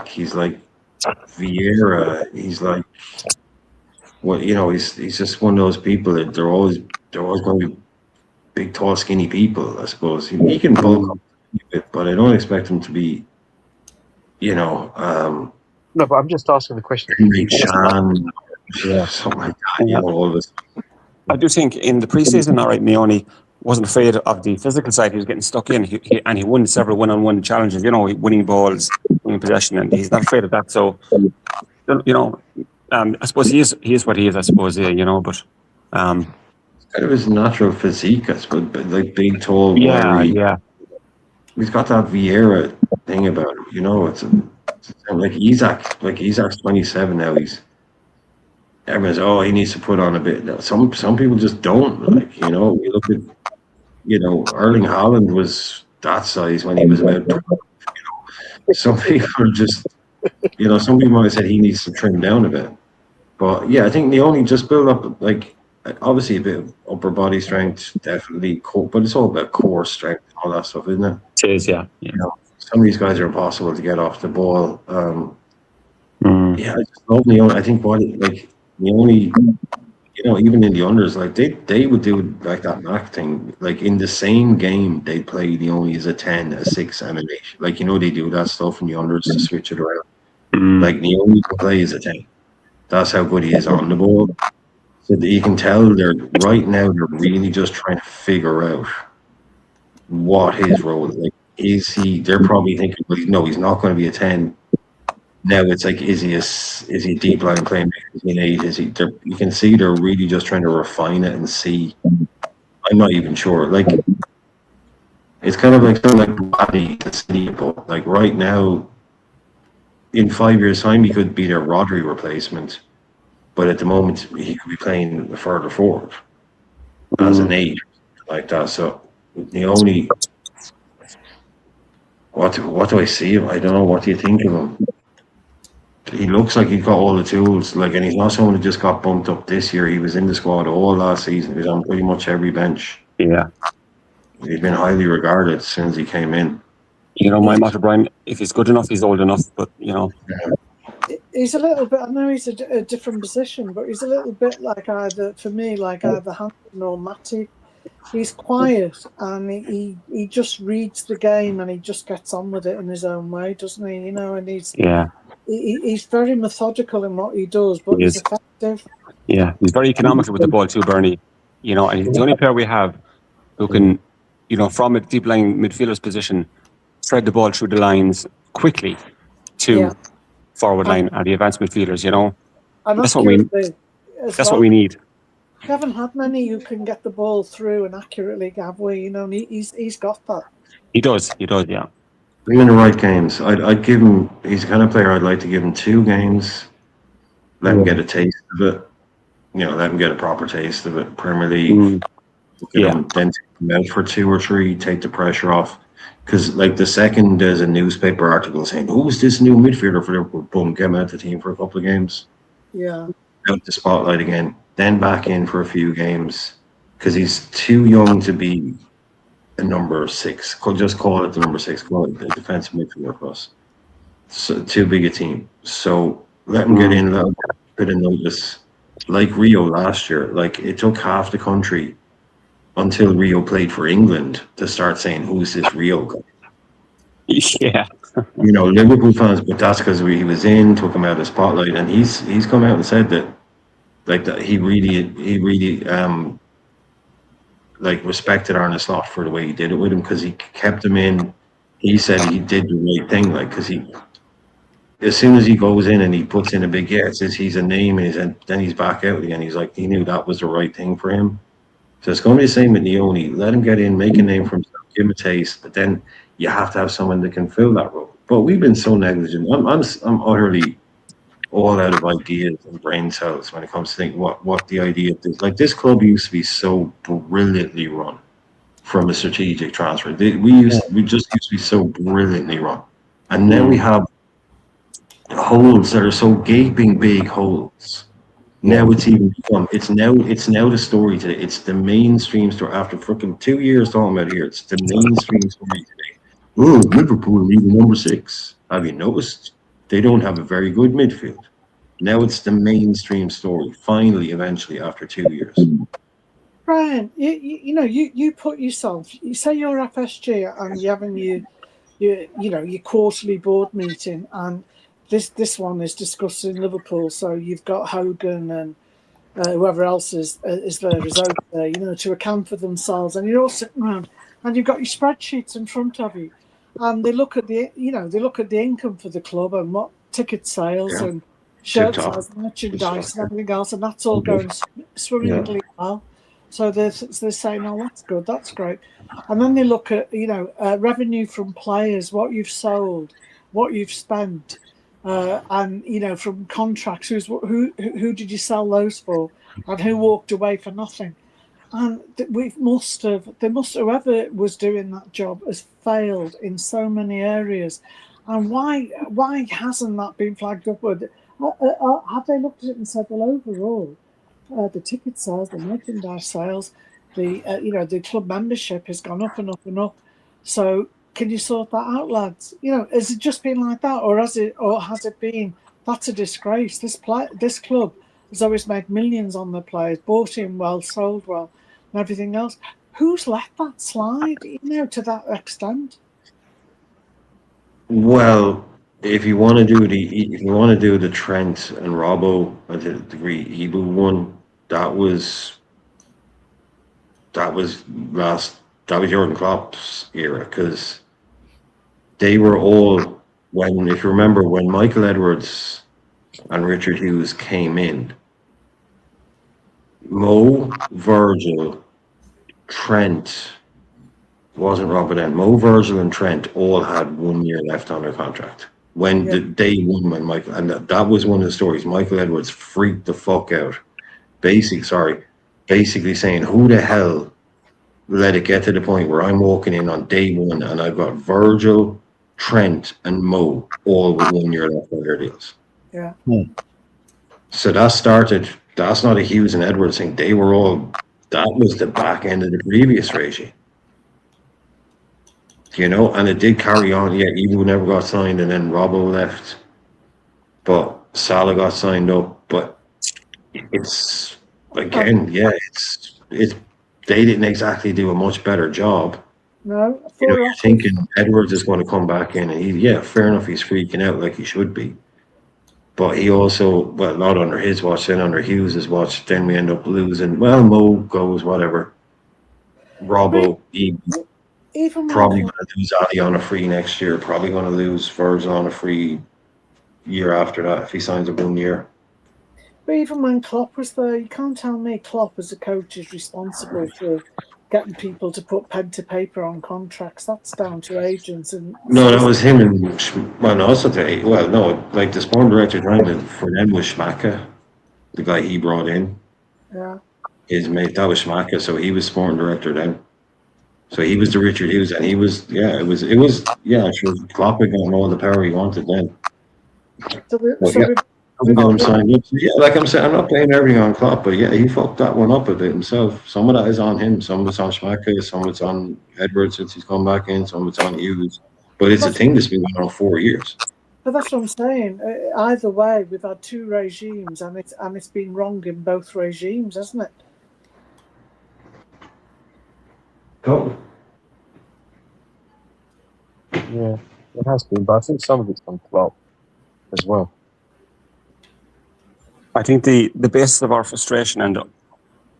He's like Vieira. He's like he's just one of those people that they're always going to be big, tall, skinny people. I suppose he can bulk up a bit, but I don't expect him to be. No, but I'm just asking the question. Henry Chan, Yeah. something like that. Yeah. All this. I do think in the preseason, all right, Meone wasn't afraid of the physical side. He was getting stuck in, and he won several one-on-one challenges. Winning balls, winning possession, and he's not afraid of that. So, I suppose he is what he is. I suppose, but. Kind of his natural physique, I suppose, but like big, tall, wiry. Yeah. He's got that Vieira thing about him, it's like Isaac. Like Isaac's 27 now. Everyone's he needs to put on a bit. Some people just don't. Like you look at Erling Haaland was that size when he was about 12. Some people are just some people might have said he needs to trim down a bit. But yeah, I think Leone just build up like obviously a bit of upper body strength, definitely core, but it's all about core strength and all that stuff, isn't it? It is, yeah. Some of these guys are impossible to get off the ball. Yeah, I just love Leone. I think Leone, even in the unders, like they would do like that Mac thing. Like in the same game, they play Leone as a 10, a 6, and an 8. Like they do that stuff in the unders to switch it around. Like Leone plays a 10. That's how good he is on the ball. So that you can tell they're really just trying to figure out what his role is. Like, they're probably thinking, well, no, he's not going to be a 10. Now it's like, is he a deep line playmaker? Is he an 8? You can see they're really just trying to refine it and see. I'm not even sure. Like, it's kind of like Waddy, the City, but like right now, in 5 years' time, he could be their Rodri replacement. But at the moment, he could be playing further forward as an 8, like that. So what do I see him? I don't know. What do you think of him? He looks like he's got all the tools. Like, and he's not someone who just got bumped up this year. He was in the squad all last season. He was on pretty much every bench. Yeah. He's been highly regarded as soon as he came in. My motto, Brian, if he's good enough, he's old enough. But, He's a little bit, I know he's a different position, but he's a little bit like either Hansen or Matty. He's quiet and he just reads the game and he just gets on with it in his own way, doesn't he? And he's very methodical in what he does, but he's effective. Yeah, he's very economical with the ball too, Bernie. And he's the only player we have who can, from a deep line midfielder's position, thread the ball through the lines quickly to forward line and the advanced midfielders. That's what we need. We haven't had many who can get the ball through and accurately, have we? He's got that. He does, yeah. Bring in the right games. I'd give him. He's the kind of player I'd like to give him 2 games. Let him get a taste of it. Let him get a proper taste of it. Premier League. Then take him out for 2 or 3. Take the pressure off. Because like the second there's a newspaper article saying, "Who's this new midfielder for Liverpool?" Boom, get him out the team for a couple of games. Yeah. Out the spotlight again. Then back in for a few games because he's too young to be a number 6. Just call it the number 6. Call it the defensive midfielder for us. So too big a team. So let him get in a little bit of notice. Like Rio last year, like it took half the country until Rio played for England to start saying, "Who's this Rio guy?" Yeah. Liverpool fans, but that's because he was in, took him out of the spotlight, and he's come out and said that. Like that, he really respected Arne Slot for the way he did it with him because he kept him in. He said he did the right thing, like because as soon as he goes in and he puts in a big it says he's a name, and then he's back out again. He's like he knew that was the right thing for him. So it's going to be the same with Leone. Let him get in, make a name for himself, give him a taste, but then you have to have someone that can fill that role. But we've been so negligent. I'm utterly all out of ideas and brain cells when it comes to thinking what the idea of this. Like this club used to be so brilliantly run from a strategic transfer. We just used to be so brilliantly run, and now we have holes that are so gaping big holes Now it's even become, it's now the story today. It's the mainstream story after fucking 2 years talking about it here. It's the mainstream story today. Oh, Liverpool leading number 6. Have you noticed? They don't have a very good midfield. Now it's the mainstream story. Finally, eventually, after 2 years. Brian, you put yourself. You say you're FSG and you're having your quarterly board meeting, and this one is discussing Liverpool. So you've got Hogan and whoever else is there is out there, to account for themselves, and you're all sitting around, and you've got your spreadsheets in front of you, and they look at the income for the club and what ticket sales and shirt sales, merchandise, and everything else, and that's all going swimmingly well. So they're saying, "Oh, that's good, that's great," and then they look at revenue from players, what you've sold, what you've spent. And from contracts, who did you sell those for, and who walked away for nothing? And whoever was doing that job has failed in so many areas. And why hasn't that been flagged upward? Have they looked at it and said, well, overall, the ticket sales, the merchandise sales, the club membership has gone up and up and up. So can you sort that out, lads? Has it just been like that, or has it been that's a disgrace? This club has always made millions on the players, bought in well, sold well, and everything else. Who's let that slide, to that extent? Well, if you want to do the Trent and Robbo to the degree Ibu one, that was Jurgen Klopp's era, because they were all, if you remember, when Michael Edwards and Richard Hughes came in, Mo, Virgil, Trent, wasn't Robert then, Mo, Virgil and Trent all had 1 year left on their contract. When the day one, when Michael, and that was one of the stories, Michael Edwards freaked the fuck out. Basically saying, who the hell let it get to the point where I'm walking in on day one and I've got Virgil, Trent, and Mo all with 1 year left on their deals. Yeah. So that's not a Hughes and Edwards thing. That was the back end of the previous regime. And it did carry on. Yeah, Ibu never got signed, and then Robbo left. But Salah got signed up. But it's, again, they didn't exactly do a much better job. No. You're thinking Edwards is going to come back in, and fair enough, he's freaking out like he should be. But he also, not under his watch, then under Hughes' watch, then we end up losing. Well, Mo goes, whatever. Robbo, probably going to lose Ali on a free next year. Probably going to lose Virgil on a free year after that if he signs a 1 year. But even when Klopp was there, you can't tell me Klopp as a coach is responsible for getting people to put pen to paper on contracts. That's down to agents. No, that was him and the sport director for them was Schmacke, the guy he brought in. Yeah. His mate, that was Schmacke, so he was sporting director then. So he was the Richard Hughes, and he was, sure, Klopp had gotten all the power he wanted then. I'm saying, like I'm saying, I'm not playing everything on Klopp, but he fucked that one up a bit himself. Some of that is on him, some of it's on Schmacke, some of it's on Edwards since he's come back in, some of it's on Hughes. But it's a thing that's been going on 4 years. But that's what I'm saying. Either way, we've had two regimes, and it's been wrong in both regimes, hasn't it? Totally. Yeah, it has been, but I think some of it's gone well as well. I think the basis of our frustration and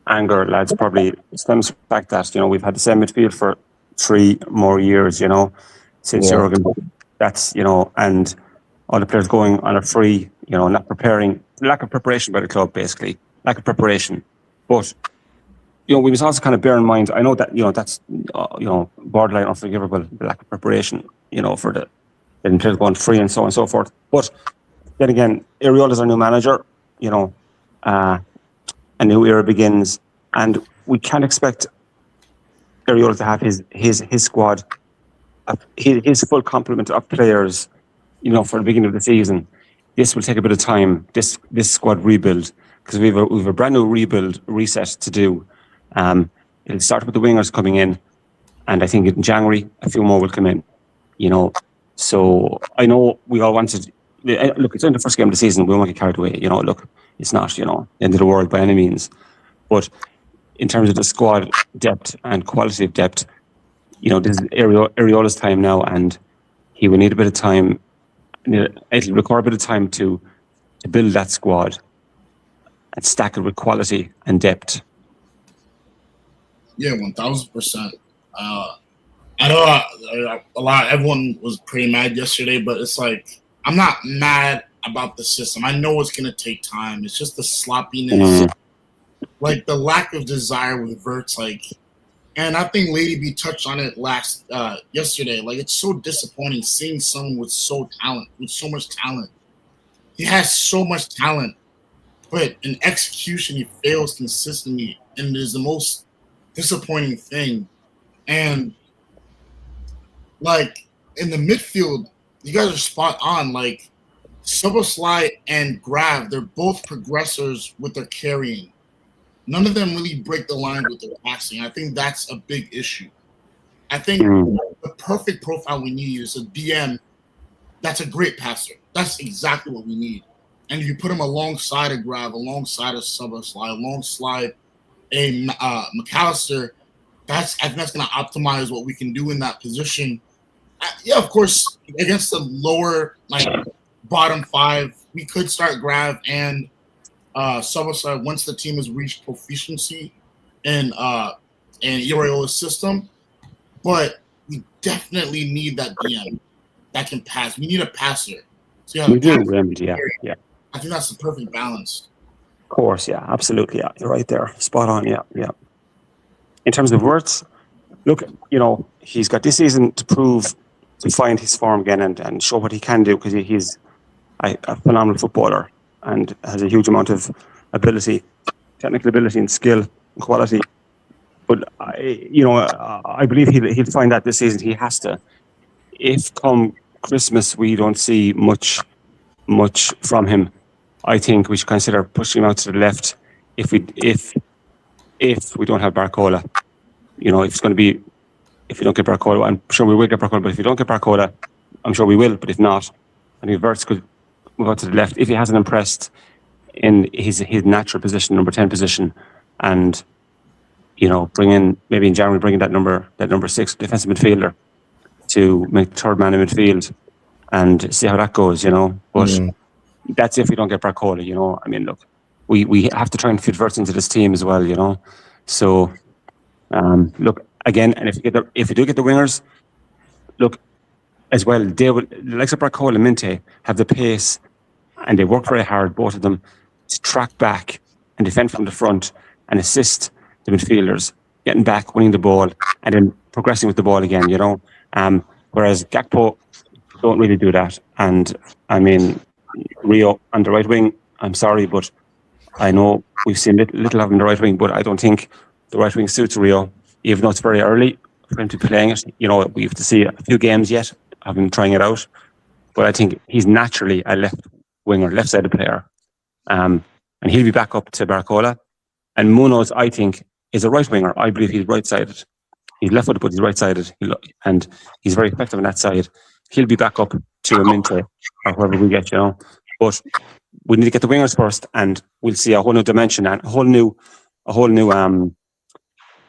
anger, lads, probably stems from the fact that, we've had the same midfield for 3 more years, since Jurgen. That's, and all the players going on a free, not preparing, lack of preparation by the club, basically, lack of preparation. But, we must also kind of bear in mind, I know that, that's, borderline unforgivable, the lack of preparation, for the players going free and so on and so forth. But then again, Iriola's our new manager. A new era begins, and we can't expect Iriola to have his squad, his full complement of players, for the beginning of the season. This will take a bit of time. This squad rebuild, because we've a brand new reset to do. It'll start with the wingers coming in, and I think in January a few more will come in. You know, so I know we all wanted. Look, it's only the first game of the season. We won't get carried away. You know, look, it's not the end of the world by any means, but in terms of the squad depth and quality of depth, this is Areola's time now, and he will need a bit of time. It'll require a bit of time to build that squad and stack it with quality and depth. Yeah, 1000%. I know everyone was pretty mad yesterday, but it's like, I'm not mad about the system. I know it's going to take time. It's just the sloppiness, like the lack of desire with Verts, and I think Lady B touched on it yesterday. Like, it's so disappointing seeing someone with so much talent. He has so much talent, but in execution, he fails consistently, and it is the most disappointing thing. And like in the midfield, you guys are spot on. Like Soboslai and Grav, they're both progressors with their carrying. None of them really break the line with their passing. I think that's a big issue. I think the perfect profile we need is a DM that's a great passer. That's exactly what we need. And if you put him alongside a Grav, alongside a Soboslai, alongside a McAllister, I think that's going to optimize what we can do in that position. Yeah, of course, against the lower, bottom five, we could start Grav and Soboslai once the team has reached proficiency in Uriola's system. But we definitely need that DM that can pass. We need a passer. So we do, yeah. I think that's the perfect balance. Of course, yeah, absolutely, yeah. You're right there, spot on, yeah. In terms of Wirtz, look, he's got this season to find his form again and show what he can do, because he's a phenomenal footballer and has a huge amount of ability, technical ability and skill and quality. But I believe he'll find that this season. He has to. If come Christmas we don't see much from him, I think we should consider pushing him out to the left. If we don't have Barcola, if we don't get Barcola, I'm sure we will get Barcola. But if we don't get Barcola, I'm sure we will. But if not, I think Wirtz could move out to the left if he hasn't impressed in his natural position, number 10 position, and bring in maybe in January, bring in that number 6 defensive midfielder to make the third man in midfield and see how that goes. But that's if we don't get Barcola. I mean, look, we have to try and fit Wirtz into this team as well. So look again, and if we do get the wingers, look as well, they will, the likes of Barcola and Minteh have the pace, and they work very hard, both of them, to track back and defend from the front and assist the midfielders getting back, winning the ball, and then progressing with the ball again. Whereas Gakpo don't really do that. And I mean, Rio on the right wing, I'm sorry, but I know we've seen little of him on the right wing, but I don't think the right wing suits Rio, even though it's very early for him to be playing it. We have to see a few games yet of him trying it out. But I think he's naturally a left winger, left-sided player. And he'll be back up to Barcola. And Munoz, I think, is a right winger. I believe he's right-sided. He's left-footed, but he's right-sided. And he's very effective on that side. He'll be back up to a Minteh or whoever we get, But we need to get the wingers first, and we'll see a whole new dimension and a whole new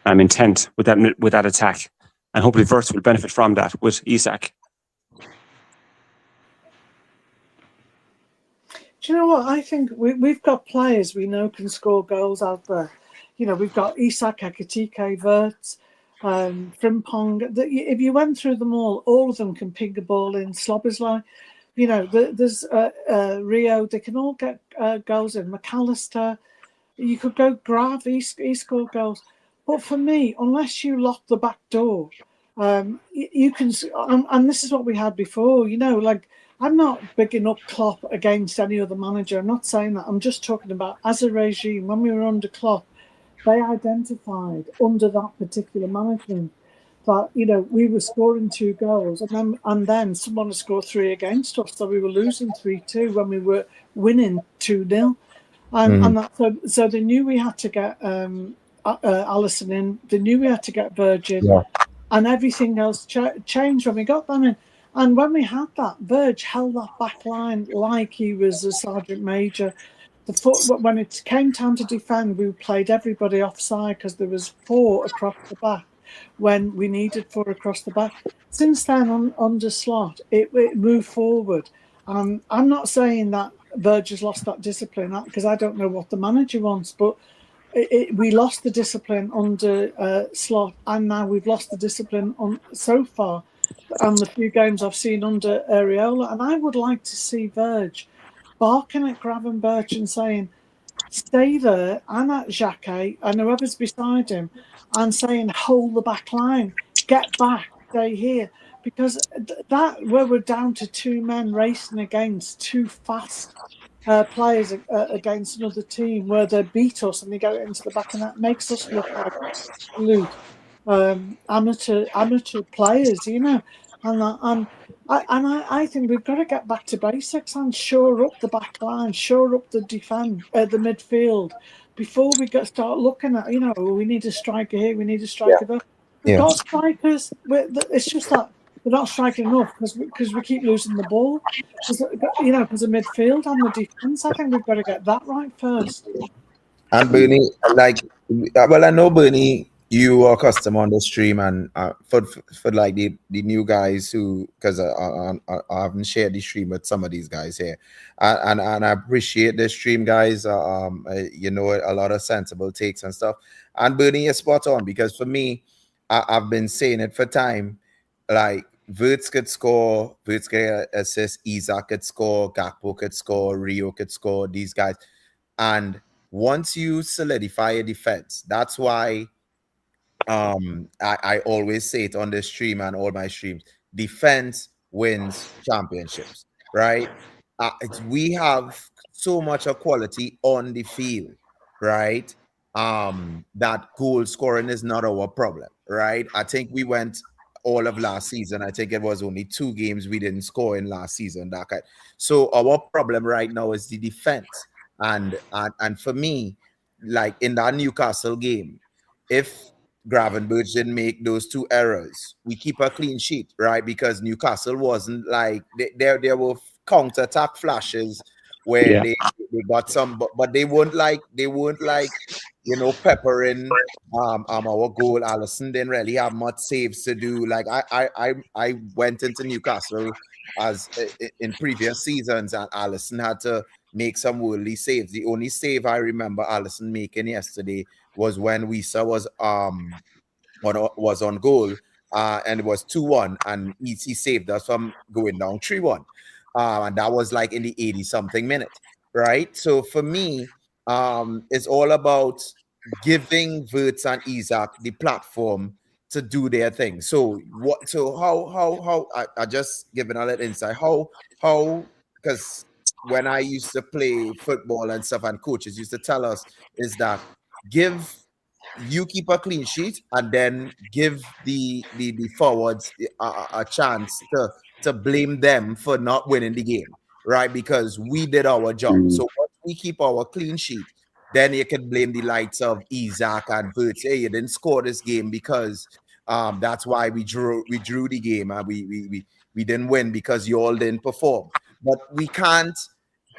intent with that attack. And hopefully Wirtz will benefit from that with Isak. Do you know what? I think we've got players we know can score goals out there. We've got Isak, Ekitike, Wirtz, Frimpong. If you went through them all of them can ping a ball in. Sloboslai, there's Rio. They can all get goals in. McAllister, you could go Grav. He scored goals. But for me, unless you lock the back door, you can. And this is what we had before. I'm not bigging up Klopp against any other manager. I'm not saying that. I'm just talking about as a regime. When we were under Klopp, they identified under that particular management that we were scoring 2 goals, and then someone would score 3 against us, so we were losing 3-2 when we were winning 2-0. And that, so they knew we had to get Allison in. They knew we had to get Virgin, and everything else changed when we got them in. And when we had that, Virg held that back line like he was a sergeant major. When it came time to defend, we played everybody offside because there was 4 across the back when we needed 4 across the back. Since then, under Slot, it moved forward. I'm not saying that Virg has lost that discipline because I don't know what the manager wants, but we lost the discipline under Slot, and now we've lost the discipline on so far on the few games I've seen under Areola. And I would like to see Virg barking at Gravenberch and saying, stay there, and at Jacques and whoever's beside him, and saying, hold the back line, get back, stay here. Because that, where we're down to 2 men racing against 2 fast players against another team, where they beat us and they go into the back, and that makes us look like absolute amateur players, you know. And I think we've got to get back to basics and shore up the back line, shore up the the midfield, before we start looking at, you know, we need a striker here, we need a striker there. We've got strikers. It's just that they're not striking enough because we keep losing the ball. You know, because the midfield and the defense, I think we've got to get that right first. And Bernie, well, I know Bernie, you are custom on the stream, and for like the new guys who, because I haven't shared the stream with some of these guys here, and I appreciate the stream, guys. You know, a lot of sensible takes and stuff. And Bernie is spot on, because for me, I've been saying it for time, like Wirtz could score, Wirtz could assist, Isaac could score, Gakpo could score, Rio could score, these guys. And once you solidify a defense, that's why I always say it on the stream and all my streams, defense wins championships, right? We have so much of quality on the field, right? That goal scoring is not our problem, right? I think we went all of last season. I think it was only 2 games we didn't score in last season. So our problem right now is the defense. And for me, like in that Newcastle game, if Gravenberch didn't make those 2 errors, we keep a clean sheet, right? Because Newcastle wasn't like, there were counter-attack flashes where they got some, but they weren't like, you know, peppering our goal. Allison didn't really have much saves to do. Like I went into Newcastle as in previous seasons, and Allison had to make some worldly saves. The only save I remember Allison making yesterday was when Wisa was on goal, and it was 2-1, and he saved us from going down 3-1, and that was like in the 80-something minute, right? So for me, it's all about giving Wirtz and Isaac the platform to do their thing. So what? So how? I just giving a little insight. How? Because when I used to play football and stuff, and coaches used to tell us, is that you keep a clean sheet, and then give the forwards a chance to blame them for not winning the game, right? Because we did our job. So once we keep our clean sheet, then you can blame the likes of Isaac and Wirtz. Hey, you didn't score this game because that's why we drew the game, and we didn't win because you all didn't perform. But we can't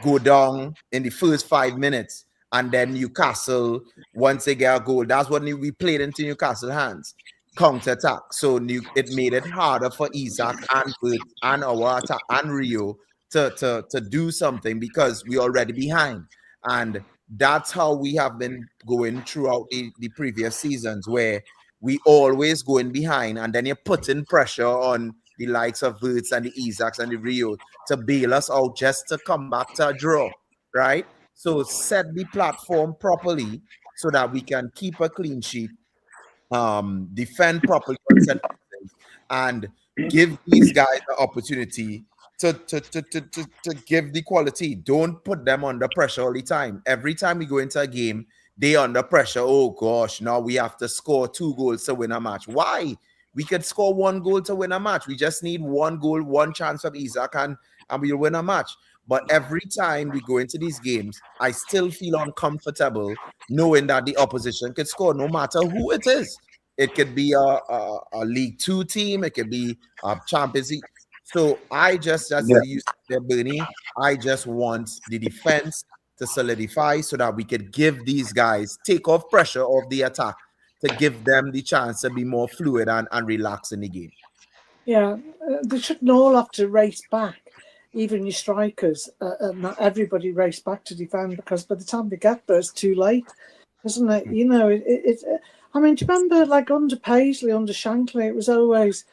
go down in the first 5 minutes, and then Newcastle, once they get a goal, that's what we played into Newcastle hands, counter-attack. So it made it harder for Isaac and Wirtz and our attack and Rio to do something, because we already behind. And that's how we have been going throughout the previous seasons, where we always going behind, and then you're putting pressure on the likes of Wirtz and the Isaacs and the Rio to bail us out just to come back to a draw, right? So set the platform properly so that we can keep a clean sheet, defend properly on set pieces, and give these guys the opportunity to give the quality. Don't put them under pressure all the time. Every time we go into a game, they under pressure. Oh gosh, now we have to score 2 goals to win a match. Why? We could score 1 goal to win a match. We just need 1 goal, 1 chance of Isaac, and we'll win a match. But every time we go into these games, I still feel uncomfortable knowing that the opposition could score no matter who it is. It could be a League Two team, it could be a Champions League. So I just Yeah. you said there, Bernie, I just want the defense to solidify so that we could give these guys, take off pressure of the attack, to give them the chance to be more fluid and relax in the game. Yeah, they shouldn't all have to race back, even your strikers, and not everybody race back to defend, because by the time they get there, it's too late, isn't it? You know, I mean, do you remember, like, under Paisley, under Shankly, it was always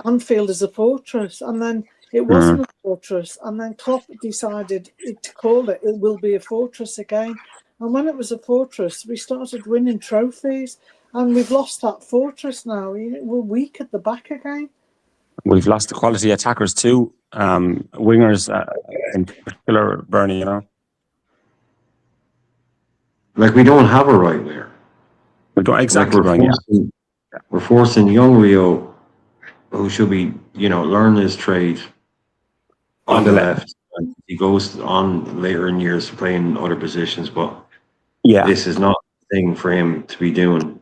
Anfield is a fortress, and then it wasn't a fortress, and then Klopp decided to call it will be a fortress again. And when it was a fortress, we started winning trophies, and we've lost that fortress now. We're weak at the back again. We've lost the quality attackers too. Wingers, in particular, Bernie, you know. Like, we don't have a right winger. We don't, exactly, like we're Bernie, forcing young Rio, who should be, learn his trade on the left. And he goes on later in years to play in other positions, but this is not the thing for him to be doing.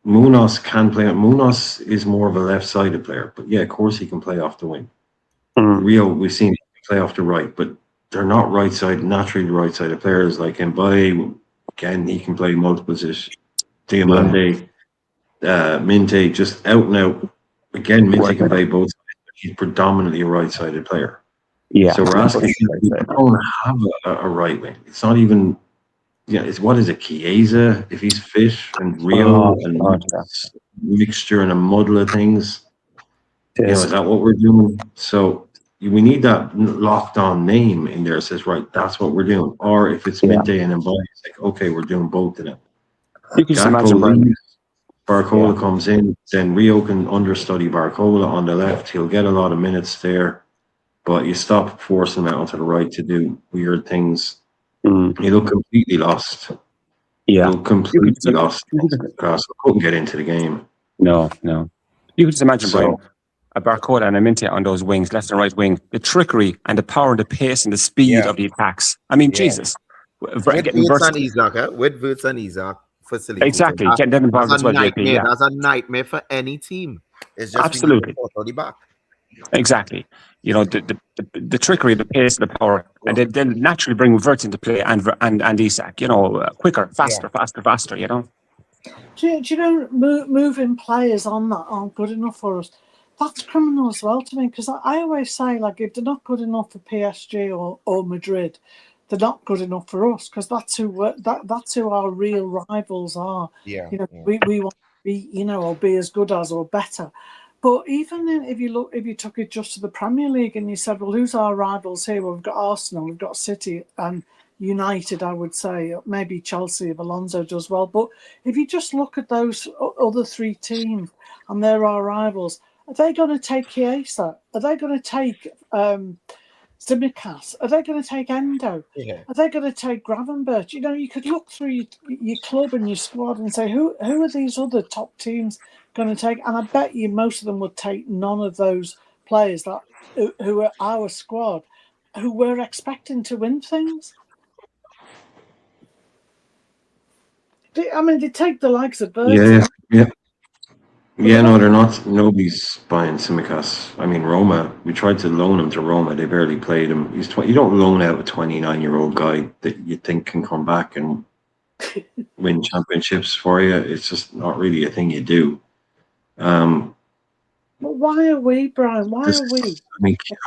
Munoz can play. Munoz is more of a left-sided player, but yeah, of course he can play off the wing. Rio, we've seen him play off the right, but they're not naturally right-sided players. Like Mbaye, again, he can play multiple positions. Diamande, Minteh, just out and out. Again, Minteh can play both sides, but he's predominantly a right-sided player. Yeah. So we're asking, we don't have a right wing. It's not even. Yeah, what is it? Chiesa, if he's fit, and Rio, and mixture and a muddle of things. Is that what we're doing? So we need that locked on name in there that says, right, that's what we're doing. Or if it's Minteh and Mbaye, it's like, okay, we're doing both of them. You can just imagine, leaves, Barcola comes in, then Rio can understudy Barcola on the left. He'll get a lot of minutes there, but you stop forcing him out onto the right to do weird things. You look completely lost. Yeah. You look completely lost because we couldn't get into the game. No. You can just imagine, Brian, a Barcola and a Minteh on those wings, left and right wing, the trickery and the power and the pace and the speed of the attacks. I mean, Jesus. With Wirtz and Isaac facilitating. Exactly. Getting them involved as well. That's a nightmare for any team. It's just absolutely the back. Exactly. The trickery, the pace, the power, and they'll naturally bring Wirtz into play and Isak. Quicker, faster. Do you know moving players on that aren't good enough for us? That's criminal as well to me, because I always say, like, if they're not good enough for PSG or Madrid, they're not good enough for us, because that's who our real rivals are. Yeah. We want to be, or be as good as or better. But even if you took it just to the Premier League and you said, well, who's our rivals here? Well, we've got Arsenal, we've got City and United, I would say, maybe Chelsea if Alonso does well. But if you just look at those other three teams and they're our rivals, are they going to take Chiesa? Are they going to take Tsimikas? Are they going to take Endo? Yeah. Are they going to take Gravenberch? You could look through your club and your squad and say, who are these other top teams going to take? And I bet you most of them would take none of those players who are our squad, who we're expecting to win things. They take the likes of Burton. Yeah, no, they're not. Nobody's buying Tsimikas. I mean, Roma, we tried to loan him to Roma. They barely played him. You don't loan out a 29-year-old guy that you think can come back and win championships for you. It's just not really a thing you do. But why are we, Brian? Why are we?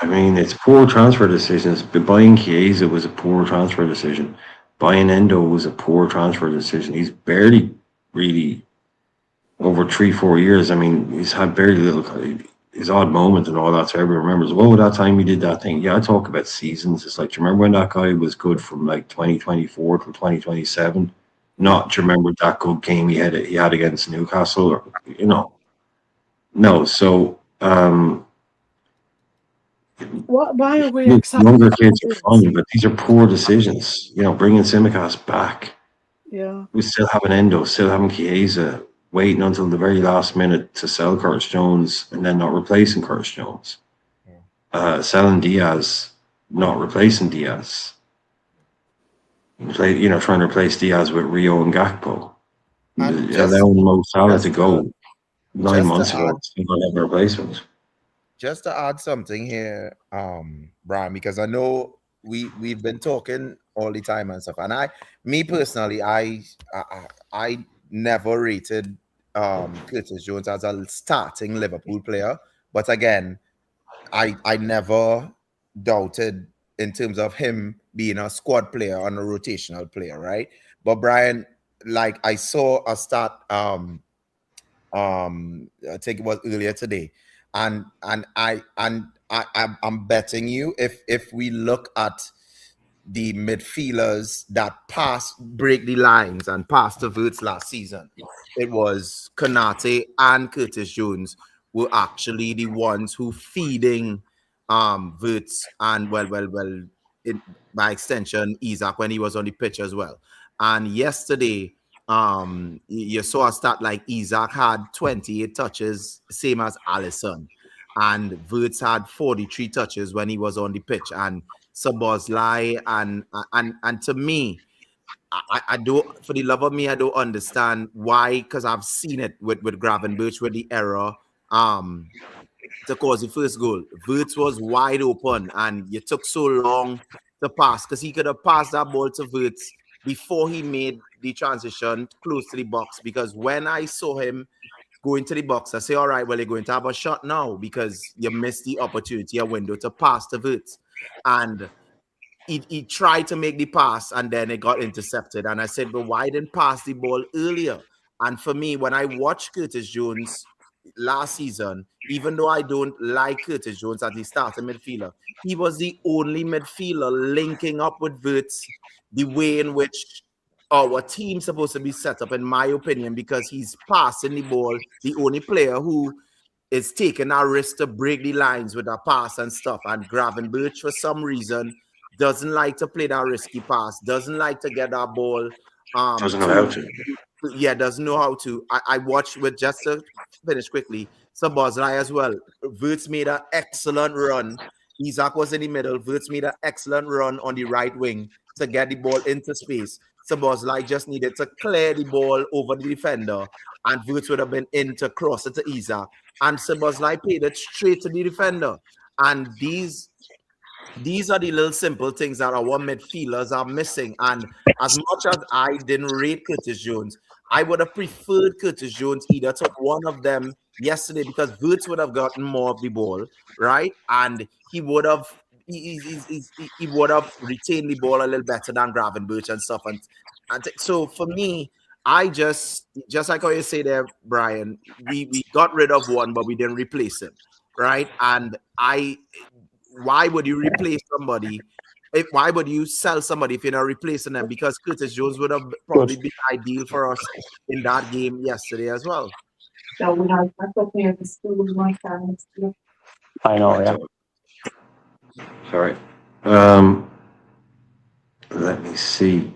I mean, it's poor transfer decisions. But buying Chiesa was a poor transfer decision. Buying Endo was a poor transfer decision. He's barely really... over 3-4 years, I mean, he's had very little, his odd moment and all that, so everyone remembers, that time he did that thing. Yeah, I talk about seasons. It's like, do you remember when that guy was good from like 2024 to 2027? Not, do you remember that good game he had against Newcastle? No, so... why are we accepting... Younger kids are fun, but these are poor decisions. Bringing Tsimikas back. Yeah. We still have an Endo, still having Chiesa, waiting until the very last minute to sell Curtis Jones and then not replacing Curtis Jones. Selling Diaz not replacing Diaz. Trying to replace Diaz with Rio and Gakpo. And Allowing Mo Salah to just go 9 just months to ago, add, still not having a replacement. just to add something here, Brian, because I know we've been talking all the time and stuff, and me personally, I never rated Curtis Jones as a starting Liverpool player, but again, I never doubted in terms of him being a squad player and a rotational player, right? But Brian, like I saw a stat I think it was earlier today, and I'm betting you if we look at the midfielders that break the lines and pass the Verts last season, it was Konate and Curtis Jones were actually the ones who feeding Verts and by extension Isaac when he was on the pitch as well. And yesterday, you saw a stat like Isaac had 28 touches, same as Alisson, and Verts had 43 touches when he was on the pitch, and Szoboszlai and to me, I do, for the love of me, I don't understand why, because I've seen it with Gravenberch with the error to cause the first goal. Verts was wide open and you took so long to pass, because he could have passed that ball to Verts before he made the transition close to the box. Because when I saw him go into the box, I say, all right, well, you're going to have a shot now because you missed the opportunity, a window to pass to Verts. And he tried to make the pass and then it got intercepted. And I said, but why didn't pass the ball earlier? And for me, when I watched Curtis Jones last season, even though I don't like Curtis Jones as the starting midfielder, he was the only midfielder linking up with Verts the way in which our team's supposed to be set up, in my opinion, because he's passing the ball, the only player who is taking a risk to break the lines with a pass and stuff. And Gravenberch, for some reason, doesn't like to play that risky pass, doesn't like to get that ball. Doesn't know how to. Yeah, doesn't know how to. I watched with, just to finish quickly, Szoboszlai as well. Verts made an excellent run. Isaac was in the middle. Verts made an excellent run on the right wing to get the ball into space. Szoboszlai just needed to clear the ball over the defender, and Verts would have been in to cross it to Isaac. And Szoboszlai played it straight to the defender. And these are the little simple things that our midfielders are missing. And as much as I didn't rate Curtis Jones, I would have preferred Curtis Jones either to one of them yesterday, because Verts would have gotten more of the ball, right? And he would have retained the ball a little better than Gravenberch and stuff. So for me, I just like how you say there, Brian, we got rid of one, but we didn't replace him, right? And why would you replace somebody? Why would you sell somebody if you're not replacing them? Because Curtis Jones would have probably been ideal for us in that game yesterday as well. I know, yeah. Sorry. Let me see.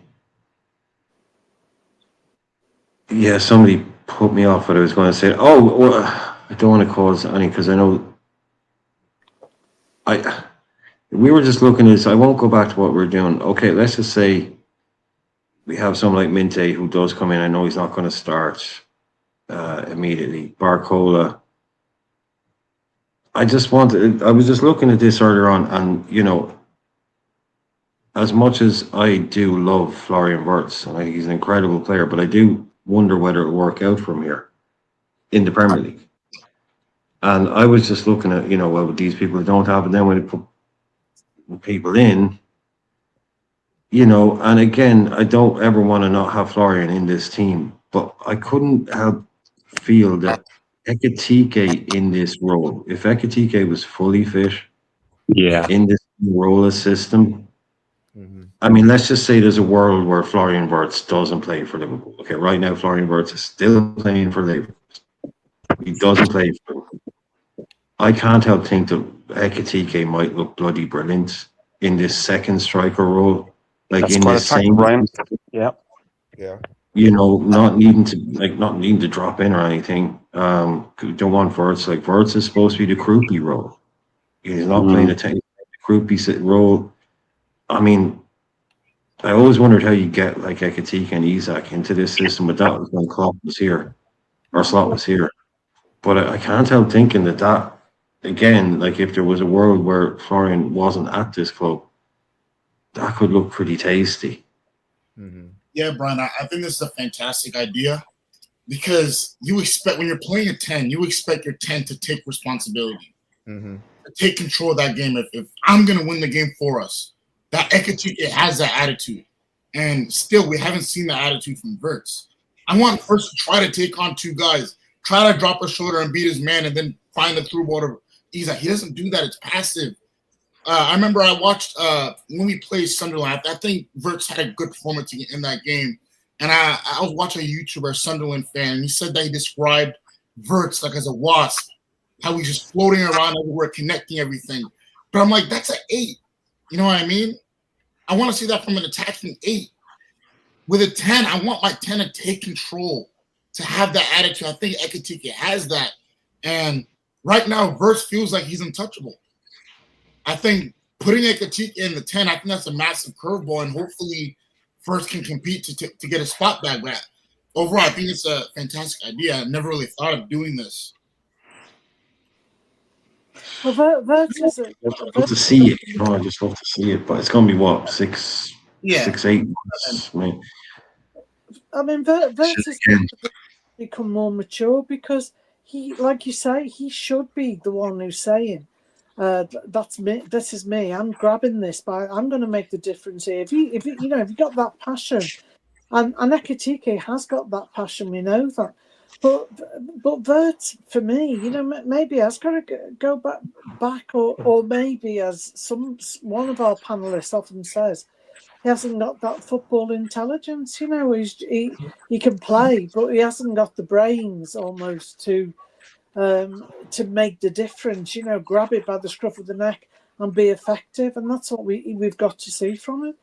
Yeah, somebody put me off what I was going to say. Oh, well, I don't want to cause any, because I know we were just looking at this. I won't go back to what we're doing. Okay, let's just say we have someone like Minteh who does come in. I know he's not going to start immediately. Barcola. I was just looking at this earlier on, and as much as I do love Florian Wirtz, and I think he's an incredible player, but I do wonder whether it'll work out from here in the Premier League. And I was just looking at, well, these people don't have it. Then when they put people in, and again, I don't ever want to not have Florian in this team, but I couldn't help feel that Ekitike in this role, if Ekitike was fully fit in this role system, I mean, let's just say there's a world where Florian Wirtz doesn't play for Liverpool. Okay, right now Florian Wirtz is still playing for Liverpool. He doesn't play for Liverpool. I can't help think that Ekitike might look bloody brilliant in this second striker role, like that's in quite this attractive, same. Brian. Yeah. Not needing to drop in or anything. Don't want Wirtz. Like, Wirtz is supposed to be the croupy role. He's not playing a technical groupie role. I mean, I always wondered how you get like Ekatike and Isak into this system, but that was when Klopp was here, or Slot was here. But I can't help thinking that again, like if there was a world where Florian wasn't at this club, that could look pretty tasty. Mm-hmm. Yeah, Brian, I think this is a fantastic idea because you expect when you're playing a 10, you expect your 10 to take responsibility, Mm-hmm. to take control of that game. If I'm going to win the game for us, that Ekatike has that attitude. And still, we haven't seen that attitude from Wirtz. I want Wirtz to try to take on two guys, try to drop a shoulder and beat his man, and then find the through ball to Isak. He doesn't do that. It's passive. I remember I watched when we played Sunderland. I think Wirtz had a good performance in that game. And I was watching a YouTuber, a Sunderland fan, and he said that he described Wirtz like as a wasp, how he's just floating around everywhere, connecting everything. But I'm like, that's an 8. You know what I mean? I want to see that from an attacking 8. With a 10, I want my 10 to take control, to have that attitude. I think Ekatike has that. And right now, Wirtz feels like he's untouchable. I think putting Ekatike in the 10, I think that's a massive curveball, and hopefully Wirtz can compete to get a spot back. But overall, I think it's a fantastic idea. I never really thought of doing this. Well, Wirtz is I'd love to see it. You know, I just love to see it. But it's going to be what, 6, 8 months? I mean, Wirtz has become more mature because he, like you say, he should be the one who's saying, "That's me. This is me. I'm grabbing this, but I'm going to make the difference here." If you got that passion, and Ekatike has got that passion, we know that. But Wirtz, for me, maybe has got to go back, or maybe as one of our panelists often says, he hasn't got that football intelligence. He can play, but he hasn't got the brains almost to make the difference. Grab it by the scruff of the neck and be effective, and that's what we've got to see from him.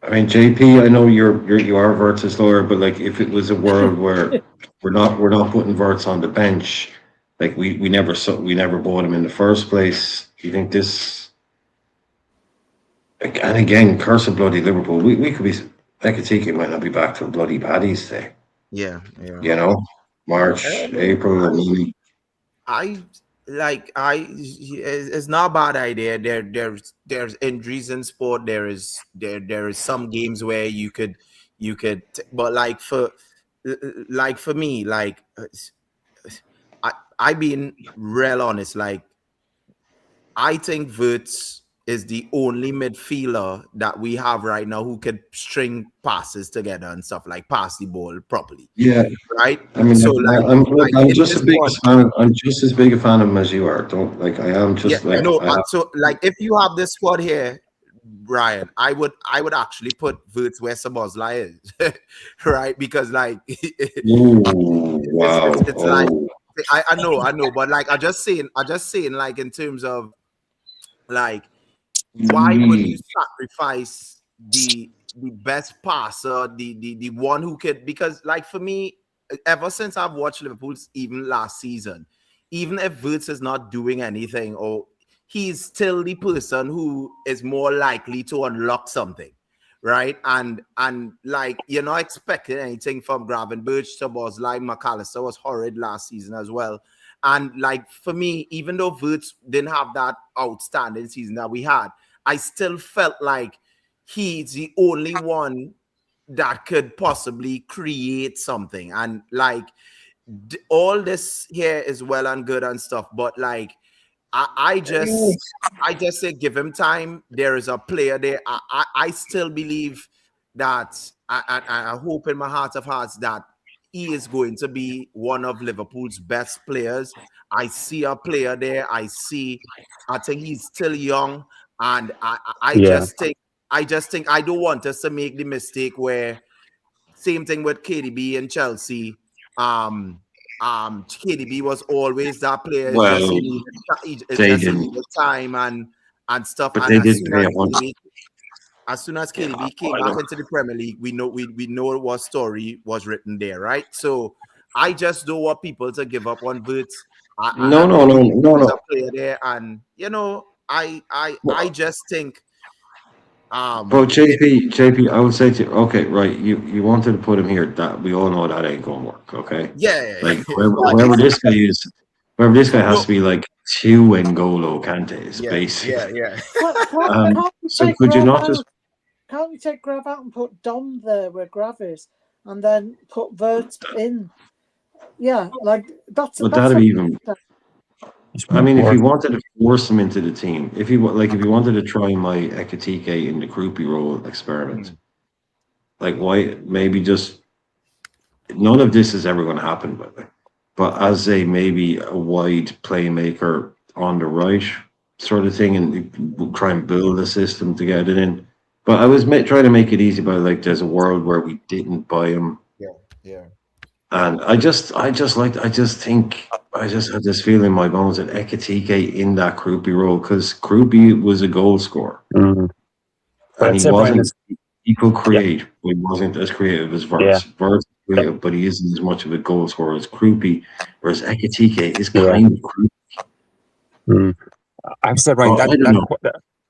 I mean, JP, I know you are Wirtz's lawyer, but like if it was a world where we're not putting Wirtz on the bench, like we never bought him in the first place. Do you think this? And again, curse of bloody Liverpool. We could be. Ekatike might not be back till bloody Paddy's Day. Yeah. March, April, and it's not a bad idea. There's injuries in sport. There is some games where you could, but like for me, like I being real honest, like I think Wirtz is the only midfielder that we have right now who could string passes together and stuff, like pass the ball properly. Yeah. Right. I mean, so I'm just as big a fan of him as you are. I am just so like if you have this squad here, Brian, I would actually put Wirtz where Szoboszlai is, right? Because like, wow, it's like I know, but like I just saying like in terms of like, why would you sacrifice the best passer, the one who could? Because like for me, ever since I've watched Liverpool's even last season, even if Wirtz is not doing anything, or he's still the person who is more likely to unlock something, right? And like you're not expecting anything from Gravenberch, Szoboszlai, McAllister was horrid last season as well. And like for me, even though Wirtz didn't have that outstanding season that we had, I still felt like he's the only one that could possibly create something. And like all this here is well and good and stuff, but like I just say give him time. There is a player there. I still believe that I hope in my heart of hearts that he is going to be one of Liverpool's best players. I see a player there. I think he's still young, and I just think I don't want us to make the mistake where same thing with KDB and Chelsea. KDB was always that player. Well, he just needed time and stuff. But and they did play once. As soon as KDB came back into the Premier League, we know what story was written there, right? So I just don't want people to give up on Wirtz. No, no, I no, believe no, there's a no. player there, and I just think But JP, I would say to you, okay, right, you wanted to put him here. That we all know that ain't gonna work. Okay, yeah, like but whoever this guy has no, to be like two N'Golo Kantes, yeah, yeah, basically. yeah. Can't we So take could you Grav not just? out? Can't we take Grav out and put Dom there where Grav is, and then put Vert in? Yeah, like Would that's that have what. even? I mean, if you wanted to force him into the team, if you wanted to try my Ekatike in the Krupi role experiment, like why maybe just none of this is ever going to happen, by the way. But as a maybe a wide playmaker on the right sort of thing, and we'll try and build a system to get it in. But I was trying to make it easy by like there's a world where we didn't buy him, Yeah, yeah. and I just think I just had this feeling in my bones that Ekatike in that Krupi role because Krupi was a goal scorer Mm. But and I'd he say Brian wasn't. is He could yeah, create, but he wasn't as creative as yeah, Verts. Verts is creative, but he isn't as much of a goal scorer as Krupi, whereas Ekatike is yeah. kind of Krupi. Mm. I have to say, Brian, But I don't know.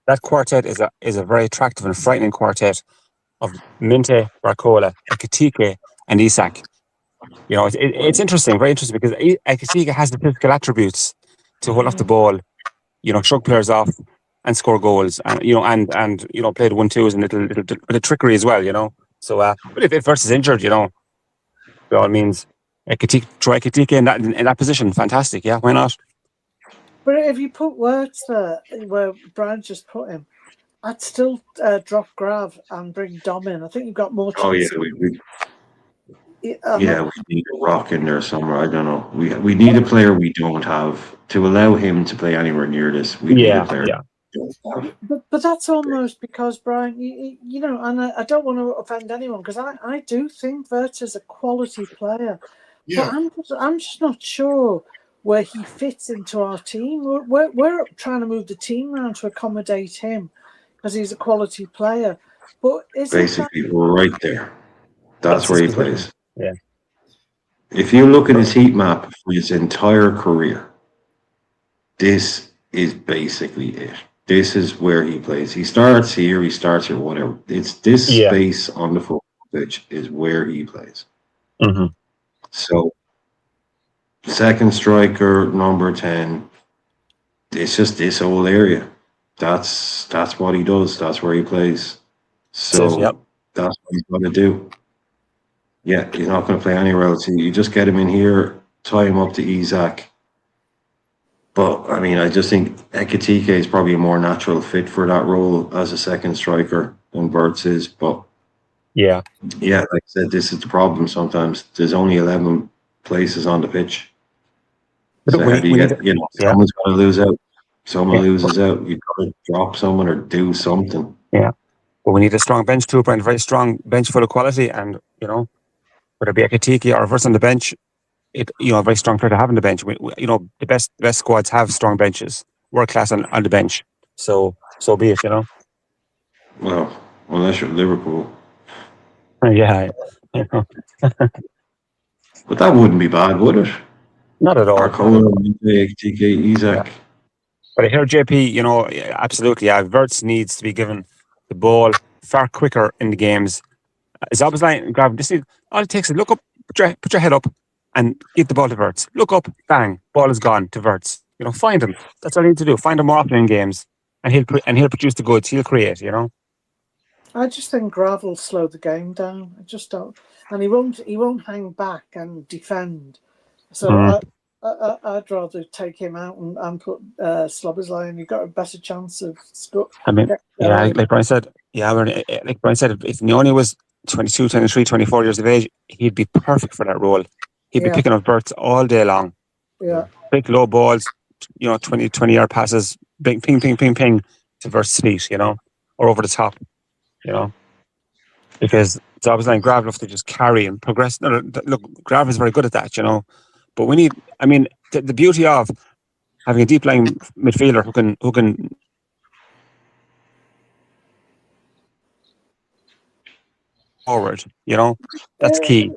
that quartet is a very attractive and frightening quartet of Minteh, Barcola, Ekatike, and Isak. You know, it's interesting, very interesting, because Ekatike has the physical attributes to hold off the ball, you know, shrug players off and score goals, and you know, play the 1-2s and little bit of trickery as well, you know. So, but if Verts is injured, you know, by all means, try Ekatike in that position, fantastic, yeah, why not? But if you put words there where Brian just put him, I'd still drop Grav and bring Dom in. I think you've got more Oh yeah, chance. we need a rock in there somewhere. I don't know. We need a player we don't have to allow him to play anywhere near this. We need a Yeah, player. yeah. But that's almost because Brian, you know, and I don't want to offend anyone because I do think Vert is a quality player, Yeah. but I'm just not sure where he fits into our team. We're trying to move the team around to accommodate him because he's a quality player. But isn't that Basically, we're right there. That's That's where his he position. plays. Yeah. If you look at his heat map for his entire career, this is basically it. This is where he plays. He starts here, whatever. It's this Yeah. space on the football pitch is where he plays. Mm-hmm. So, second striker, number 10, it's just this whole area. That's what he does. That's where he plays. So, Yep. that's what he's going to do. Yeah, he's not going to play anywhere else. You just get him in here, tie him up to Isaac. But I mean, I just think Ekatike is probably a more natural fit for that role as a second striker than Verts is. But Yeah. yeah, like I said, this is the problem sometimes. There's only 11 places on the pitch. But So how do you need get, you know, yeah. someone's got to lose out. Someone Yeah. loses out. You've got to drop someone or do something. Yeah. But we need a strong bench too, Brian, a very strong bench full of quality. And, you know, whether it be Ekatike or Verts on the bench, a very strong player to have on the bench. You know, the best squads have strong benches, world class on the bench. So be it, you know. Well, unless you're Liverpool. Yeah. You know. But that wouldn't be bad, would it? Not at all. Arcola, Ekatike, Isaac. Yeah. But I hear JP, you know, absolutely. Yeah, Verts needs to be given the ball far quicker in the games. His opposite line, grab this. All it takes is look up, put your head up, and get the ball to Verts. Look up, bang, ball is gone to Verts. You know, find him. That's all you need to do. Find him more often in games, and he'll produce the goods. He'll create. You know. I just think Grav will slow the game down. I just don't, and he won't hang back and defend. So I'd rather take him out and put Slobber's and you've got a better chance of score. I mean, like Brian said, like Brian said, if Nione was 22, 23, 24 years of age, he'd be perfect for that role. He'd be picking up Verts all day long. Yeah. Big low balls, you know, 20-yard passes, big ping, ping, ping, ping to Verts' feet, you know, or over the top, you know. Because it's always like Grav love to just carry and progress. No, look, Grav is very good at that, you know. But we need, I mean, the beauty of having a deep line midfielder who can forward, you know, that's key.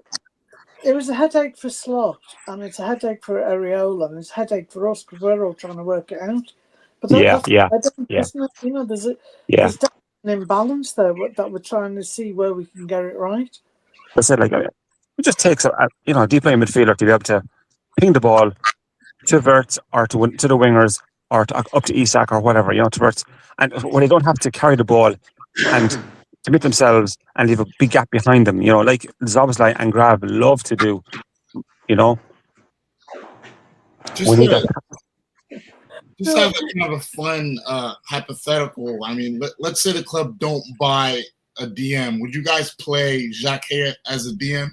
it was a headache for Slot, and it's a headache for Areola, and it's a headache for us because we're all trying to work it out. But that's headache, isn't it? You know, there's definitely an imbalance there that we're trying to see where we can get it right. I said, like, it just takes a deep playing midfielder to be able to ping the ball to Verts or to the wingers or up to Isak or whatever, to Verts, and when they don't have to carry the ball and commit themselves and leave a big gap behind them, like Zobslai and Grav love to do, Just we need that. Just have kind of a fun hypothetical. I mean, let's say the club don't buy a DM. Would you guys play Jacques as a DM?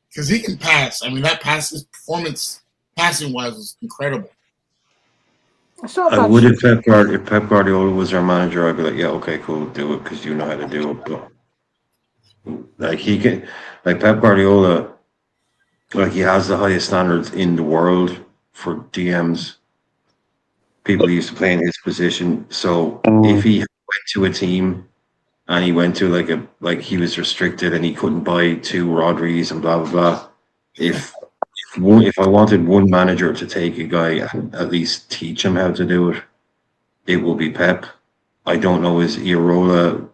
Because he can pass. I mean, his performance passing-wise was incredible. I would if Pep Guardiola was our manager. I'd be like, yeah, okay, cool, do it because you know how to do it. But like he can, like Pep Guardiola, like he has the highest standards in the world for DMs. People used to play in his position. So if he went to a team and he went to like he was restricted and he couldn't buy 2 Rodris and blah blah blah. If I wanted one manager to take a guy and at least teach him how to do it, it will be Pep. I don't know, is he that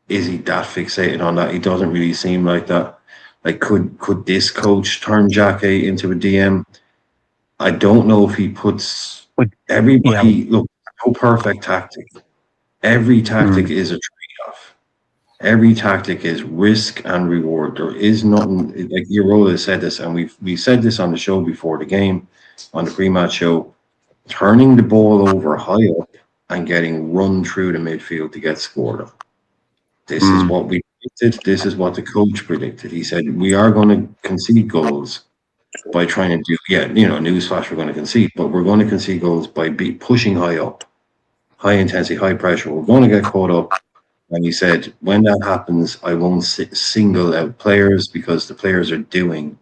fixated on that? He doesn't really seem like that. Like, could this coach turn Jacques into a DM? I don't know if he puts everybody. Look, no perfect tactic. Every tactic is a trade-off. Every tactic is risk and reward. There is nothing, like Irola said this, and we said this on the show before the game, on the pre-match show, turning the ball over high up and getting run through the midfield to get scored on. This is what we predicted. This is what the coach predicted. He said, we are going to concede goals by trying to do, newsflash, we're going to concede, but we're going to concede goals by pushing high up, high intensity, high pressure. We're going to get caught up. And he said, when that happens, I won't single out players because the players are doing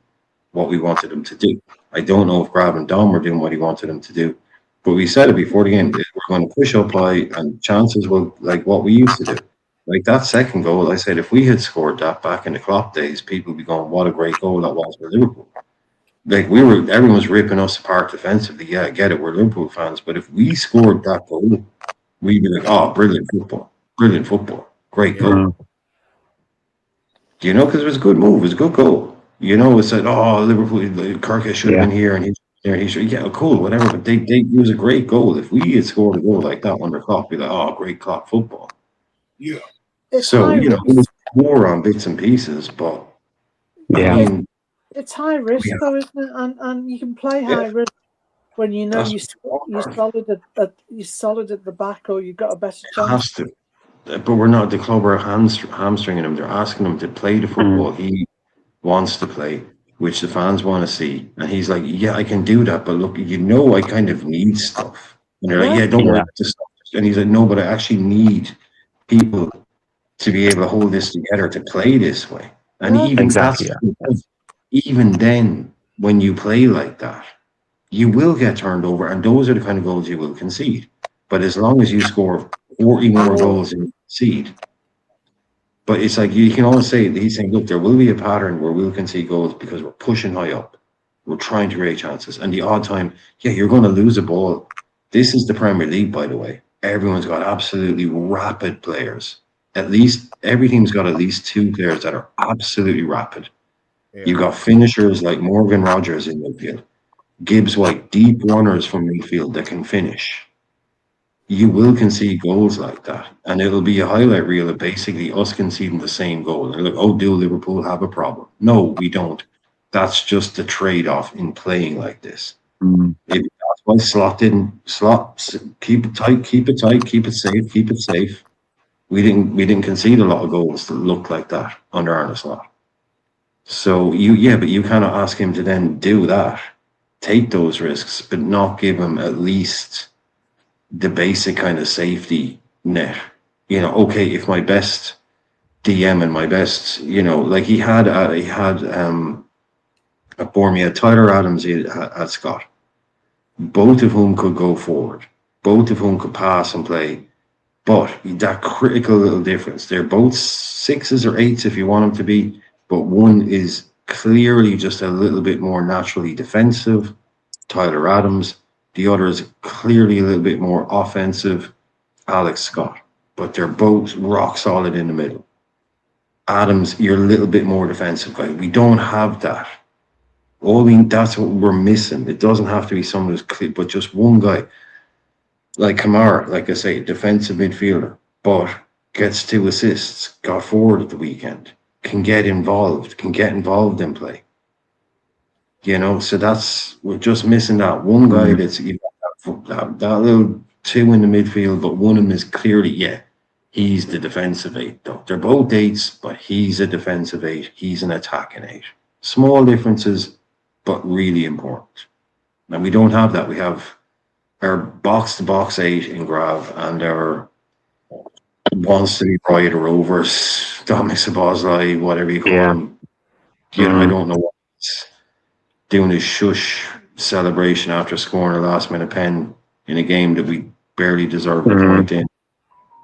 what we wanted them to do. I don't know if Grav and Dom were doing what he wanted them to do, but we said it before the game. We're going to push up high and chances will, like what we used to do. Like that second goal, I said, if we had scored that back in the Klopp days, people would be going, what a great goal that was for Liverpool. Like everyone was ripping us apart defensively. Yeah, I get it. We're Liverpool fans. But if we scored that goal, we'd be like, oh, brilliant football. Great goal. Because it was a good move. It was a good goal. It's like, oh, Liverpool, Kirk should have been here and he's there. He should, cool, whatever. But it was a great goal. If we had scored a goal like that under Klopp, we'd be like, oh, great Klopp football. Yeah. So, it was more on bits and pieces, but I mean, it's high risk though, isn't it? And you can play high risk when you're solid at the back or you've got a better chance. But we're not, the club are hamstringing him. They're asking him to play the football he wants to play, which the fans want to see. And he's like, yeah, I can do that, but look, I kind of need stuff. And they're like, yeah, don't worry about this stuff. And he's like, no, but I actually need people to be able to hold this together to play this way. And even then, when you play like that, you will get turned over, and those are the kind of goals you will concede. But as long as you score 40 more goals and concede, but it's like you can always say, he's saying, look, there will be a pattern where we'll concede goals because we're pushing high up. We're trying to create chances. And the odd time, you're going to lose a ball. This is the Premier League, by the way. Everyone's got absolutely rapid players. At least every team's got at least 2 players that are absolutely rapid. Yeah. You've got finishers like Morgan Rogers in midfield, Gibbs White, deep runners from midfield that can finish. You will concede goals like that, and it'll be a highlight reel of basically us conceding the same goal. They're like, oh, do Liverpool have a problem? No, we don't. That's just the trade-off in playing like this. That's why Slot, keep it tight, keep it safe. We didn't concede a lot of goals that looked like that under Arne Slot. So but you cannot ask him to then do that, take those risks, but not give him at least the basic kind of safety net. Okay, if my best DM and my best, like he had at Bournemouth, Tyler Adams at Scott, both of whom could go forward, both of whom could pass and play. But that critical little difference, they're both 6s or 8s if you want them to be, but one is clearly just a little bit more naturally defensive, Tyler Adams. The other is clearly a little bit more offensive, Alex Scott. But they're both rock solid in the middle. Adams, you're a little bit more defensive guy. We don't have that. That's what we're missing. It doesn't have to be someone who's clear, but just one guy. Like Kamara, like I say, defensive midfielder, but gets 2 assists, got forward at the weekend, can get involved in play. So we're just missing that one guy that's that little 2 in the midfield, but one of them is clearly, he's the defensive 8 though. They're both 8s, but he's a defensive 8. He's an attacking 8. Small differences, but really important. And we don't have that. We have our box-to-box 8 in Grav and our wants to be bright or overs, Dominic Szoboszlai, whatever you call him. I don't know what's doing his shush celebration after scoring a last-minute pen in a game that we barely deserved a point in.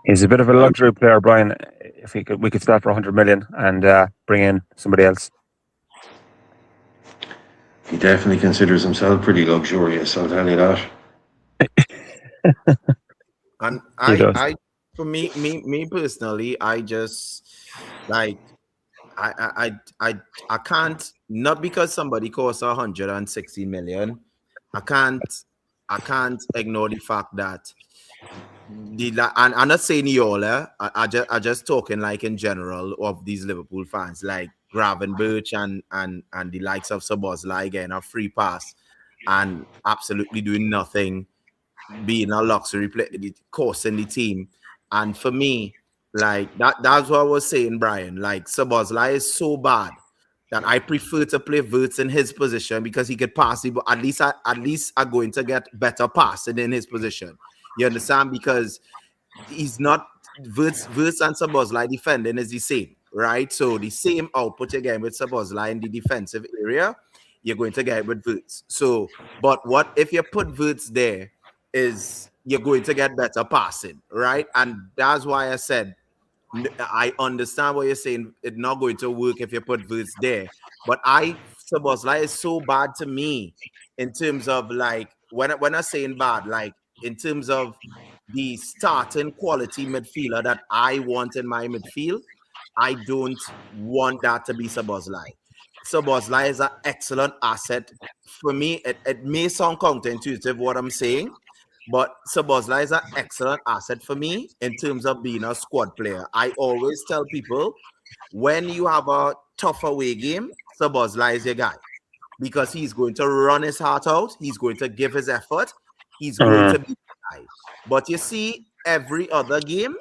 He's a bit of a luxury player, Brian. If we could start for 100 million and bring in somebody else. He definitely considers himself pretty luxurious, I'll tell you that. And I for me personally, I just like I can't, not because somebody costs 160 million. I can't ignore the fact that and I'm not saying you all, I just talking like in general of these Liverpool fans, like Gravenberch and the likes of Szoboszlai getting a free pass and absolutely doing nothing, being a luxury player, costing the team. And for me, like that's what I was saying, Brian. Like Szoboszlai is so bad that I prefer to play Wirtz in his position because he could pass it, but at least I'm going to get better passing in his position. You understand? Because he's not Wirtz and Szoboszlai defending is the same, right? So the same output you're getting with Szoboszlai in the defensive area, you're going to get it with Wirtz. So, but what if you put Wirtz there is you're going to get better passing, right? And that's why I said I understand what you're saying. It's not going to work if you put Wirtz there. But Szoboszlai is so bad to me in terms of like when I'm saying bad, like in terms of the starting quality midfielder that I want in my midfield, I don't want that to be Szoboszlai. Szoboszlai is an excellent asset. For me, it may sound counterintuitive what I'm saying, but Szoboszlai is an excellent asset for me in terms of being a squad player. I always tell people, when you have a tough away game, Szoboszlai is your guy because he's going to run his heart out. He's going to give his effort. He's going to be the guy. But you see, every other game,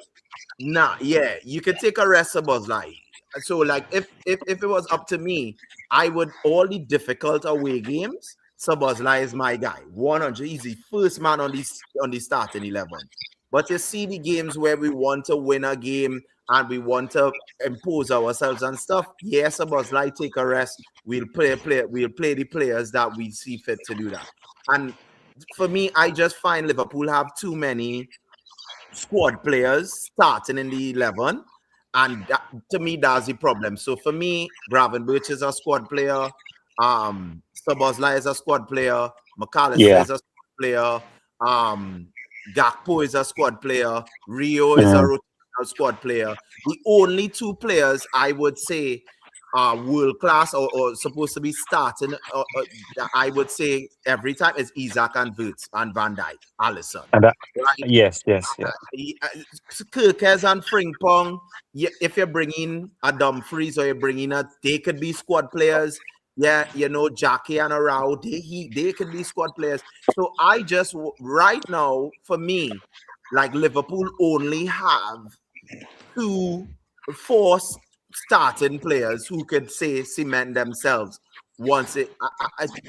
you could take a rest Szoboszlai. So, like, if it was up to me, I would all the difficult away games. Szoboszlai is my guy. 100. He's the first man on the starting 11. But you see the games where we want to win a game and we want to impose ourselves and stuff. Yes, Szoboszlai, take a rest. We'll play the players that we see fit to do that. And for me, I just find Liverpool have too many squad players starting in the 11. And to me, that's the problem. So for me, Gravenberch is a squad player. Szoboszlai is a squad player. McAllister is a squad player. Gakpo is a squad player. Rio is a rotational squad player. The only 2 players I would say are world class or supposed to be starting, I would say every time is Isaac and Wirtz and Van Dijk, Alisson. And yes. Kirkes and Frimpong. If you're bringing a Dumfries or you're bringing they could be squad players. Yeah, Jackie and Arau, they could be squad players. So I just, right now, for me, like Liverpool only have 2 forced starting players who could say cement themselves. Once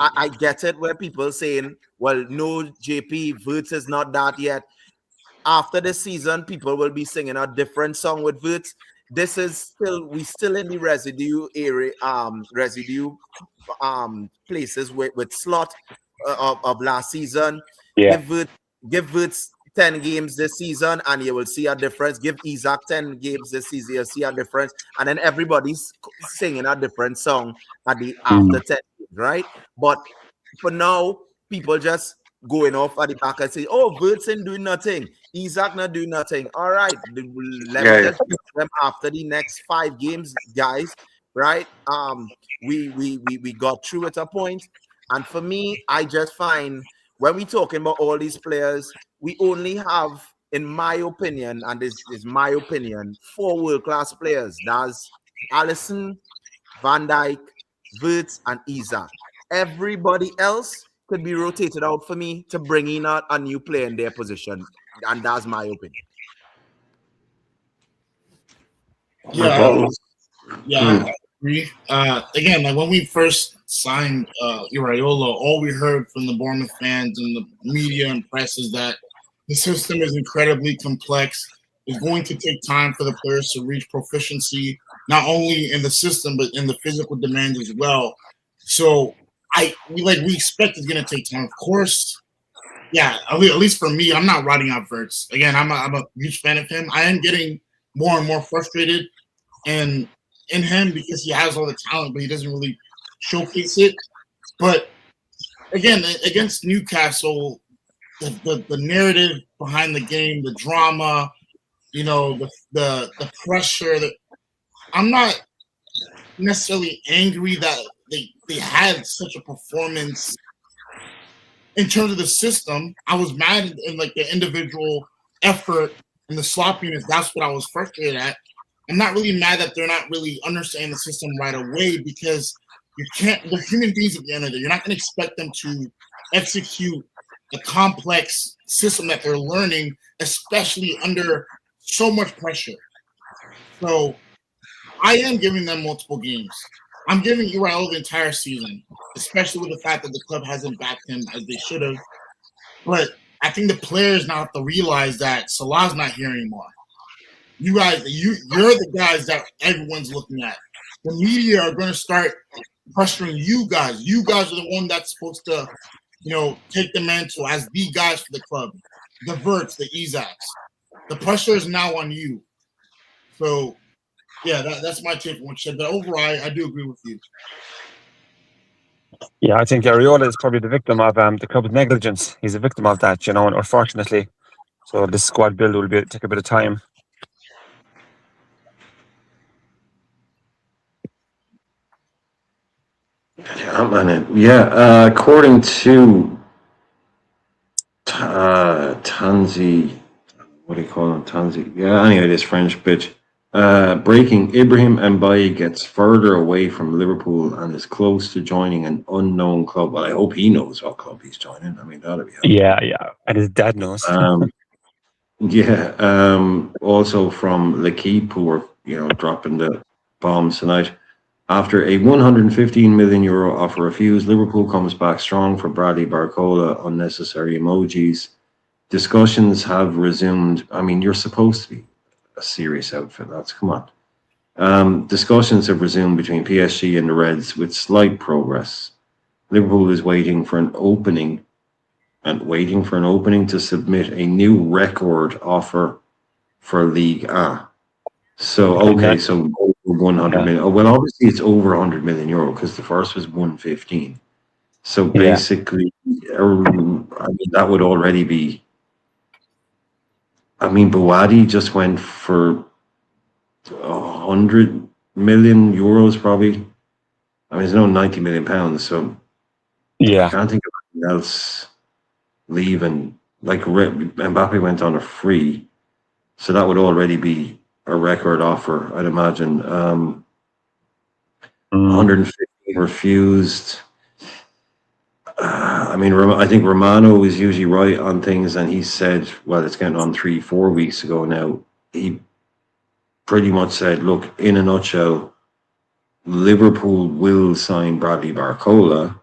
I get it where people saying, well, no, JP, Wirtz is not that yet. After the season, people will be singing a different song with Wirtz. This is we still in the residue area, places with slot of last season. Yeah. Give Wirtz 10 games this season and you will see a difference. Give Isaac 10 games this season, you'll see a difference. And then everybody's singing a different song at the after 10 games, right? But for now, people just going off at the back and say, oh, Wirtz ain't doing nothing. Isaac not doing nothing. All right. Let me just judge them after the next 5 games, guys. Right? We got through at a point. And for me, I just find when we talking about all these players, we only have, in my opinion, and this is my opinion, 4 world-class players. That's Alisson, Van Dijk, Wirtz, and Isaac. Everybody else could be rotated out for me to bring in a new player in their position. And that's my opinion. Yeah, I agree. Again, like when we first signed Iraola, all we heard from the Bournemouth fans and the media and press is that the system is incredibly complex. It's going to take time for the players to reach proficiency, not only in the system but in the physical demands as well. So we expect it's going to take time. Of course, yeah. At least for me, I'm not writing out Wirtz. Again, I'm a huge fan of him. I am getting more and more frustrated in him because he has all the talent, but he doesn't really showcase it. But again, against Newcastle, the narrative behind the game, the drama, the pressure. I'm not necessarily angry that they had such a performance in terms of the system. I was mad in like the individual effort and the sloppiness. That's what I was frustrated at. I'm not really mad that they're not really understanding the system right away because they're human beings at the end of the day. You're not going to expect them to execute a complex system that they're learning, especially under so much pressure. So I am giving them multiple games. I'm giving Iraola the entire season, especially with the fact that the club hasn't backed him as they should have. But I think the players now have to realize that Salah's not here anymore. You guys, you're the guys that everyone's looking at. The media are going to start pressuring you guys. You guys are the one that's supposed to, take the mantle as the guys for the club. The Wirtz, the Isaacs. The pressure is now on you. So, yeah, that's my take on what you said. But overall, I do agree with you. Yeah, I think Areola is probably the victim of the club's negligence. He's a victim of that, and unfortunately. So this squad build will take a bit of time. Yeah, according to Tanzi, what do you call him? Tanzi. Yeah, anyway, this French bitch. Breaking, Ibrahim Mbaye gets further away from Liverpool and is close to joining an unknown club. Well, I hope he knows what club he's joining. I mean, that'd be helpful. Yeah, and his dad knows. Also from L'Equipe, who are dropping the bombs tonight. After a €115 million offer refused, Liverpool comes back strong for Bradley Barcola. Unnecessary emojis. Discussions have resumed. I mean, you're supposed to be a serious outfit, lads. Come on. Discussions have resumed between PSG and the Reds with slight progress. Liverpool is waiting for an opening to submit a new record offer for Ligue 1. So, okay, so over 100 million. Oh, well, obviously it's over €100 million because the first was 115. So basically, that would already be. I mean, Bouadi just went for €100 million, probably. I mean, there's no £90 million, so I can't think of anything else leaving. Like Mbappe went on a free, so that would already be a record offer, I'd imagine. 115 refused. I mean, I think Romano is usually right on things, and he said, well, it's getting on 3-4 weeks ago now. He pretty much said, look, in a nutshell, Liverpool will sign Bradley Barcola,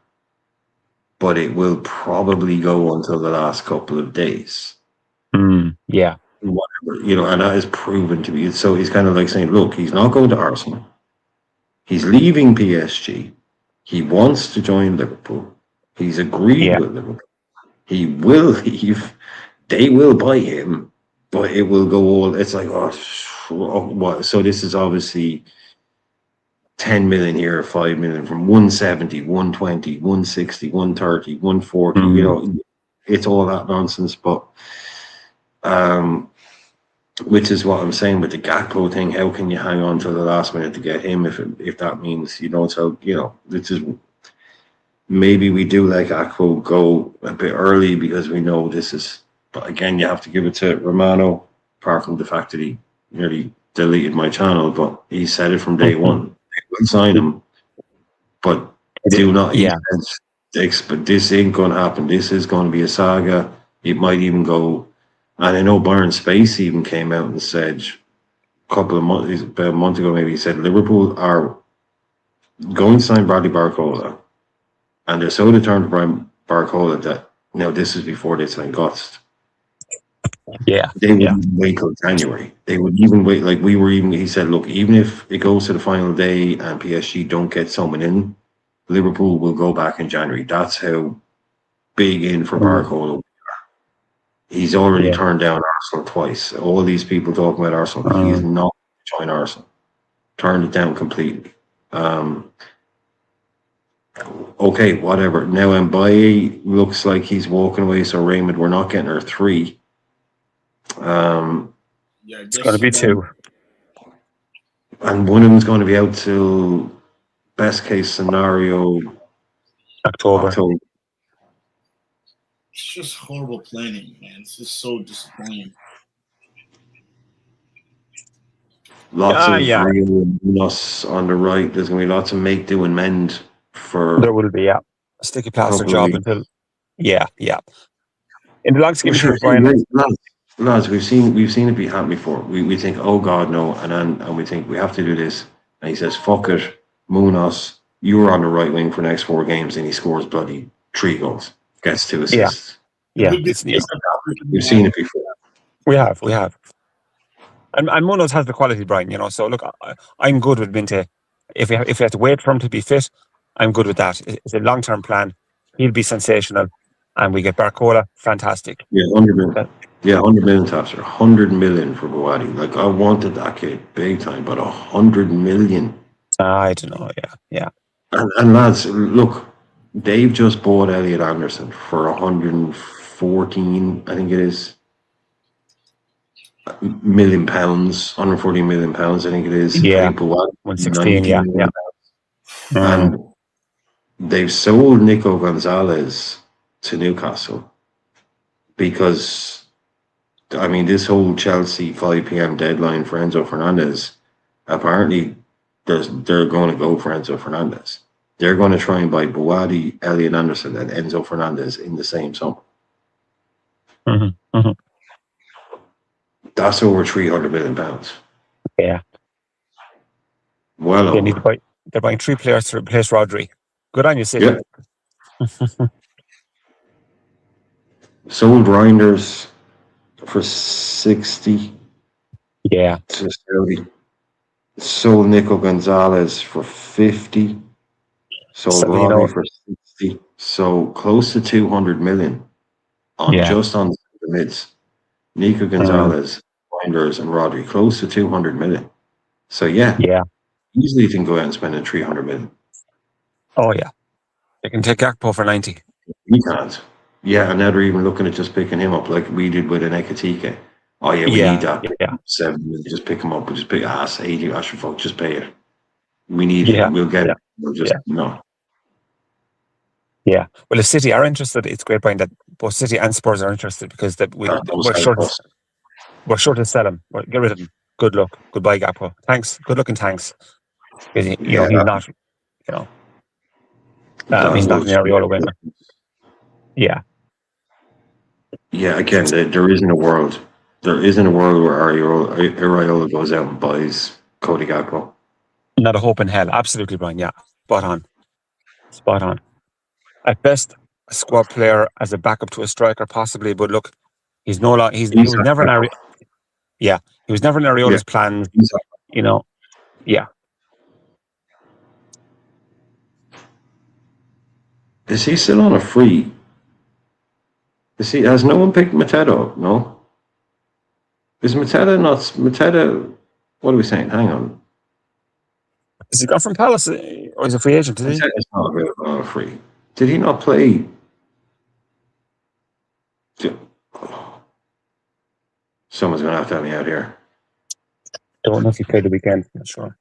but it will probably go until the last couple of days. Yeah. Whatever, and that is proven to be. So he's kind of like saying, look, he's not going to Arsenal. He's leaving PSG. He wants to join Liverpool. He's agreed with Liverpool. He will leave, they will buy him, but it will go all. It's like, what? So this is obviously 10 million here, 5 million from 170, 120, 160, 130, 140. You know, it's all that nonsense. But which is what I'm saying with the Gakpo thing. How can you hang on to the last minute to get him if that means you don't sell? You know, this is maybe we do let Gakpo go a bit early because we know this is. But again, you have to give it to Romano, apart from the fact that he nearly deleted my channel. But he said it from day one. They will sign him, but do not. Yeah. But this ain't going to happen. This is going to be a saga. It might even go. And I know Byron Space even came out and said a couple of months, about a month ago, maybe he said Liverpool are going to sign Bradley Barcola, and they're so determined to Brian Barcola that this is before they sign Gust. Yeah. They wouldn't wait till January. They would even wait. Like he said, look, even if it goes to the final day and PSG don't get someone in, Liverpool will go back in January. That's how big in for Barcola. He's already turned down Arsenal twice. All these people talking about Arsenal, he's not joined Arsenal. Turned it down completely. Okay, whatever. Now Mbaye looks like he's walking away. So Raymond, we're not getting our 3. It's going to be 2. And one of them's going to be out till best case scenario October. It's just horrible planning, man. It's just so disappointing. Lots of Rios on the right. There's going to be lots of make, do, and mend for. There will be, a sticky plaster job until. Yeah. In the long scheme of things, Brian. Lads, we've seen it be happened before. We think, oh God, no, and we think we have to do this. And he says, fuck it, Munoz, you were on the right wing for the next 4 games, and he scores bloody 3 goals. Gets 2 assists. Yeah. We've seen it before. We have. And Munoz has the quality, Brian, so look, I'm good with Minteh. If we have to wait for him to be fit, I'm good with that. It's a long-term plan. He'll be sensational. And we get Barcola, fantastic. Yeah, 100 million. Yeah, 100 million taps, 100 million for Buwadi. Like, I wanted that kid big time, but 100 million. I don't know, yeah. And lads, look, they've just bought Elliot Anderson for 114, I think it is, £1 140 million pounds, I think it is. Yeah, Buwadi, 116, yeah. And they've sold Nico Gonzalez to Newcastle because, I mean, this whole Chelsea 5 p.m. deadline for Enzo Fernandez, apparently they're going to go for Enzo Fernandez. They're going to try and buy Buwadi, Elliot Anderson, and Enzo Fernandez in the same summer. That's over £300 million. Yeah. Well, they're buying 3 players to replace Rodri. Good on you, City. Yeah. Sold Reinders for 60. Yeah. To Saudi. Sold Nico Gonzalez for 50. Sold Rodri for 60. So close to 200 million just on the mids. Nico Gonzalez, Reinders, and Rodri, close to 200 million. So easily can go out and spend 300 million. Oh yeah, they can take Gakpo for 90. He can't. Yeah, and now they're even looking at just picking him up like we did with an Ekatike. Oh yeah, we need that. Yeah. 7 million, just pick him up. We'll just pick 80. I should fuck, just pay it. We need it. We'll get it. We'll just no. Yeah. Well, if City are interested, it's great, Brian, that both City and Spurs are interested because we're sure to sell him. Get rid of him. Good luck. Goodbye, Gakpo. Thanks. Good luck and thanks. He's not, he's not an Areola winner. Yeah. Yeah, again, there isn't a world where Areola goes out and buys Cody Gakpo. Not a hope in hell. Absolutely, Brian. Yeah. Spot on. At best, a squad player as a backup to a striker, possibly. But look, he was never an he was never in Areola's plans. Yeah. Is he still on a free? See, has no one picked Mateta? No. Is Mateta not Mateta? What are we saying? Hang on. Is he gone from Palace or is he a free agent? Did he? Mateta's not available on a free. Did he not play? Someone's gonna have to help me out here. Don't know if he played the weekend. Not sure.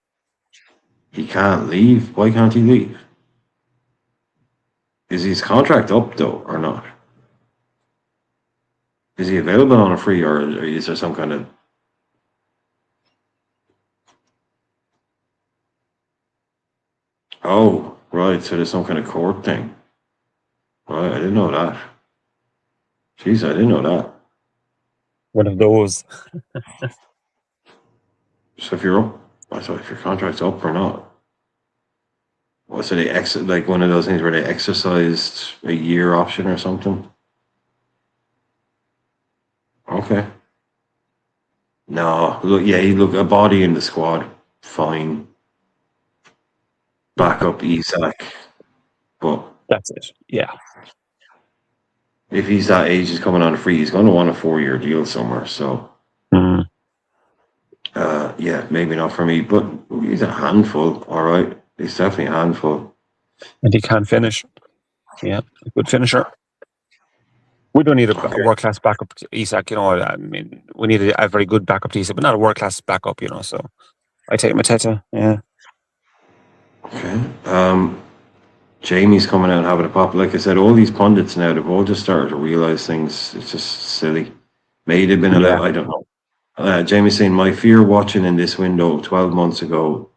He can't leave. Why can't he leave? Is his contract up though, or not? Is he available on a free, or is there some kind of? Oh, right. So there's some kind of court thing. Right, I didn't know that. Jeez, I didn't know that. One of those. So if you're up, I thought if your contract's up or not. Well, so they like one of those things where they exercised a year option or something. Okay. No, look, yeah, he look a body in the squad, fine. Backup Isak, but That's it. Yeah. if he's that age, he's coming on free. He's going to want a 4-year deal somewhere. So, Mm. yeah, maybe not for me, but he's a handful. All right, he's definitely a handful. And he can finish. Yeah, a good finisher. We don't need a world-class backup to Isak, you know. I mean, we need a very good backup to Isak, but not a world-class backup, you know. So I take Mateta, yeah. Okay. Jamie's coming out and having a pop. Like I said, all these pundits now, they've all just started to realize things. It's just silly. May have been allowed, I don't know. Jamie's saying, my fear watching in this window 12 months ago.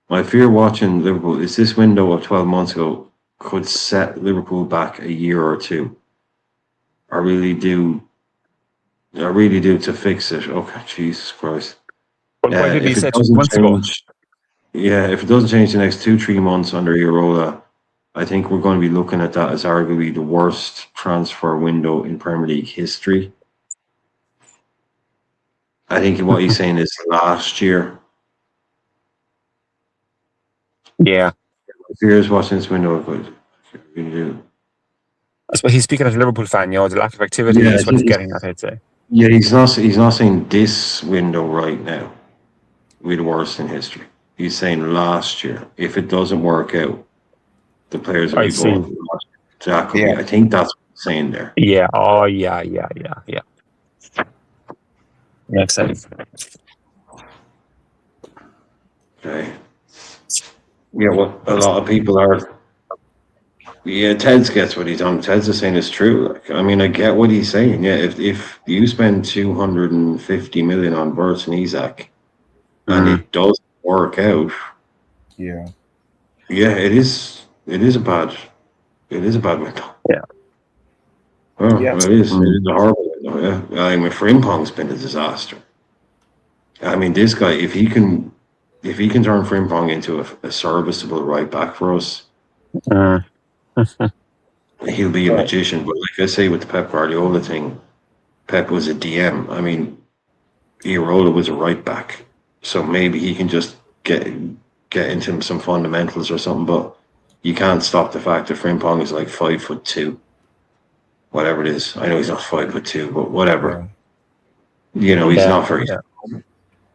My fear watching Liverpool is this window of 12 months ago could set Liverpool back a year or two. I really do to fix it. Okay, Jesus Christ. But why did he If it say doesn't months ago? change, yeah, if it doesn't change the next 2-3 months under Iraola, I think we're going to be looking at that as arguably the worst transfer window in Premier League history. I think what he's saying is last year. Yeah. If you're watching this window, but really do. That's what he's speaking as a Liverpool fan, you know, the lack of activity is what he's getting at, I'd say. Yeah, he's not saying this window right now will be the worst in history. He's saying last year, if it doesn't work out, the players will be bought. Exactly. I think that's what he's saying there. Yeah. Oh, yeah. Makes sense. Okay. Yeah, what a lot of people are. Yeah, Ted's gets what he's on. Ted's just saying it's true. Like, I mean, I get what he's saying. Yeah, if you spend 250 million on Bert and Isak, and it doesn't work out. Yeah, it is a bad window. Yeah. Well, it is a horrible window. Yeah, I mean, Frimpong's been a disaster. I mean, this guy, if he can turn Frimpong into a serviceable right back for us, he'll be a magician. But like I say with the Pep Guardiola thing, Pep was a DM. I mean, Iraola was a right back, so maybe he can just get into some fundamentals or something. But you can't stop the fact that Frimpong is like 5'2", whatever it is. I know he's not 5'2", but whatever. You know, he's not very.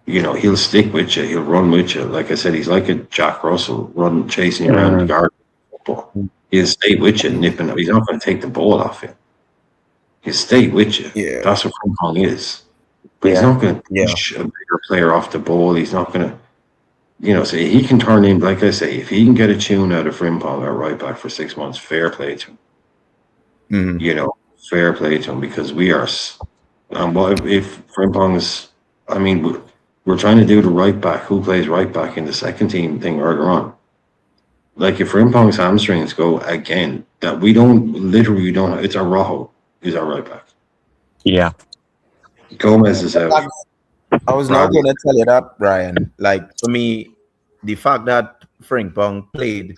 You know, he'll stick with you. He'll run with you. Like I said, he's like a Jack Russell, chasing you around the garden. He'll stay with you, nipping. He's not going to take the ball off you. He'll stay with you. Yeah. That's what Frimpong is. But he's not going to push a bigger player off the ball. He's not going to, you know, so he can turn in, like I say, if he can get a tune out of Frimpong at right back for 6 months, fair play to him. You know, fair play to him, because we are, and what if Frimpong's, I mean, we're trying to do the right back, who plays right back in the second team thing earlier on. Like if Frimpong's hamstrings go again, that we don't, it's Araujo who's our right back. Yeah. Gomez is out. I was not going to tell you that, Brian. Like, for me, the fact that Frimpong played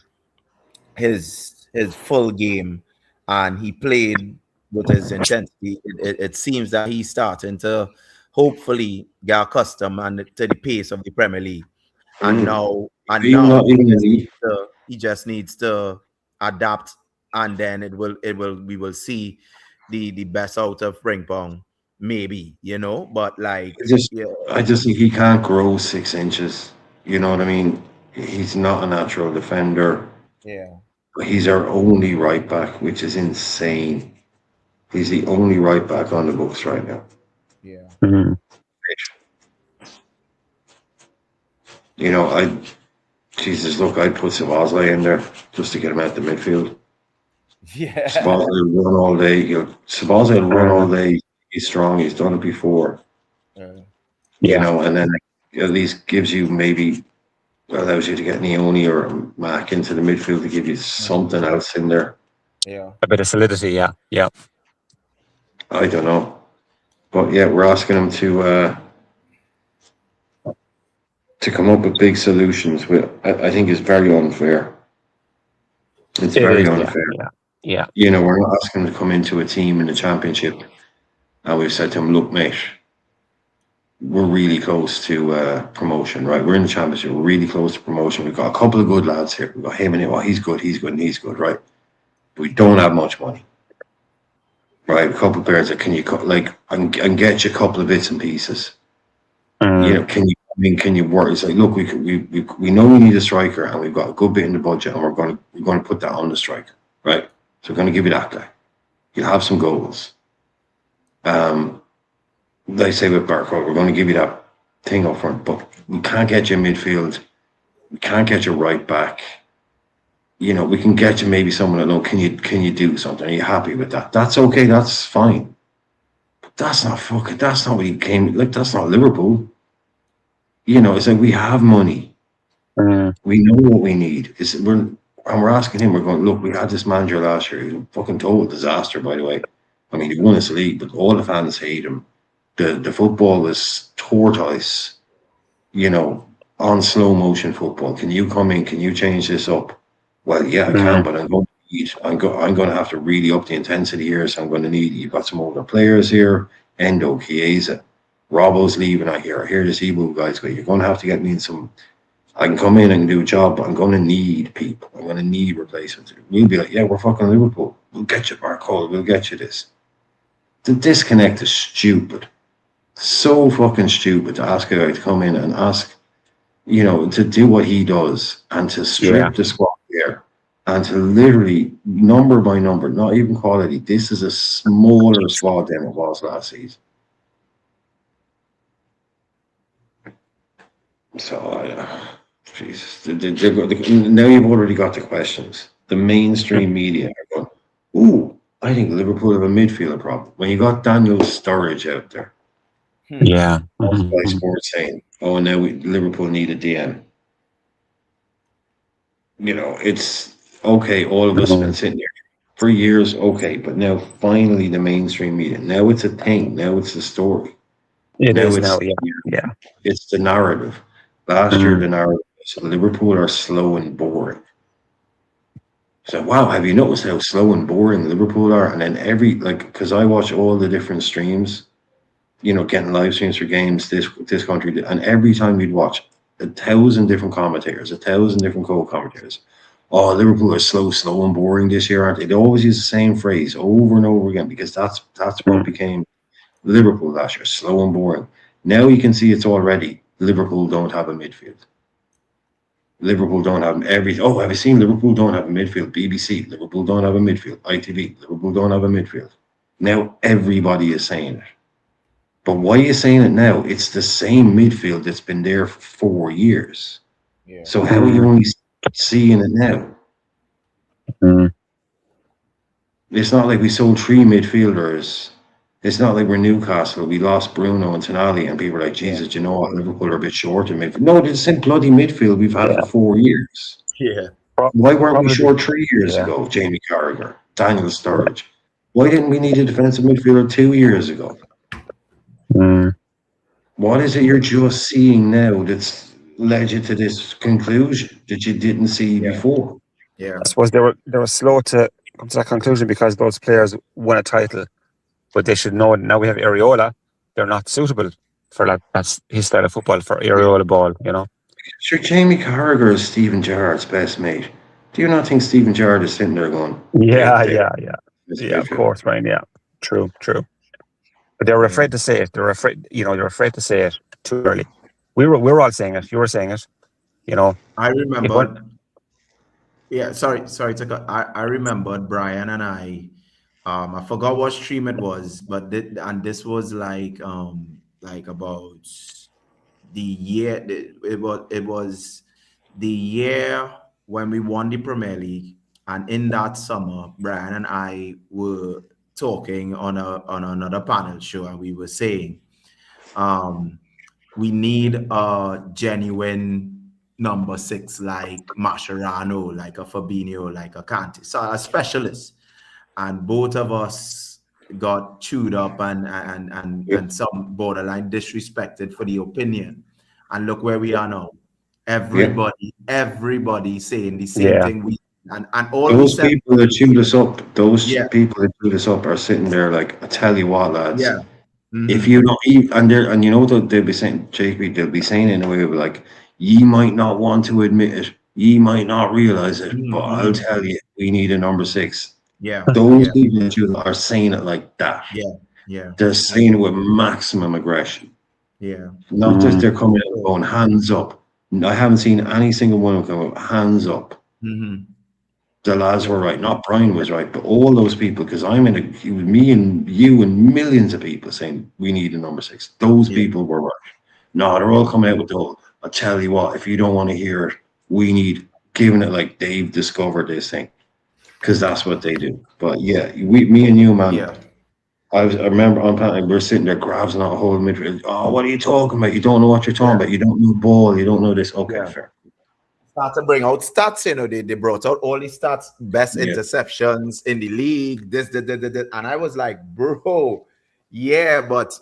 his full game and he played with his intensity, it seems that he's starting to hopefully get accustomed to the pace of the Premier League. And now he just needs to adapt and then we will see the best out of Frimpong, maybe, but like, yeah, I just think he can't grow 6 inches. You know what I mean? He's not a natural defender. yeah, He's our only right back, which is insane. He's the only right back on the books right now. yeah. Mhm. Jesus, look, I'd put Szoboszlai in there just to get him out the midfield. Yeah. Szoboszlai will run all day. Szoboszlai will run all day. He's strong. He's done it before. Yeah. And then at least gives you maybe allows you to get Neoni or Mac into the midfield to give you something else in there. Yeah. A bit of solidity, yeah. I don't know. But yeah, we're asking him to come up with big solutions. I think is very unfair. It's It very is, unfair. Yeah. We're not asking him to come into a team in the championship, and we've said to him, "Look, mate, we're really close to promotion, right? We're in the championship. We're really close to promotion. We've got a couple of good lads here. We've got him and him. Oh, he's good, and he's good, right? But we don't have much money, right? A couple of players that can you and get you a couple of bits and pieces. Can you work? It's like, look, we know we need a striker, and we've got a good bit in the budget, and we're going to put that on the striker, right? So we're going to give you that guy. You'll have some goals. They say with Barco, we're going to give you that thing up front, but we can't get you midfield. We can't get you right back. We can get you maybe someone that know, can you do something? Are you happy with that? That's okay. That's fine. But that's not what he came like. That's not Liverpool. It's like we have money. We know what we need. We're asking him. We're going, look, we had this manager last year. He was a fucking total disaster, by the way. I mean, he won his league, but all the fans hate him. The football was tortoise, on slow motion football. Can you come in? Can you change this up? Well, yeah, I can, but I'm going to have to really up the intensity here. So I'm going to need, you've got some older players here. Endo, Chiesa, Robbo's leaving. I hear this Ebu guys go, you're going to have to get me in some. I can come in and do a job, but I'm going to need people. I'm going to need replacements. We'll be like, yeah, we're fucking Liverpool. We'll get you Mark Cole. We'll get you this. The disconnect is stupid. So fucking stupid to ask a guy to come in and ask, to do what he does and to strip the squad there and to literally number by number, not even quality. This is a smaller squad than it was last season. So, Jesus. Now you've already got the questions. The mainstream media are going, ooh, I think Liverpool have a midfielder problem. When you got Daniel Sturridge out there. Yeah. By Sports saying, oh, now Liverpool need a DM. It's okay. All of us have been sitting here for years. Okay, but now finally the mainstream media. Now it's a thing. Now it's a story. Yeah. It's the narrative. Last year the narrative was Liverpool are slow and boring. So wow, have you noticed how slow and boring Liverpool are? And then because I watch all the different streams. Getting live streams for games this country, and every time you'd watch 1,000 different commentators, 1,000 different co-commentators. Oh, Liverpool are slow and boring this year, aren't they? They always use the same phrase over and over again because that's what became Liverpool last year, slow and boring. Now you can see it's already Liverpool don't have a midfield. Liverpool don't have everything. Oh, have you seen Liverpool don't have a midfield? BBC, Liverpool don't have a midfield. ITV, Liverpool don't have a midfield. Now everybody is saying it. But why are you saying it now? It's the same midfield that's been there for 4 years. Yeah. So how are you only seeing it now? It's not like we sold 3 midfielders. It's not like we're Newcastle. We lost Bruno and Tonali, and people are like, Jesus, you know what? Liverpool are a bit short in midfield. No, it's the same bloody midfield we've had for 4 years. Yeah. Why weren't we short 3 years ago? Jamie Carragher, Daniel Sturridge. Why didn't we need a defensive midfielder 2 years ago? What is it you're just seeing now that's led you to this conclusion that you didn't see before? Yeah, I suppose they were slow to come to that conclusion because those players won a title, but they should know now we have Areola. They're not suitable for that. That's his style of football for Areola ball. Sure, Jamie Carragher is Steven Gerrard's best mate. Do you not think Stephen Gerrard is sitting there going, Yeah, they- yeah, of course, Ryan. Yeah, true. But they were afraid to say it. They're afraid to say it too early. We were all saying it. You were saying it. I It remember. went, Yeah, sorry to cut. I remembered Brian and I forgot what stream it was, but this was like about the year. It was the year when we won the Premier League, and in that summer, Brian and I were talking on another panel show, and we were saying, we need a genuine number 6 like Mascherano, like a Fabinho, like a Kante, so a specialist. And both of us got chewed up and some borderline disrespected for the opinion. And look where we are now. Everybody saying the same thing. And all those we said, people that chewed us up, Yeah. people that chewed us up are sitting there like, I tell you what, lads. Yeah. If you don't eat, and you know what they'll be saying, JP, they'll be saying in a way of like, ye might not want to admit it, ye might not realize it, but I'll tell you, we need a number 6. Yeah. Those people that you are saying it like that. Yeah. They're saying it with maximum aggression. Yeah. Not just they're coming out and going hands up. I haven't seen any single one of them come out hands up. The lads were right, not Brian was right, but all those people, because it was me and you and millions of people saying we need a number 6. Those people were right. No, they're all coming out with the whole, I'll tell you what, if you don't want to hear it, we need, giving it like they've discovered this thing, because that's what they do. But yeah, me and you, man. Yeah. I remember on panel, we're sitting there, Grav's not holding midfield. Oh, what are you talking about? You don't know what you're talking about. You don't know ball. You don't know this. Okay, fair. Start to bring out stats, they brought out all the stats, best interceptions in the league, this, and I was like, bro, but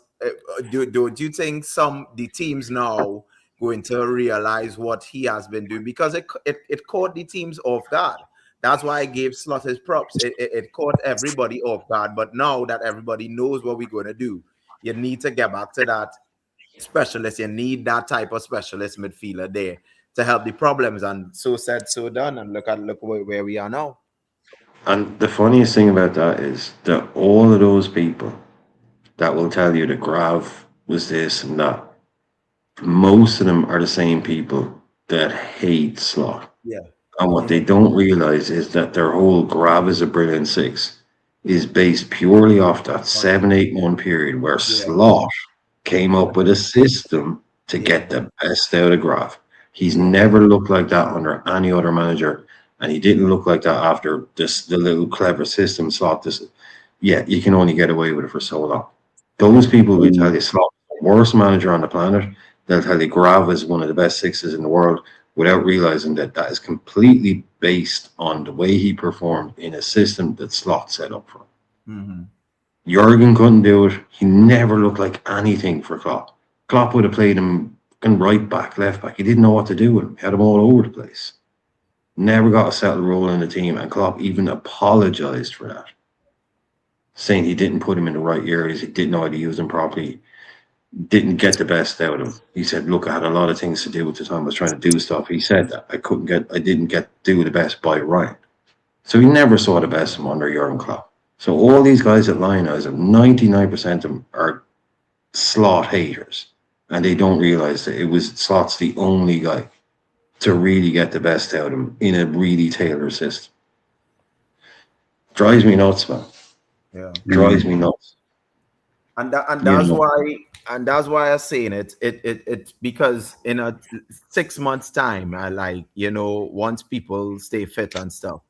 do you think the teams now going to realize what he has been doing? Because it caught the teams off guard. That's why I gave Slot his props. It caught everybody off guard. But now that everybody knows what we're going to do, you need to get back to that specialist. You need that type of specialist midfielder there to help the problems. And so said, so done. And look where we are now. And the funniest thing about that is that all of those people that will tell you that Grav was this and that, most of them are the same people that hate Slot. Yeah. And what they don't realize is that their whole Grav is a brilliant 6 is based purely off that 7-8 month period where Slot came up with a system to get the best out of Grav. He's never looked like that under any other manager, and he didn't look like that after the little clever system Slot. You can only get away with it for so long. Those people will tell you Slot is the worst manager on the planet. They'll tell you Grav is one of the best 6s in the world, without realizing that is completely based on the way he performed in a system that Slot set up for him. Jurgen couldn't do it. He never looked like anything for Klopp. Klopp would have played him right back, left back. He didn't know what to do with him. He had him all over the place. Never got a settled role in the team, and Klopp even apologized for that, saying he didn't put him in the right areas. He didn't know how to use him properly. Didn't get the best out of him. He said, look, I had a lot of things to do at the time. I was trying to do stuff. He said that I didn't do the best by Ryan. So he never saw the best of him under Jurgen Klopp. So all these guys at Lionize, 99% of them are Slot haters. And they don't realize that Slot's the only guy to really get the best out of him in a really tailored system. Drives me nuts, man. Yeah. Drives me nuts. And that's why I'm saying it because in a 6 months time, once people stay fit and stuff,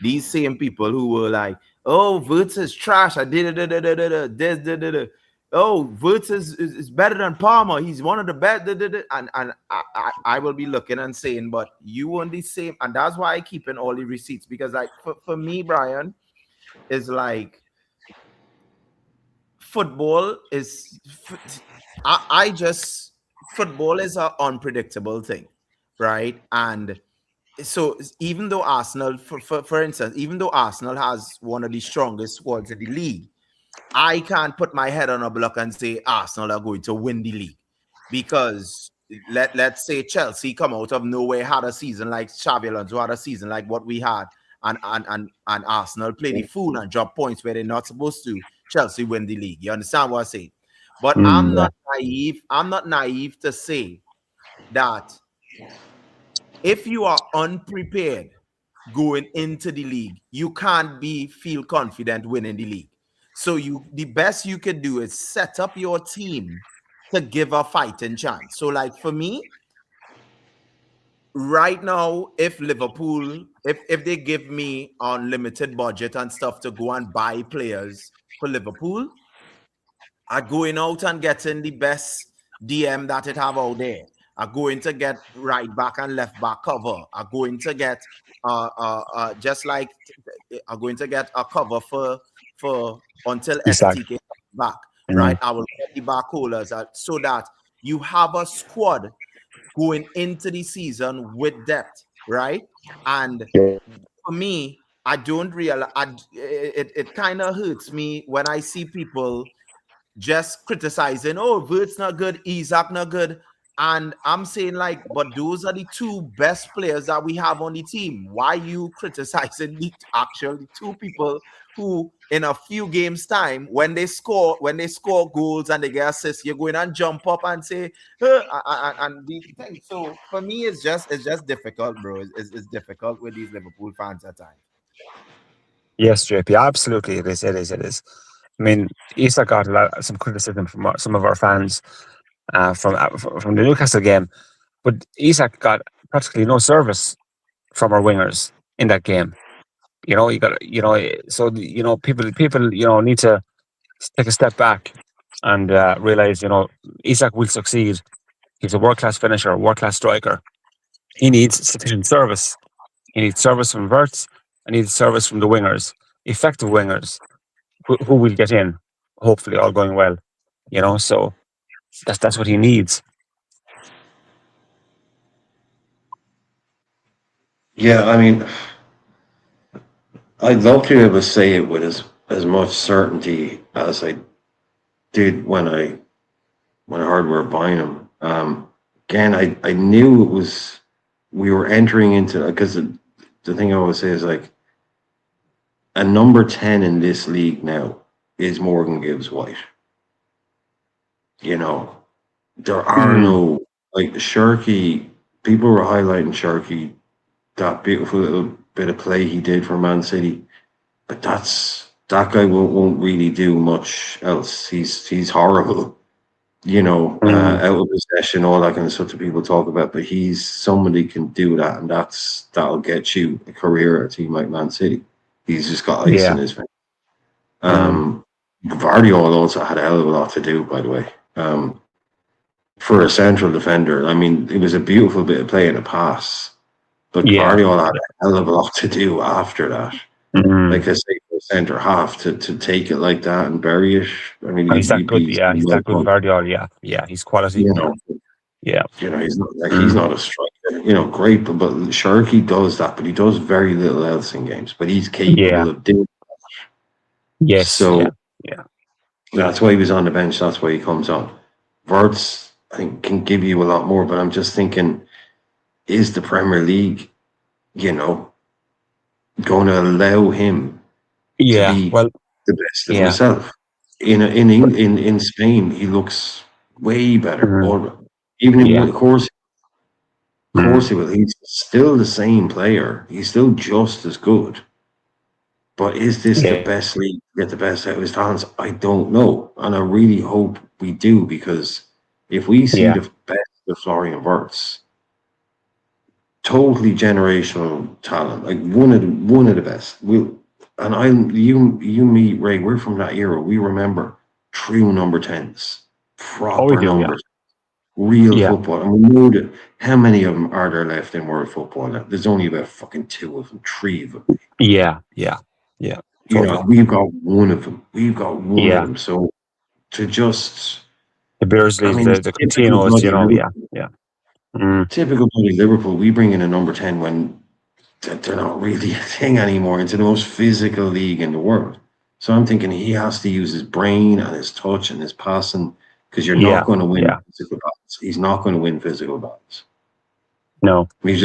these same people who were like, oh, Wirtz is trash, I did it, oh, Wirtz is better than Palmer, he's one of the best, and I will be looking and saying, but you want the same, and that's why I keep in all the receipts, because like for me, Brian, is like, football is football is an unpredictable thing, right? And so even though Arsenal, for instance, even though Arsenal has one of the strongest squads in the league, I can't put my head on a block and say Arsenal are going to win the league, because let's say Chelsea come out of nowhere, had a season like Xabi Alonso had a season like what we had, and Arsenal play the fool and drop points where they're not supposed to. Chelsea win the league. You understand what I say? But I'm not naive. I'm not naive to say that if you are unprepared going into the league, you can't feel confident winning the league. So the best you can do is set up your team to give a fighting chance. So like for me, right now, if Liverpool, if they give me unlimited budget and stuff to go and buy players for Liverpool, I'm going out and getting the best DM that it have out there. I'm going to get right back and left back cover. I'm going to get just like I'm going to get a cover for until STK comes back. Right, I will get the back holders so that you have a squad going into the season with depth, right? And for me, I don't realize it kind of hurts me when I see people just criticizing, oh, Vert's not good, Isaac not good. And I'm saying, like, but those are the two best players that we have on the team. Why you criticizing the actually two people who, in a few games' time, when they score goals and they get assists, you're going and jump up and say, and the thing. So for me, it's just difficult, bro. It's difficult with these Liverpool fans at times. Yes, JP, absolutely, it is. I mean, Isak got some criticism from some of our fans from the Newcastle game, but Isak got practically no service from our wingers in that game. People need to take a step back and realize, Isak will succeed. He's a world-class finisher, a world-class striker. He needs sufficient service. He needs service from Verts, and he needs service from the wingers, effective wingers, who will get in, hopefully all going well. So that's what he needs. Yeah, I mean, I'd love to be able to say it with as much certainty as I did when I heard we were buying him. Again, I knew we were entering into, because the thing I always say is, like, a number 10 in this league now is Morgan Gibbs White. There are no, like, Sharky. People were highlighting Sharky, that beautiful little bit of play he did for Man City, but that guy won't really do much else. He's horrible, out of possession, all that kind of stuff that people talk about. But he's somebody can do that, and that'll get you a career at a team like Man City. He's just got ice in his veins. Vardiol also had a hell of a lot to do, by the way. For a central defender, I mean, it was a beautiful bit of play in a pass, but Vardiol had a hell of a lot to do after that. Like I say, for centre half to take it like that and bury it. I mean, he's that good. Yeah, he's that good. Vardiol. Yeah, he's quality. Yeah, he's not a striker. Great, but Sharky does that, but he does very little else in games. But he's capable of doing that. Yes. So that's why he was on the bench. That's why he comes on. Verts, I think, can give you a lot more, but I'm just thinking, is the Premier League, going to allow him to be the best of himself? In Spain, he looks way better. Or even of course he will. He's still the same player. He's still just as good. But is this the best league to get the best out of his talents? I don't know, and I really hope we do, because if we see the best of Florian Wirtz, totally generational talent, like one of the best. Me, Ray, we're from that era. We remember true number 10s, proper numbers, real football, and we know that. How many of them are there left in world football now? There's only about fucking 2 of them, 3 of them. Yeah. Totally. We've got one of them. Of them. So to just the Beersley, the Coutinho's, typical bloody Liverpool, we bring in a number 10 when they're not really a thing anymore. It's the most physical league in the world. So I'm thinking he has to use his brain and his touch and his passing because you're Yeah, not going to win yeah. physical battles. He's not going to win physical battles. No. He's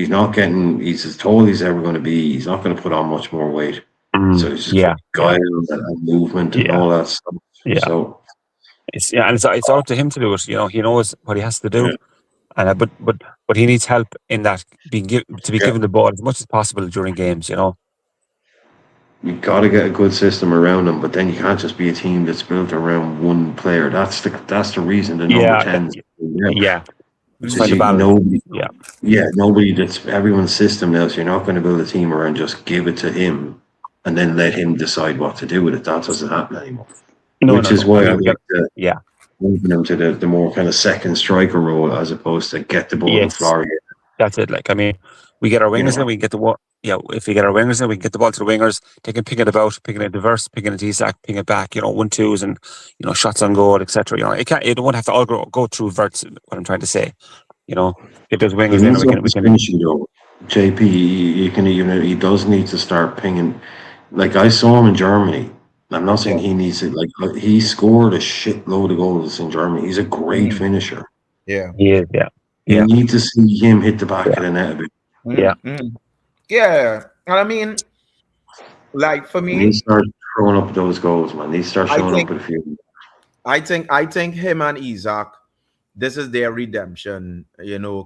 not getting. He's as tall as he's ever going to be. He's not going to put on much more weight. So it's just Yeah. guile and movement and Yeah. all that stuff. Yeah. So And it's up to him to do it. You know, he knows what he has to do. Yeah. And but he needs help in that to be given the ball as much as possible during games. You know. you've got to get a good system around him, but then you can't just be a team that's built around one player. That's the reason the number 10. Yeah. It's Find the balance. Nobody that's everyone's system now. So you're not going to build a team around just give it to him and then let him decide what to do with it. That doesn't happen anymore. Which is why I like moving him to the more kind of second striker role as opposed to get the ball on the floor again. That's it. Like, I mean, we get our wingers in, we can get the if we get our wingers in, we can get the ball to the wingers. They can pick it about, picking it diverse, picking it Isak, picking it back. 1-2s and shots on goal, etc. It won't have to all go through verts. What I'm trying to say, get those wingers in. We can. JP, he does need to start pinging. Like I saw him in Germany. I'm not saying he needs it. Like he scored a shitload of goals in Germany. He's a great finisher. Yeah, he is. Yeah, you need to see him hit the back of the net a bit. Yeah. And I mean, like for me, he start throwing up those goals, man. He starts showing up with a few. I think him and Isak, this is their redemption,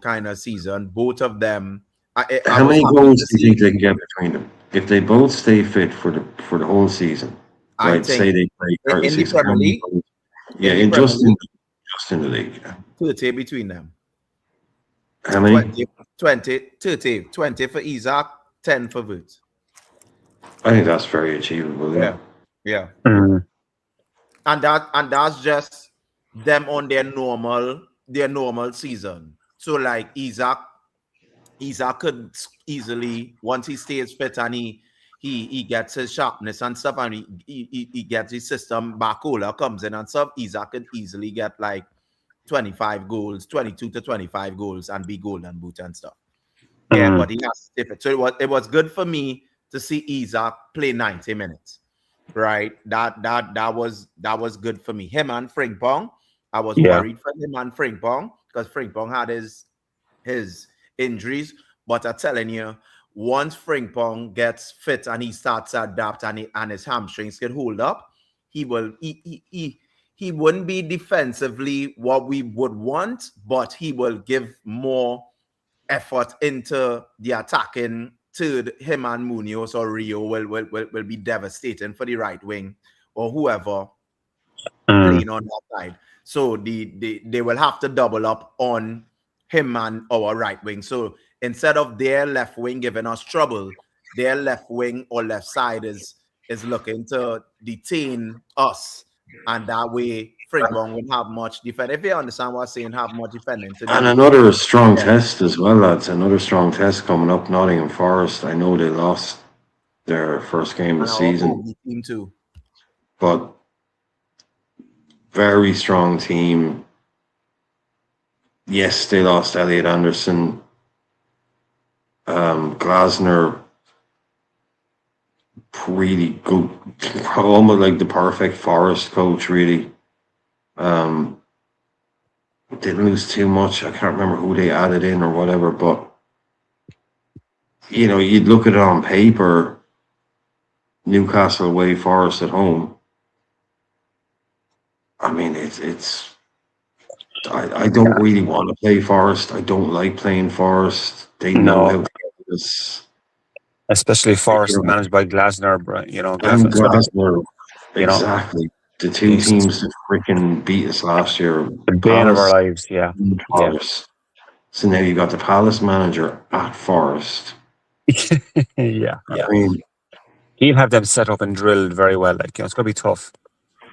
kind of season. Both of them. How many goals do you think they can get between them if they both stay fit for the whole season? Right, say they play 36 in the Premier League. Yeah, just in the league. 30 between them. How many? 20 for Isak, 10 for Woods. I think that's very achievable. Yeah. Mm-hmm. And that's just them on their normal season. So like Isak could easily, once he stays fit and he gets his sharpness and stuff, and he gets his system back, comes in and stuff, Isak could easily get like 25 goals, 22 to 25 goals, and be golden boot and stuff. Yeah, but he has to stay fit. So it was good for me to see Isak play 90 minutes. Right? That was good for me. Him and Frimpong, I was worried for him and Frimpong because Frimpong had his injuries. But I'm telling you, once Frimpong gets fit and he starts to adapt and his hamstrings can hold up, he wouldn't be defensively what we would want, but he will give more effort into the attacking third. Him and Munoz or Rio will be devastating for the right wing or whoever playing on that side. So they will have to double up on him and our right wing. So instead of their left wing giving us trouble, their left wing or left side is looking to detain us, and that way Frimpong won't have much defense. If you understand what I'm saying, have much defending to do. And another strong test as well, lads. Another strong test coming up. Nottingham Forest. I know they lost their first game of the season, team too. but very strong team. Yes, they lost Elliot Anderson. Glasner, really good, almost like the perfect Forest coach, really. Didn't lose too much. I can't remember who they added in or whatever, but you'd look at it on paper, Newcastle away, Forest at home. I mean, I don't really want to play Forest. I don't like playing Forest. They know how to get this. Especially Forest managed by Glasner, Glasner, exactly. The two teams that freaking beat us last year. The bane of our lives, Forest. So now you got the Palace manager at Forest. I mean, he'll have them set up and drilled very well. Like, it's going to be tough.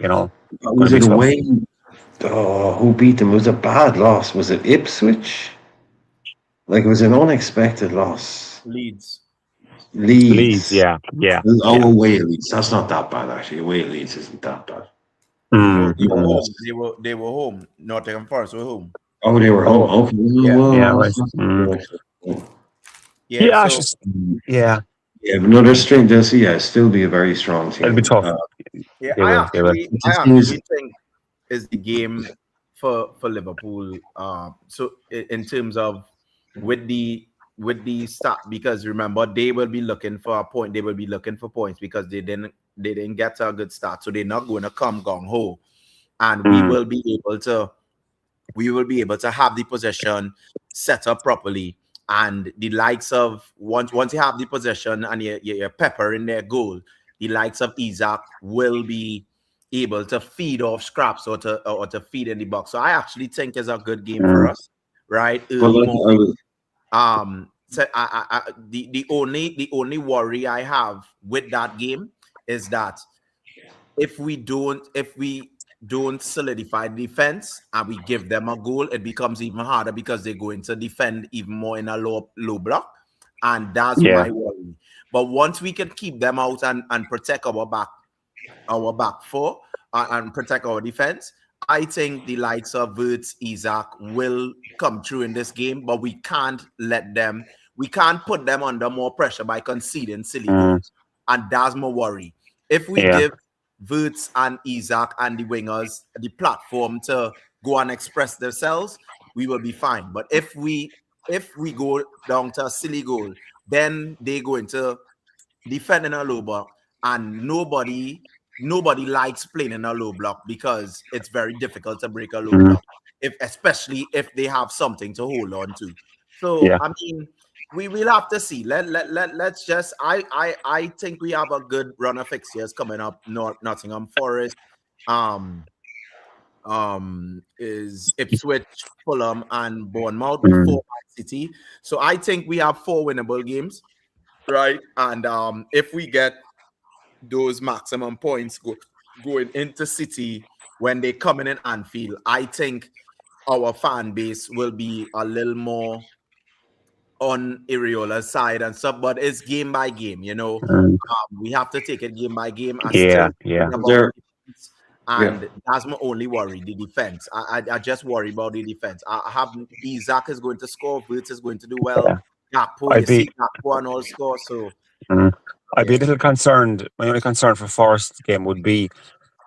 Was it away? Oh, who beat them? It was a bad loss. Was it Ipswich? Like, it was an unexpected loss. Leeds, yeah. Away at Leeds. That's not that bad, actually. Away at Leeds isn't that bad. They were home. Nottingham Forest were home. Oh, they were home. Okay. But they're strong. They'll still be a very strong team. It'll be tough. I actually think is the game for Liverpool. So in terms of with the start, because remember they will be looking for a point. They will be looking for points because they didn't get a good start, so they're not going to come gung ho, and we will be able to have the possession set up properly. And the likes of once you have the possession and your pepper in their goal, the likes of Isaac will be able to feed off scraps or to feed in the box. So I actually think it's a good game for us, right? Early morning. So the only worry I have with that game is that if we don't solidify the defense and we give them a goal, it becomes even harder because they're going to defend even more in a low block. And that's my worry. But once we can keep them out and protect our back four and protect our defense, I think the likes of Wirtz, Isaac will come through in this game, but we can't put them under more pressure by conceding silly goals. And that's my worry. If we give Wirtz and Isaac and the wingers the platform to go and express themselves, we will be fine. But if we go down to a silly goal, then they go into defending a low block, and nobody likes playing in a low block because it's very difficult to break a low block, especially if they have something to hold on to. So I mean, we will have to see. Let's just. I think we have a good run of fixtures coming up. Nottingham Forest, is Ipswich, Fulham, and Bournemouth before Man City. So I think we have 4 winnable games, right? And if we get those maximum points going into City when they come in Anfield, I think our fan base will be a little more on Iriola's side and stuff, but it's game by game, you know. We have to take it game by game. And that's my only worry, the defense. I just worry about the defense. I have Isaac is going to score, Wirtz is going to do well. Gakpo, Gakpo and all score. So I'd be a little concerned. My only concern for Forest game would be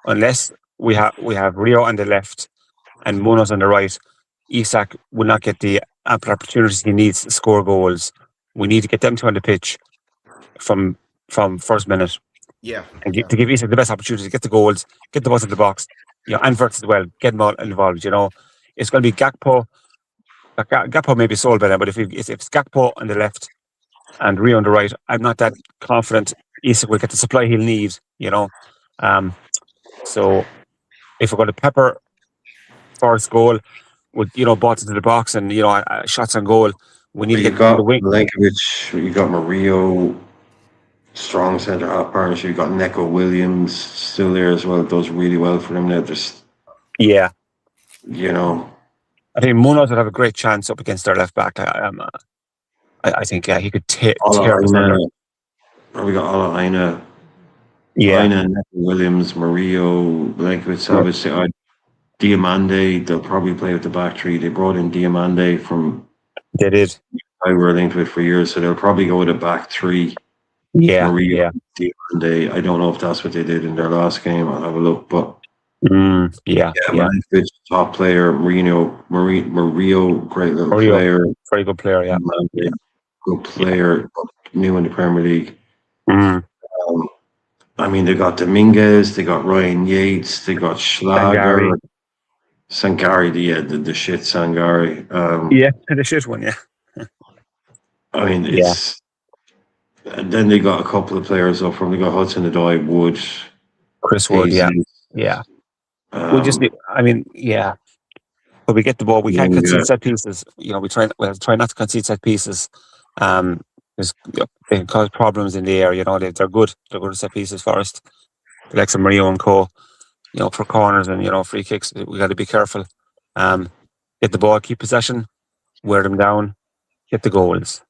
unless we have Rio on the left and Munoz on the right, Isak will not get the ample opportunities he needs to score goals. We need to get them two on the pitch from first minute. To give Isak the best opportunity to get the goals, get the balls in the box, and Wirtz as well, get them all involved. It's going to be Gakpo. Gakpo may be sold by them, but if it's Gakpo on the left and Rio on the right, I'm not that confident Isak will get the supply he'll need. So if we're going to pepper Forest goal with balls into the box and shots on goal, we need to get the wing. Milenkovic, you got Mario, strong centre half partnership. You got Neco Williams still there as well. It does really well for them now. I think Munoz would have a great chance up against their left back. I think he could tear us under. We got Alaina. Alaina, Neco Williams, Mario, Milenkovic, obviously. Diamande, they'll probably play with the back three. They brought in Diamande from. They did. I were linked with for years, so they'll probably go with a back three. Mario, Diamande. I don't know if that's what they did in their last game. I'll have a look, but. Milenkovic, top player. Mario, great little player. Very good player, Diamande, good player, new in the Premier League. They got Dominguez, they got Ryan Yates, they got Schlager. Sangari, the shit Sangari. The shit one, it's. And then they got a couple of players up from. They got Hudson-Odoi, Wood, Chris Wood, we just need. But we get the ball. We can't concede set pieces. We try not to concede set pieces. They can cause problems in the air. They're good. They're good at set pieces. Forest, like some Mario and Co. For corners and free kicks, we got to be careful. Get the ball, keep possession, wear them down, get the goals.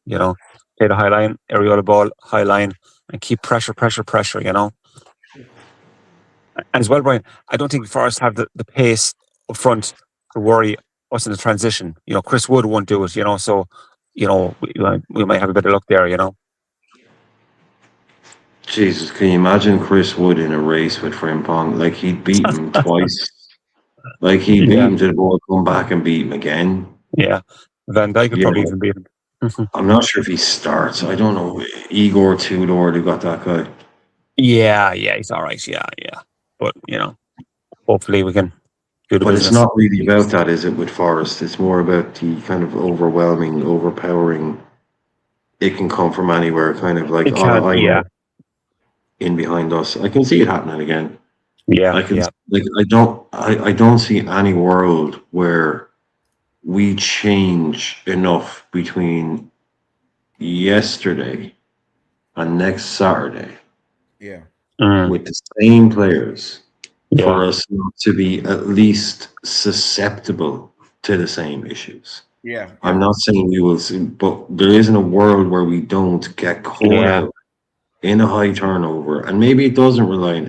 Play the high line, areola ball, high line, and keep pressure. And as well, Brian, I don't think Forest have the pace up front to worry us in the transition. Chris Wood won't do it. So we might have a bit of luck there. Jesus, can you imagine Chris Wood in a race with Frimpong? Like, he'd beat him twice. Like he beat Yeah. him to the ball, come back and beat him again. Yeah. Van Dijk could You probably know, even beat him. I'm not sure if he starts. I don't know. Igor Tudor, they got that guy. Yeah, he's all right. Yeah. But, hopefully we can do the But it's business. not really about that, is it, with Forest? It's more about the kind of overwhelming, overpowering. It can come from anywhere, kind of like, It can, I yeah. know in behind us. I can see it happening again. Yeah, I can yeah. like I don't see any world where we change enough between yesterday and next Saturday Yeah. Mm, with the same players yeah. for us not to be at least susceptible to the same issues. Yeah. I'm not saying we will see, but there isn't a world where we don't get caught Yeah. out in a high turnover, and maybe it doesn't rely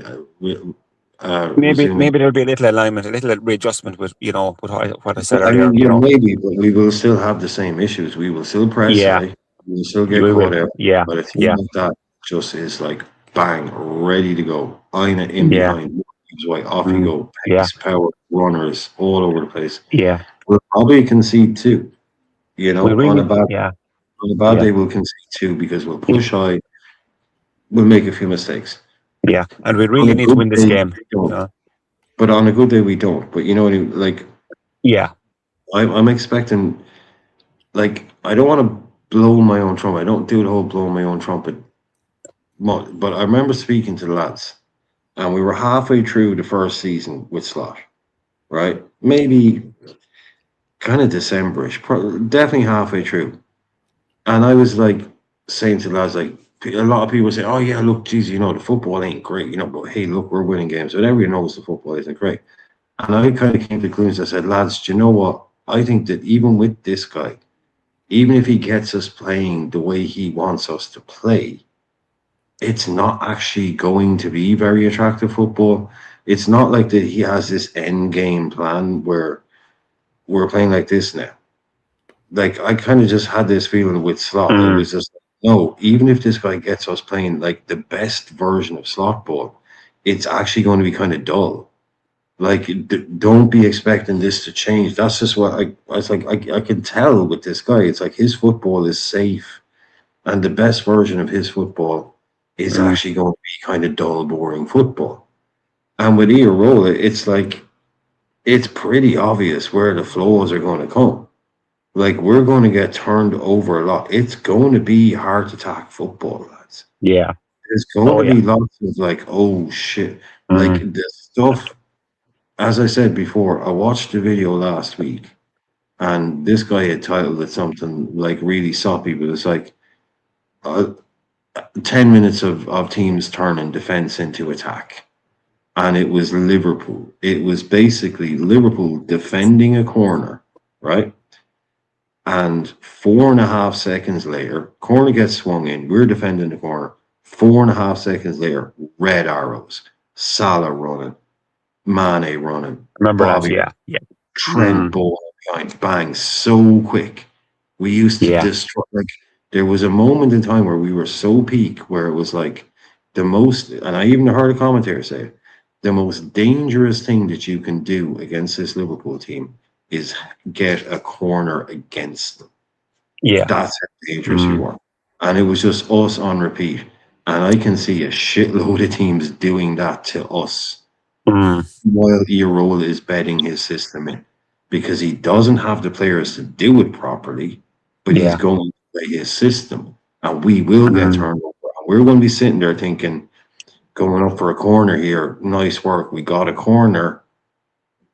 Maybe resuming. there'll be a little alignment, a little readjustment with what I said I earlier. mean, yeah, maybe, but we will still have the same issues. We will still press Yeah, high. We will still we get will. caught out. Yeah, But a team yeah, like that just is like bang, ready to go. Aina in yeah. behind, white, off you Mm, go. yeah, Pace, power, runners all over the place. yeah. We'll probably concede two. You We know, really, yeah, on a bad yeah, day we'll concede two because we'll push high. We'll make a few mistakes. yeah. And we On really a need to good win this day, game. we don't. But on a good day, we don't. But you know what I mean? Like, Yeah, I'm expecting. Like, I don't want to blow my own trumpet. I don't do the whole blowing my own trumpet. But I remember speaking to the lads, and we were halfway through the first season with Slot, right? Maybe kind of Decemberish, definitely halfway through. And I was like saying to the lads, like, a lot of people say, "Oh yeah, look, geez, the football ain't great, but hey, look, we're winning games." But everyone knows the football isn't great. And I kind of came to the conclusion. I said, "Lads, do you know what? I think that even with this guy, even if he gets us playing the way he wants us to play, it's not actually going to be very attractive football. It's not like that he has this end game plan where we're playing like this now. Like, I kind of just had this feeling with Slot. It mm, was just, no, even if this guy gets us playing like the best version of Slot ball, it's actually going to be kind of dull. Like, don't be expecting this to change. That's just what I was like. I can tell with this guy. It's like his football is safe, and the best version of his football is mm, actually going to be kind of dull, boring football. And with Iraola, it's like it's pretty obvious where the flaws are going to come. Like, we're going to get turned over a lot. It's going to be heart attack football, lads. yeah. There's going Oh to yeah. be lots of like, oh shit, like Mm, the stuff. As I said before, I watched the video last week, and this guy had titled it something like really soppy, but it's like uh, 10 minutes of teams turning defense into attack. And it was Liverpool. It was basically Liverpool defending a corner, right? And 4.5 seconds later, corner gets swung in. We're defending the corner. 4.5 seconds later, red arrows. Salah running, Mane running, remember that? Bobby, Yeah, yeah. Trent Mm, ball behind, bang, so quick. We used to yeah, destroy. Like, there was a moment in time where we were so peak, where it was like the most, and I even heard a commentator say it, the most dangerous thing that you can do against this Liverpool team is get a corner against them. yeah. That's how dangerous we Mm, were. And it was just us on repeat. And I can see a shitload of teams doing that to us mm, while Iraola is bedding his system in, because he doesn't have the players to do it properly, but he's yeah. going to play his system, and we will get Mm, turned over. We're going to be sitting there thinking, going up for a corner here, nice work, we got a corner.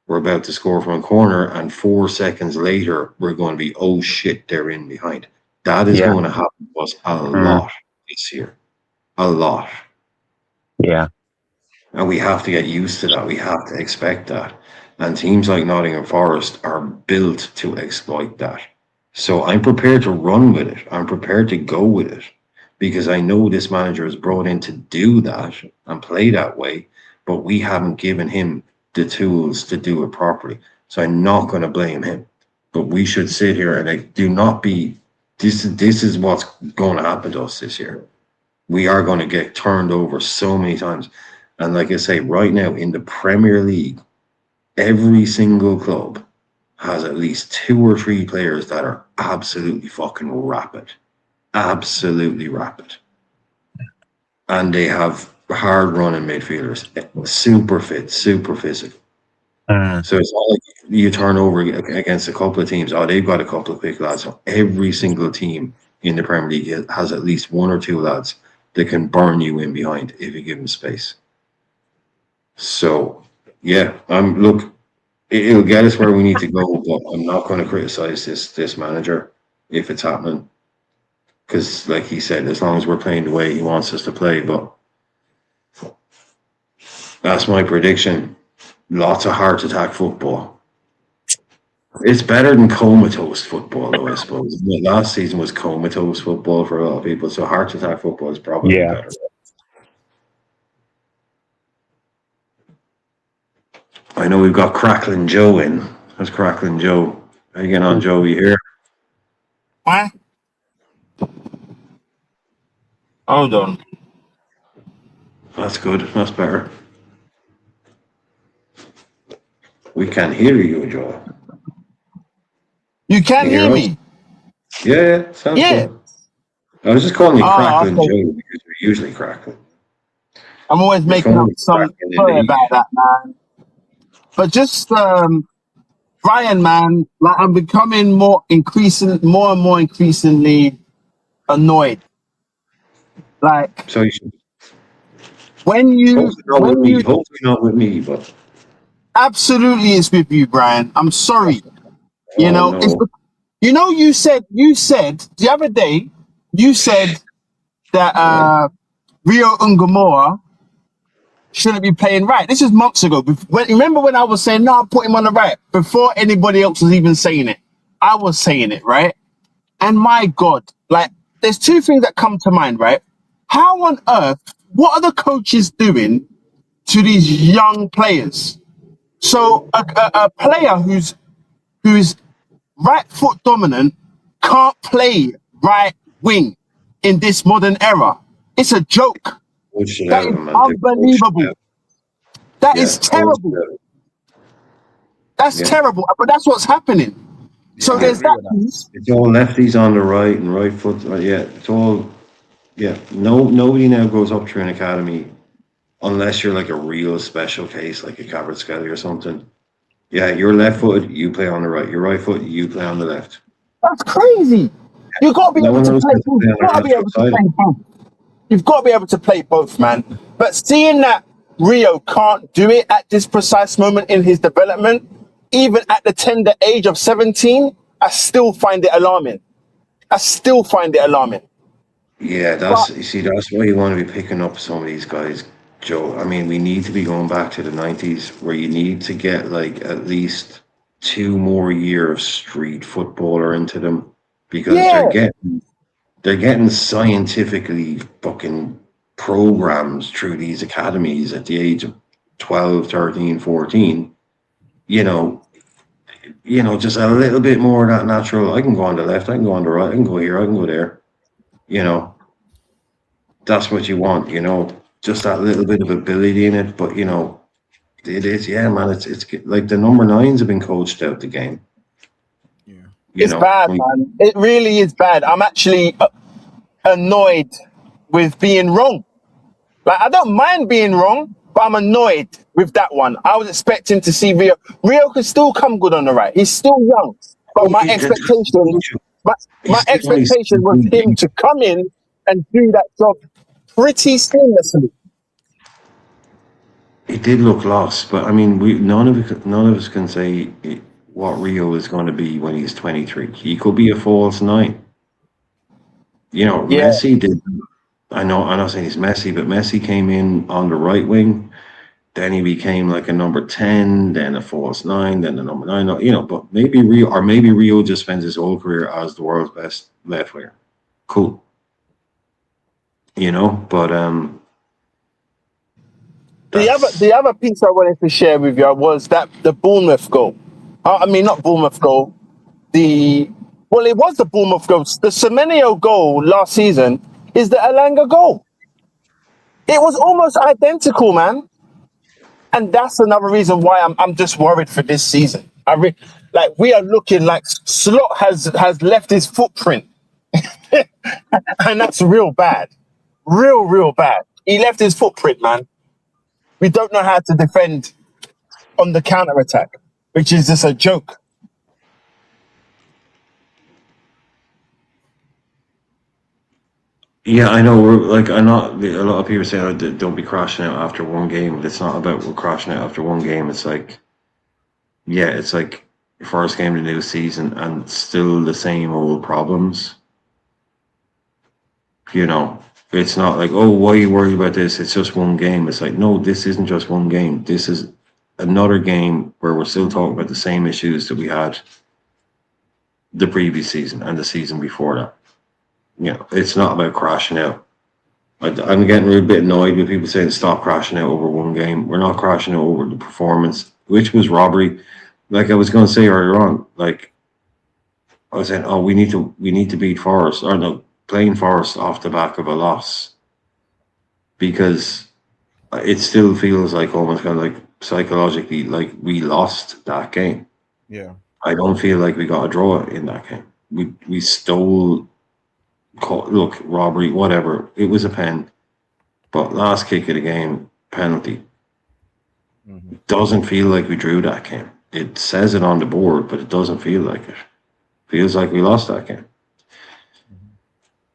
We're about to score from a corner, and 4 seconds later, we're going to be, oh shit, they're in behind. That is yeah. going to happen to us a Mm, lot this year. A lot. yeah. And we have to get used to that. We have to expect that. And teams like Nottingham Forest are built to exploit that. So I'm prepared to run with it. I'm prepared to go with it, because I know this manager is brought in to do that and play that way, but we haven't given him the tools to do it properly. So I'm not going to blame him. But we should sit here and like, do not be. This is what's going to happen to us this year. We are going to get turned over so many times. And like I say, right now in the Premier League, every single club has at least 2 or 3 players that are absolutely fucking rapid. Absolutely rapid. And they have hard running midfielders, super fit, super physical. So it's not like you turn over against a couple of teams. Oh, they've got a couple of quick lads. So every single team in the Premier League has at least 1 or 2 lads that can burn you in behind if you give them space. So yeah, look, it'll get us where we need to go, but I'm not going to criticize this manager if it's happening, because like he said, as long as we're playing the way he wants us to play. But that's my prediction. Lots of heart attack football. It's better than comatose football, though, I suppose. Last season was comatose football for a lot of people, so heart attack football is probably better. I know we've got Crackling Joe in. There's Crackling Joe. How you getting on, Joe? You here? What? Hold on. That's good. That's better. We can't hear you, Joe. You can hear me? Yeah, sounds good. I was just calling you Crackling Joe because you're usually Crackling. I'm always making up some story about that, man. But just Brian, man, like I'm becoming more and more increasingly annoyed. Like, so you should, hopefully not with me, but absolutely it's with you, Brian. I'm sorry. You know, you said the other day, you said that Rio Ungamoa shouldn't be playing right. This is months ago. Remember when I was saying, no, I'll put him on the right, before anybody else was even saying it. I was saying it, right? And my God, like, there's 2 things that come to mind, right? How on earth, what are the coaches doing to these young players? So a player who's right foot dominant can't play right wing in this modern era. It's a joke. That is unbelievable. That is terrible. That's terrible. But that's what's happening. So there's that. It's all lefties on the right and right foot. Yeah, it's all. Yeah, nobody now goes up through an academy unless you're like a real special case, like a Kvaratskhelia or something. Yeah, you're left footed, you play on the right. You're right footed, you play on the left. That's crazy. You've got to be able to play. You've got to be able to play both. You've got to be able to play both, man. But seeing that Rio can't do it at this precise moment in his development, even at the tender age of 17, I still find it alarming. Yeah, that's why you want to be picking up some of these guys, Joe. I mean, we need to be going back to the 90s where you need to get like at least 2 more years of street footballer into them, because they're getting scientifically fucking programs through these academies at the age of 12, 13, 14. You know, just a little bit more of that natural. I can go on the left, I can go on the right, I can go here, I can go there. That's what you want, just that little bit of ability in it. But, it is, man, it's like the number 9s have been coached out the game. Yeah. It's bad, man. It really is bad. I'm actually annoyed with being wrong. Like, I don't mind being wrong, but I'm annoyed with that one. I was expecting to see Rio. Rio could still come good on the right. He's still young. But my expectation was him to come in and do that job pretty seamlessly. It did look lost, but I mean, none of us can say what Rio is going to be when he's 23. He could be a false 9. Messi did. I'm not saying he's Messi, but Messi came in on the right wing, then he became like a number 10, then a false 9, then a number 9. But maybe Rio just spends his whole career as the world's best left winger. Cool. But the other piece I wanted to share with you was that the Bournemouth goal. I mean, not Bournemouth goal. It was the Bournemouth goal. The Semenyo goal last season is the Elanga goal. It was almost identical, man. And that's another reason why I'm just worried for this season. Like we are looking like Slot has left his footprint, and that's real bad, real bad. He left his footprint, man. We don't know how to defend on the counter attack, which is just a joke. Yeah, I know. We're like, I know a lot of people say, oh, don't be crashing out after one game. But it's not about we're crashing out after one game. It's like, yeah, it's like first game of the new season and still the same old problems. You know, it's not like, oh, why are you worried about this? It's just one game. It's like, no, this isn't just one game. This is another game where we're still talking about the same issues that we had the previous season and the season before that. You know, it's not about crashing out. I'm getting a bit annoyed with people saying stop crashing out over one game. We're not crashing out over the performance, which was robbery. Like I was going to say earlier on, like I was saying, oh, we need to beat Forest, or no, playing Forest off the back of a loss, because it still feels like almost kind of like psychologically like we lost that game. Yeah. I don't feel like we got a draw in that game. We stole. Look, robbery, whatever. It was a pen, but last kick of the game, penalty. Doesn't feel like we drew that game. It says it on the board, but it doesn't feel like it. Feels like we lost that game.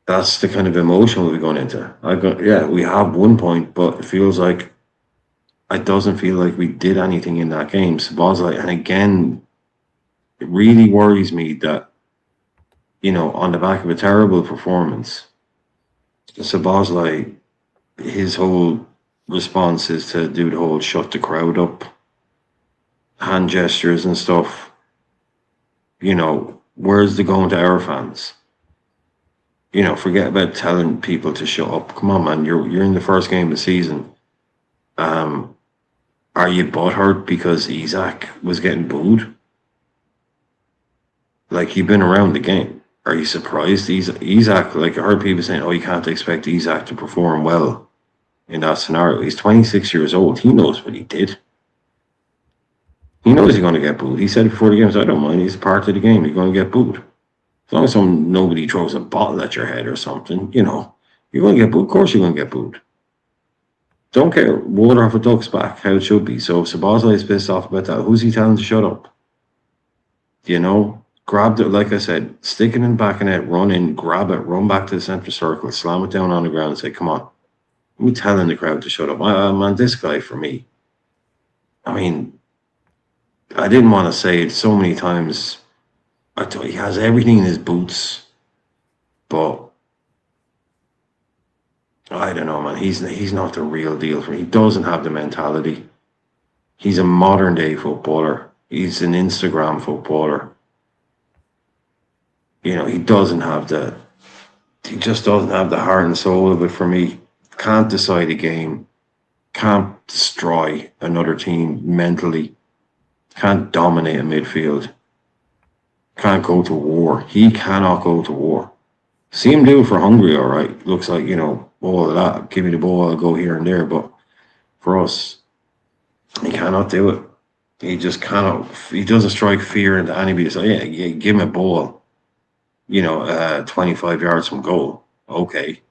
That's the kind of emotion we're going into. We have 1 point, but it feels like it doesn't feel like we did anything in that game. Sabozlai, and again, it really worries me that, you know, on the back of a terrible performance, Sabozlai, his whole response is to do the whole shut the crowd up, hand gestures and stuff. You know, where's the going to our fans? You know, forget about telling people to shut up. Come on, man, you're in the first game of the season. Are you butthurt because Isak was getting booed? Like, you've been around the game. Are you surprised? Isak, like I heard people saying, oh, you can't expect Isak to perform well in that scenario. He's 26 years old. He knows what he did. He knows he's going to get booed. He said before the game, I don't mind. He's part of the game. He's going to get booed. As long as nobody throws a bottle at your head or something, you know, you're going to get booed. Of course you're going to get booed. Don't care. Water off a duck's back, how it should be. So if Sabozlai is pissed off about that, who's he telling to shut up? You know? Grab it, like I said, stick it in the back of net, run in, grab it, run back to the centre circle, slam it down on the ground and say, come on. I'm telling the crowd to shut up. Man, this guy for me. I mean, I didn't want to say it so many times. I thought he has everything in his boots, but I don't know, man. He's not the real deal for me. He doesn't have the mentality. He's a modern day footballer. He's an Instagram footballer. You know, he just doesn't have the heart and soul of it for me. Can't decide a game, can't destroy another team mentally, can't dominate a midfield, can't go to war. He cannot go to war. See him do it for Hungary, all right. Looks like, you know, all of that, give me the ball, I'll go here and there. But for us, he cannot do it. He just cannot. He doesn't strike fear into anybody. So, yeah, give him a ball. You know, 25 yards from goal. Okay.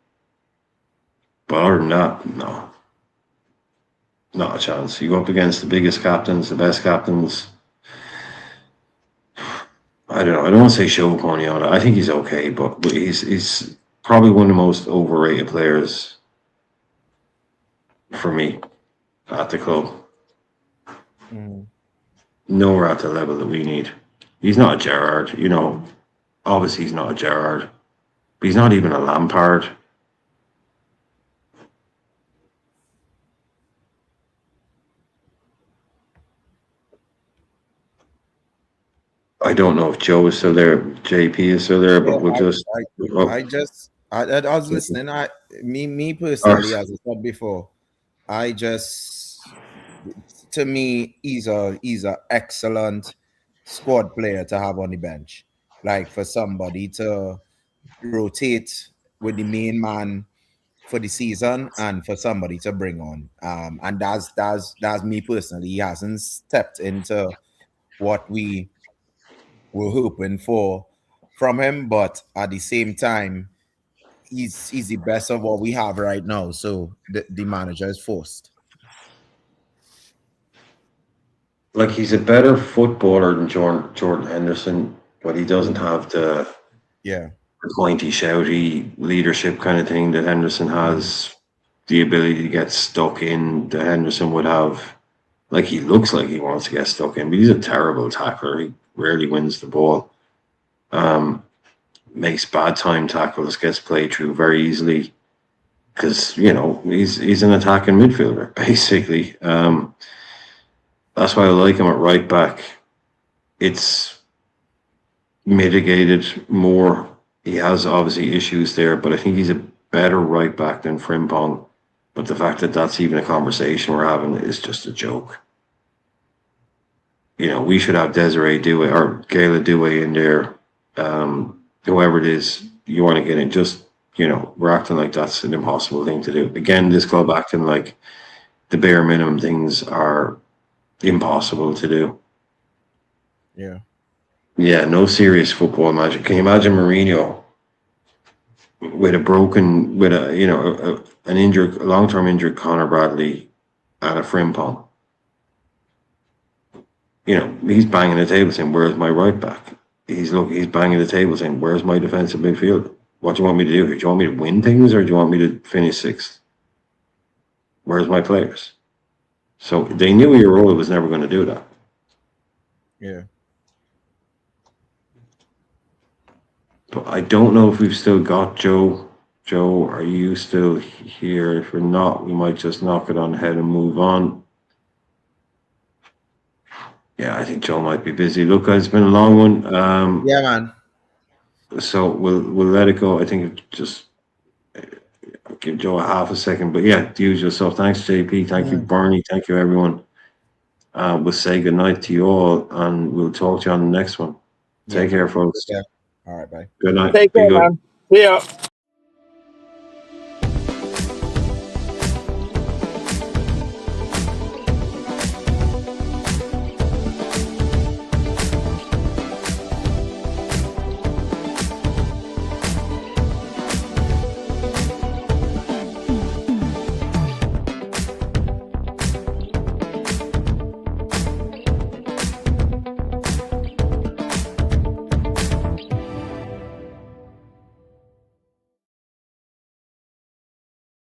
But other than that, no. Not a chance. You go up against the biggest captains, the best captains. I don't know. I don't want to say show pony on it. I think he's okay, but he's probably one of the most overrated players for me at the club. Nowhere at the level that we need. He's not a Gerrard, you know. Obviously, he's not a Gerrard, but he's not even a Lampard. I don't know if Joe is still there, JP is still there, but we'll just. I was listening. Me personally, as I said before, to me, he's a excellent squad player to have on the bench. Like for somebody to rotate with the main man for the season and for somebody to bring on. And that's me personally. He hasn't stepped into what we were hoping for from him, but at the same time, he's the best of what we have right now. So the manager is forced. Like, he's a better footballer than Jordan Henderson, but he doesn't have the pointy, shouty leadership kind of thing that Henderson has. The ability to get stuck in that Henderson would have. Like, he looks like he wants to get stuck in, but he's a terrible tackler. He rarely wins the ball. Makes bad time tackles, gets played through very easily because, you know, he's an attacking midfielder, basically. That's why I like him at right back. It's mitigated more. He has obviously issues there, but I think he's a better right back than Frimpong. But the fact that that's even a conversation we're having is just a joke. You know, we should have Desiree Doué or Gayla Doué in there. Whoever it is you want to get in, just, you know, we're acting like that's an impossible thing to do. Again, this club acting like the bare minimum things are impossible to do. Yeah, no serious football magic. Can you imagine Mourinho with a long-term injured Conor Bradley and a Frimpong? You know, he's banging the table saying, "Where's my right back?" He's banging the table saying, "Where's my defensive midfield? What do you want me to do here? Do you want me to win things or do you want me to finish sixth? Where's my players?" So they knew Iraola was never going to do that. Yeah. But I don't know if we've still got Joe. Joe, are you still here? If we're not, we might just knock it on the head and move on. Yeah, I think Joe might be busy. Look, guys, it's been a long one. Yeah, man. So we'll let it go. I think just I'll give Joe a half a second. But yeah, the usual stuff. Thanks, JP. Thank you, Barney. Thank you, everyone. We'll say goodnight to you all, and we'll talk to you on the next one. Take care, folks. Yeah. All right, bye. Good night. Take Be care, good. man. See ya.